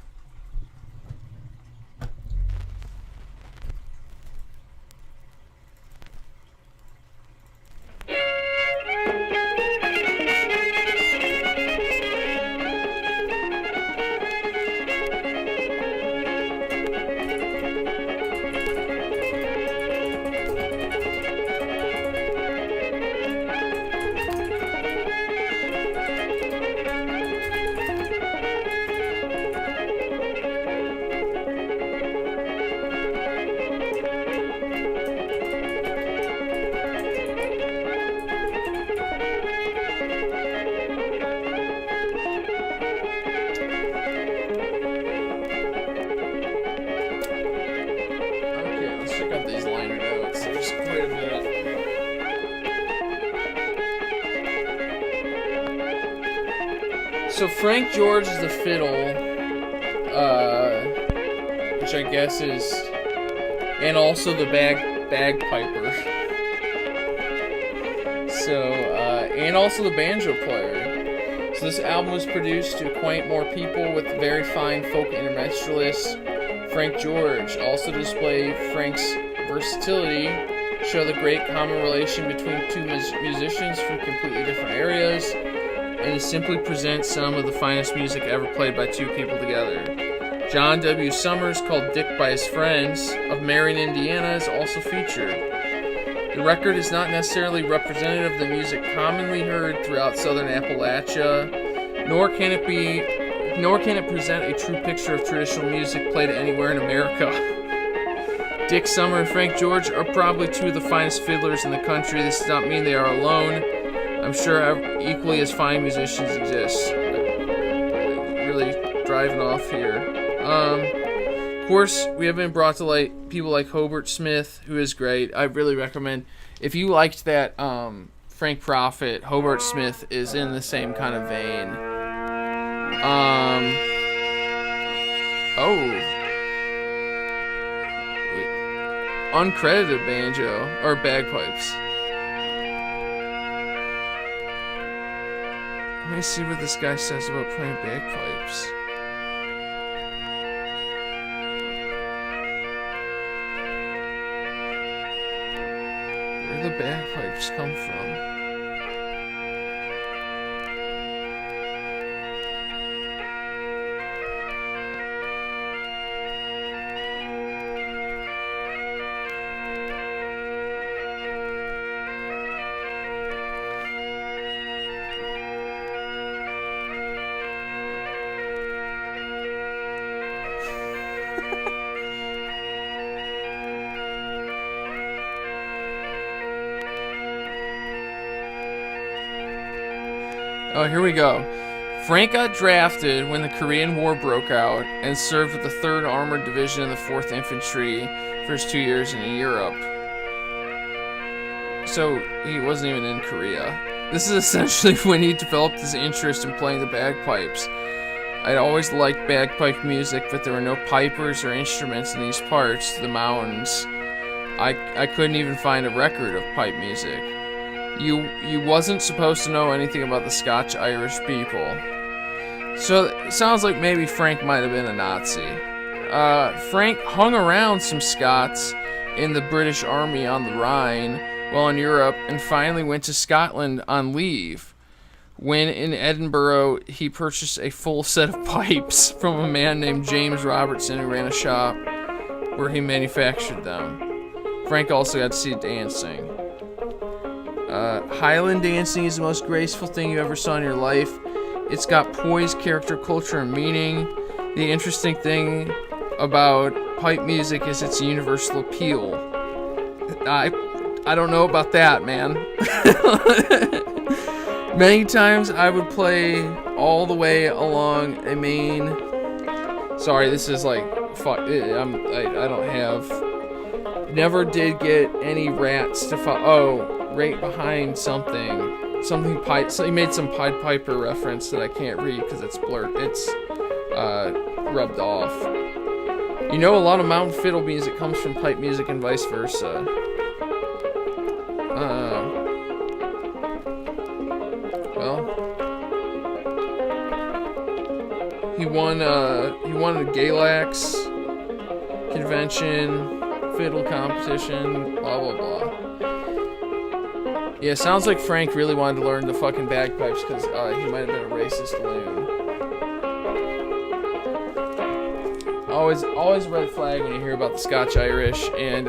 So Frank George is the fiddle, which I guess is, and also the bagpiper. So, and also the banjo player. So this album was produced to acquaint more people with the very fine folk intermenstrualist Frank George, also to display Frank's versatility, show the great common relation between two musicians from completely different areas, and to simply present some of the finest music ever played by two people together. John W. Summers, called Dick by his friends, of Marion, Indiana, is also featured. The record is not necessarily representative of the music commonly heard throughout southern Appalachia, nor can it present a true picture of traditional music played anywhere in America. Dick Summer and Frank George are probably two of the finest fiddlers in the country. This does not mean they are alone. I'm sure equally as fine musicians exist. Really driving off here. Of course, we have been brought to light people like Hobart Smith, who is great. I really recommend, if you liked that Frank Prophet, Hobart Smith is in the same kind of vein. Uncredited banjo, or bagpipes. Let me see what this guy says about playing bagpipes. Where do the bagpipes come from? Oh, here we go. Frank got drafted when the Korean War broke out and served with the 3rd Armored Division of the 4th Infantry for his 2 years in Europe. So, he wasn't even in Korea. This is essentially when he developed his interest in playing the bagpipes. I'd always liked bagpipe music, but there were no pipers or instruments in these parts of the mountains. I couldn't even find a record of pipe music. You wasn't supposed to know anything about the Scotch-Irish people. So it sounds like maybe Frank might have been a Nazi. Frank hung around some Scots in the British Army on the Rhine while in Europe, and finally went to Scotland on leave. When in Edinburgh, he purchased a full set of pipes from a man named James Robertson, who ran a shop where he manufactured them. Frank also got to see dancing. Highland dancing is the most graceful thing you ever saw in your life. It's got poise, character, culture, and meaning. The interesting thing about pipe music is its universal appeal. I don't know about that, man. Many times I would play all the way along a main... Sorry, this is like... Fuck, I don't have... Never did get any rats to follow... Oh, right behind something pipe. So he made some Pied Piper reference that I can't read because it's blurred. It's rubbed off. You know, a lot of mountain fiddle music comes from pipe music and vice versa. He won a Galax convention, fiddle competition, blah blah blah. Yeah, sounds like Frank really wanted to learn the fucking bagpipes because he might have been a racist loon. Always a red flag when you hear about the Scotch-Irish and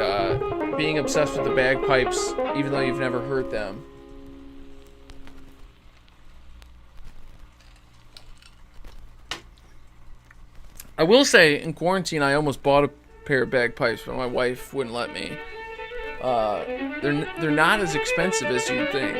being obsessed with the bagpipes even though you've never heard them. I will say, in quarantine, I almost bought a pair of bagpipes, but my wife wouldn't let me. They're not as expensive as you'd think.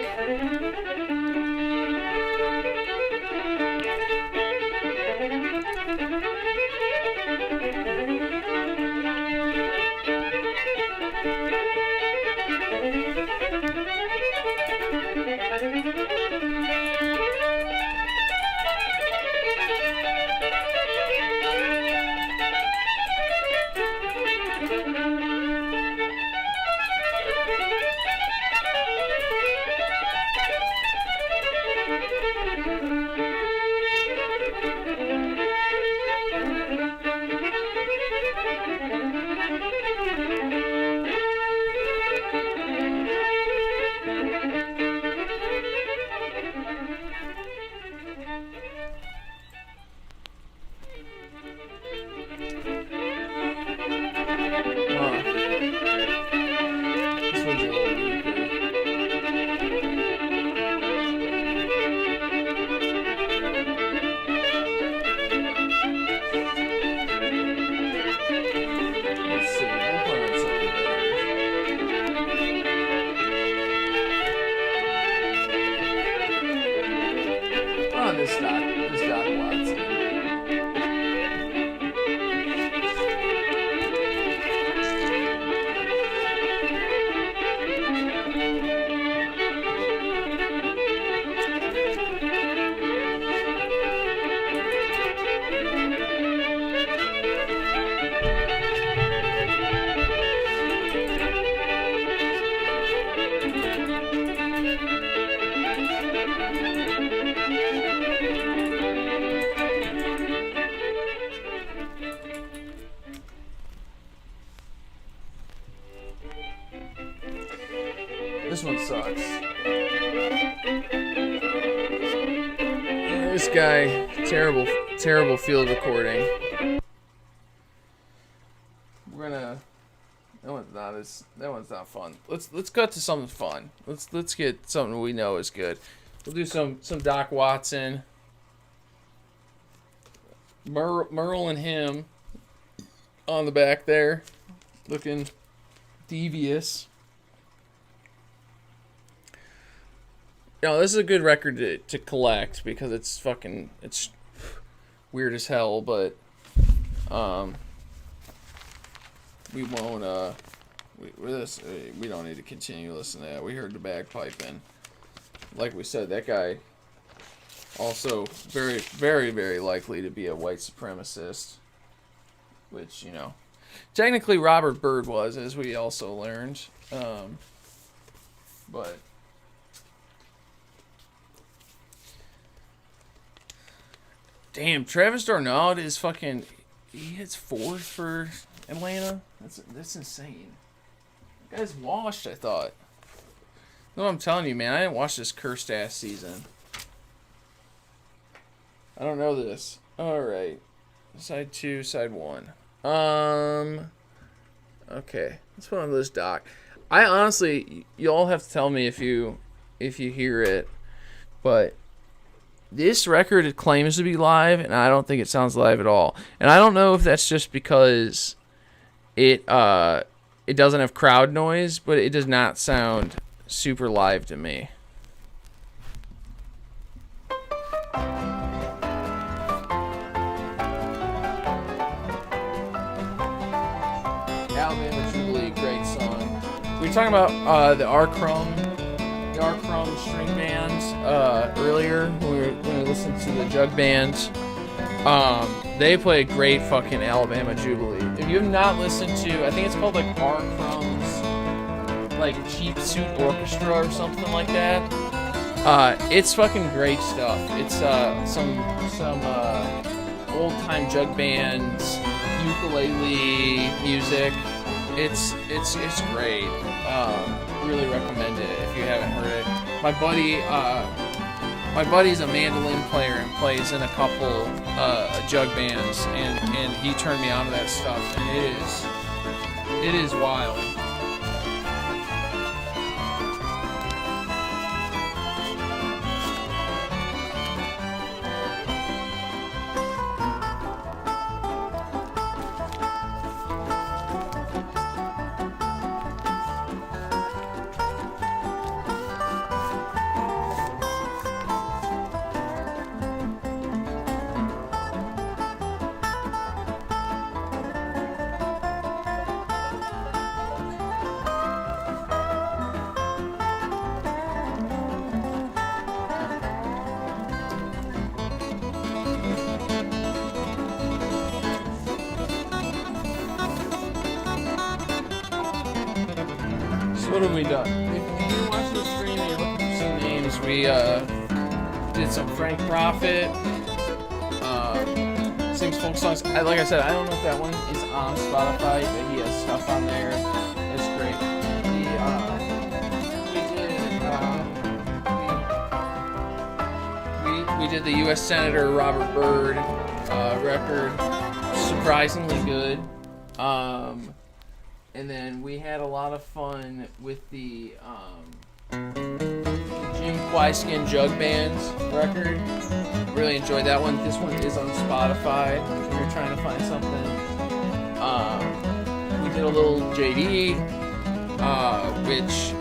This one sucks. This guy, terrible field recording. We're gonna. That one's not fun. Let's cut to something fun. Let's get something we know is good. We'll do some Doc Watson. Merle and him on the back there, looking devious. You know, this is a good record to collect because it's weird as hell, but we won't we don't need to continue listening to that. We heard the bagpiping. Like we said, that guy also very, very, very likely to be a white supremacist, which, you know, technically Robert Byrd was, as we also learned. But damn, Travis Darnaud is he hits fourth for Atlanta. That's insane. That guy's washed, I thought. No, I'm telling you, man, I didn't watch this cursed ass season. I don't know this. Alright. Side 2, side 1. Okay. Let's put on this doc. I honestly, y'all have to tell me if you hear it, but this record claims to be live, and I don't think it sounds live at all. And I don't know if that's just because it doesn't have crowd noise, but it does not sound super live to me. Alabama Jubilee, great song. We were talking about the R. Crumb string band earlier when we listened to the Jug Band. They play a great fucking Alabama Jubilee. If you have not listened to, I think it's called like R. Crumb's like Cheap Suit Orchestra or something like that. It's fucking great stuff. It's some old time jug bands, ukulele music. It's great. Really recommend it if you haven't heard it. My buddy's a mandolin player and plays in a couple jug bands, and he turned me on to that stuff, and it is wild. What have we done? If you watch the stream and you're looking for some names, we did some Frank Prophet, sings folk songs. Like I said, I don't know if that one is on Spotify, but he has stuff on there. It's great. We did the U.S. Senator Robert Byrd record, surprisingly good. And then we had a lot of fun with the Jim Quaiskin Jug Band record. Really enjoyed that one. This one is on Spotify if you're trying to find something. We did a little JD, which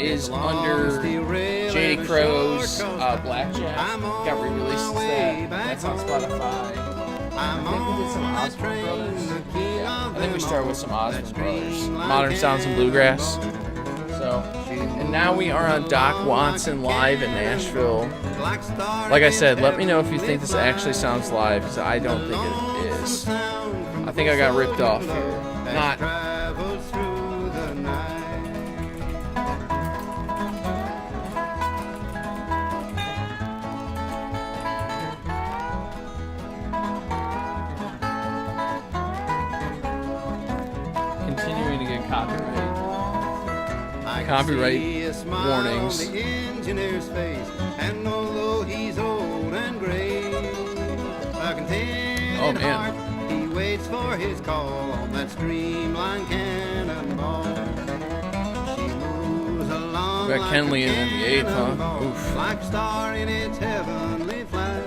is under JD Crow's Blackjack. Got re-released as that. That's on Spotify. I think we did some Osborne Brothers. Yeah, I think we started with some Osborne Brothers. Modern Sounds and Bluegrass. So, and now we are on Doc Watson live in Nashville. Like I said, let me know if you think this actually sounds live, because I don't think it is. I think I got ripped off here. Not. Copyright See a smile warnings. on the engineer's face, and although he's old and gray, a contented Oh, man. heart, he waits for his call on that streamlined cannonball. She moves along Got like Kenley a in the 8th, huh? cannonball, Oof. like a star in its heavenly flight.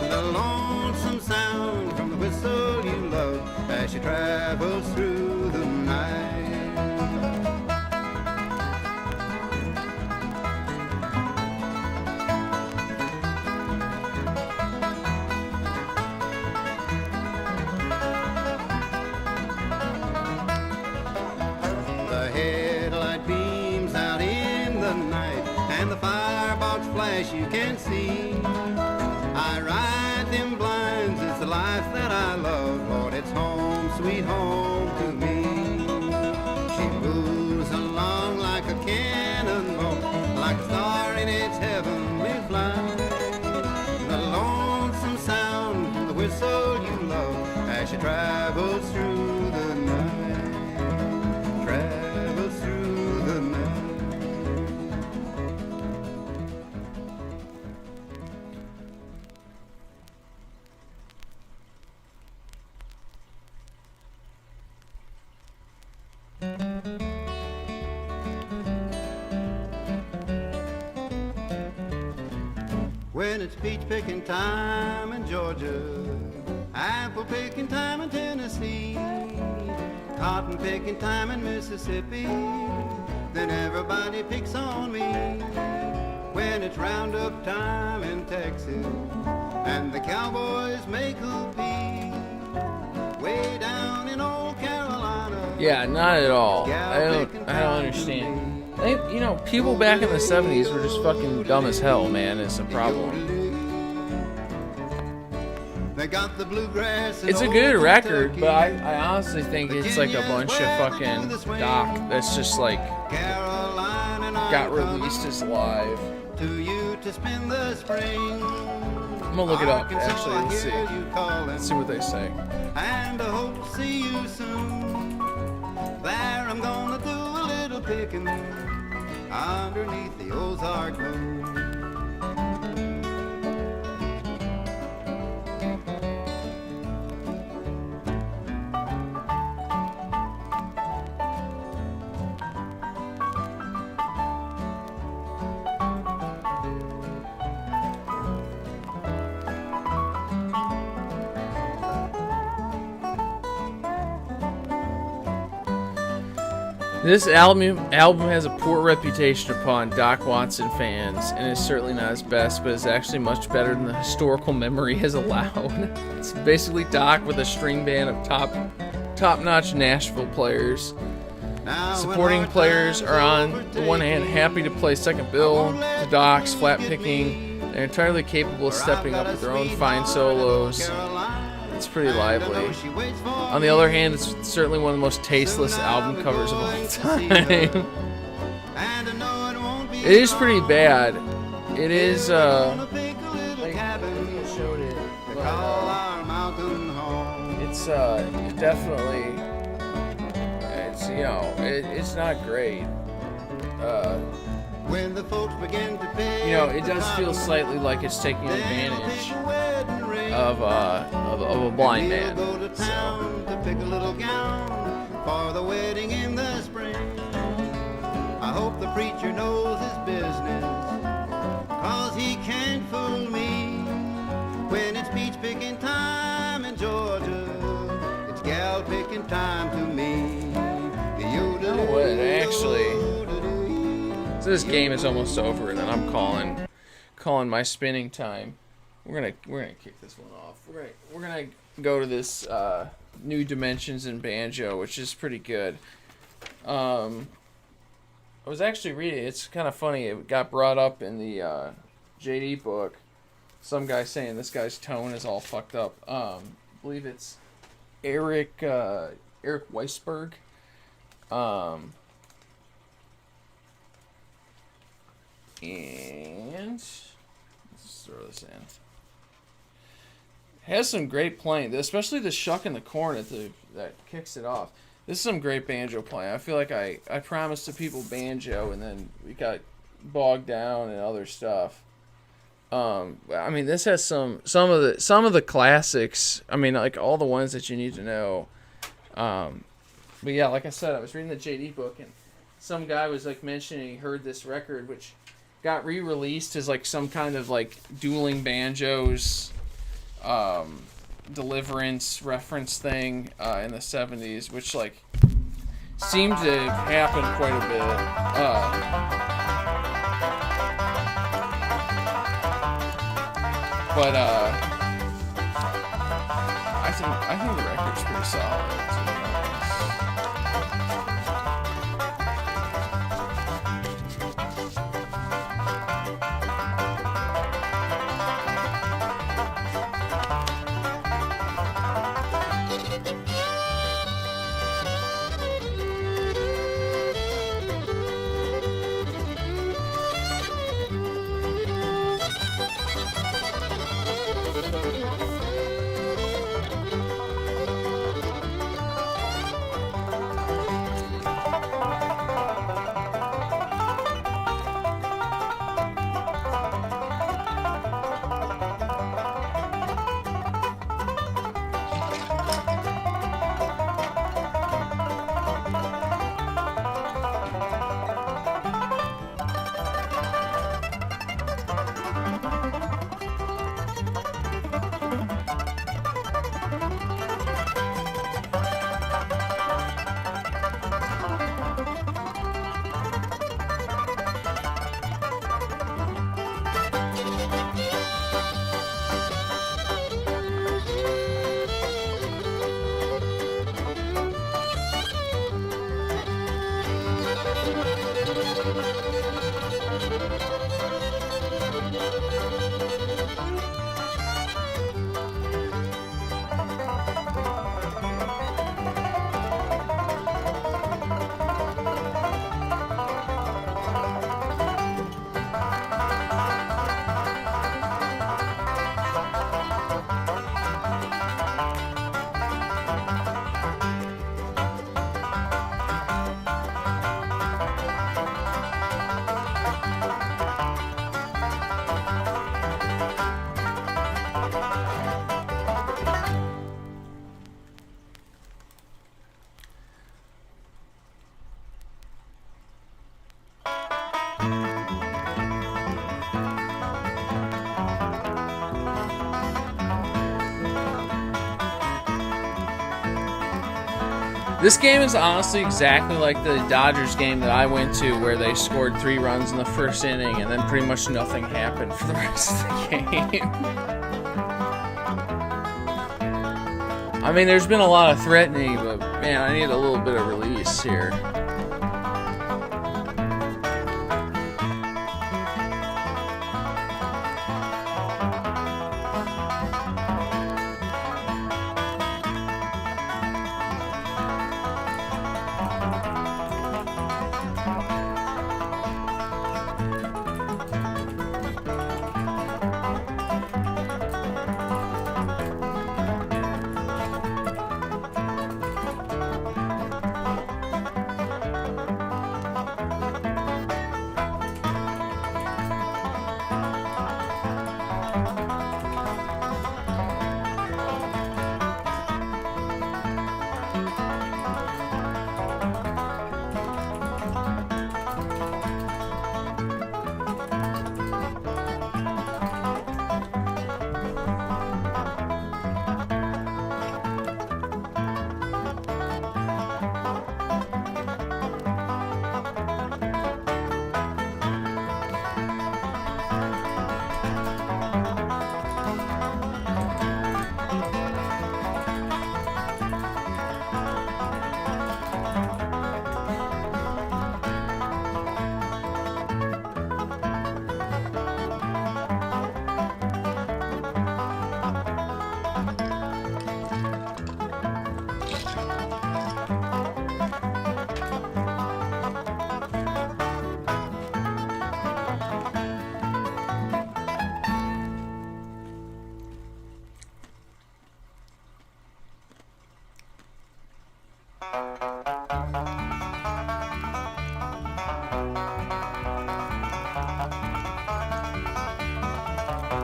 The lonesome sound from the whistle you love as she travels through the night. The headlight beams out in the night, and the firebox flash you can see. I ride them blinds, it's the life that I love, Lord, it's home, sweet home to me. She moves along like a cannonball, like a star in its heavenly flight. The lonesome sound from the whistle you love as she travels through the night, travels through the night. When it's peach picking time in Georgia, apple picking time in Tennessee, cotton picking time in Mississippi, then everybody picks on me. When it's roundup time in Texas, and the cowboys make hoopee, way down in old Carolina. Yeah, not at all. I don't understand. I think, you know, people back in the 70s were just fucking dumb as hell, man. It's a problem. They got the bluegrass. It's a good record, but I honestly think it's like a bunch of fucking doc that's just like got released as live. To you to spend the spring. I'm gonna look it up, actually, let's see. Let's see what they say. And I hope to see you soon. There I'm gonna do a little picking underneath the Ozark moon. This album has a poor reputation upon Doc Watson fans, and is certainly not his best, but is actually much better than the historical memory has allowed. It's basically Doc with a string band of top-notch Nashville players. Supporting players are, on the one hand, happy to play second bill to Doc's flat picking. They're entirely capable of stepping up with their own fine solos. It's pretty lively. On the other hand, it's certainly one of the most tasteless album covers of all time. It is pretty bad. It is, like, I showed it, but, it's, definitely, it's, you know, it's not great. When the folks begin to pick, you know, it does feel slightly like it's taking advantage of a blind man. So. To pick a little gown for the wedding in the spring. I hope the preacher knows his business, 'cause he can't fool me. When it's peach picking time in Georgia, it's gal picking time to me. You know what, actually, so this game is almost over, and then I'm calling my spinning time. We're gonna kick this one off. We're gonna go to this New Dimensions in Banjo, which is pretty good. I was actually reading. It's kind of funny. It got brought up in the JD book. Some guy saying this guy's tone is all fucked up. I believe it's Eric Weisberg. And let's throw this in. Has some great playing, especially the shuck in the corn that kicks it off. This is some great banjo playing. I feel like I promised the people banjo, and then we got bogged down in other stuff. I mean, this has some of the classics. I mean, like all the ones that you need to know. But yeah, like I said, I was reading the JD book, and some guy was like mentioning he heard this record, which got re-released as like some kind of like dueling banjos, Deliverance reference thing in the 70s, which like seemed to happen quite a bit. But I think the record's pretty solid, to be honest. This game is honestly exactly like the Dodgers game that I went to, where they scored 3 runs in the first inning and then pretty much nothing happened for the rest of the game. I mean, there's been a lot of threatening, but man, I need a little bit of release here.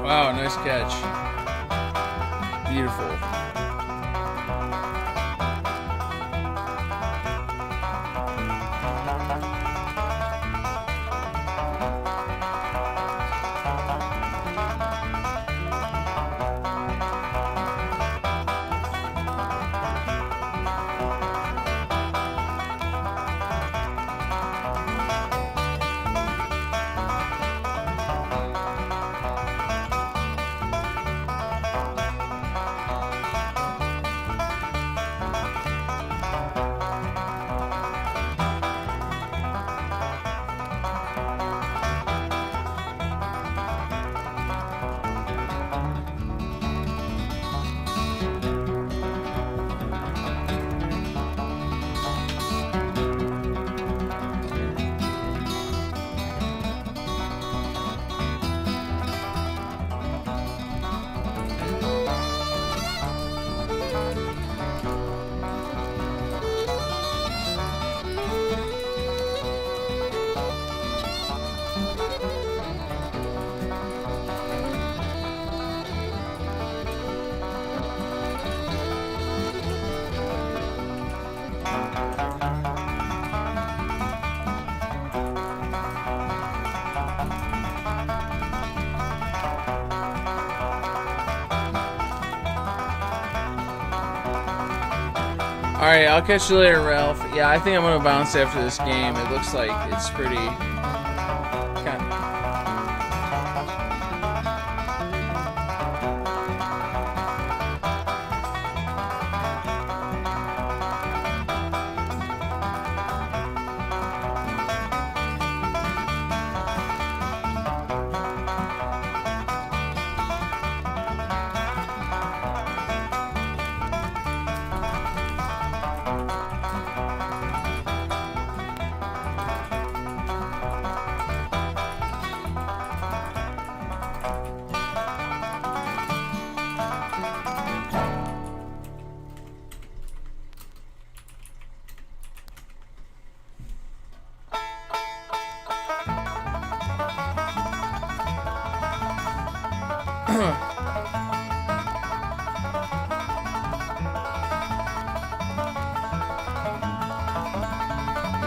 Wow, nice catch. Beautiful. Alright, I'll catch you later, Ralph. Yeah, I think I'm going to bounce after this game. It looks like it's pretty...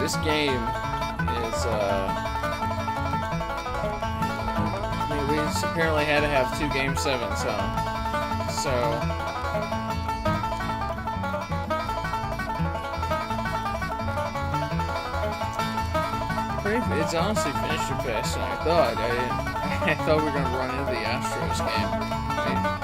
This game is, I mean, we just apparently had to have 2 Game 7s, so, it's honestly finished faster than I thought. I thought we were going to run into the Astros game.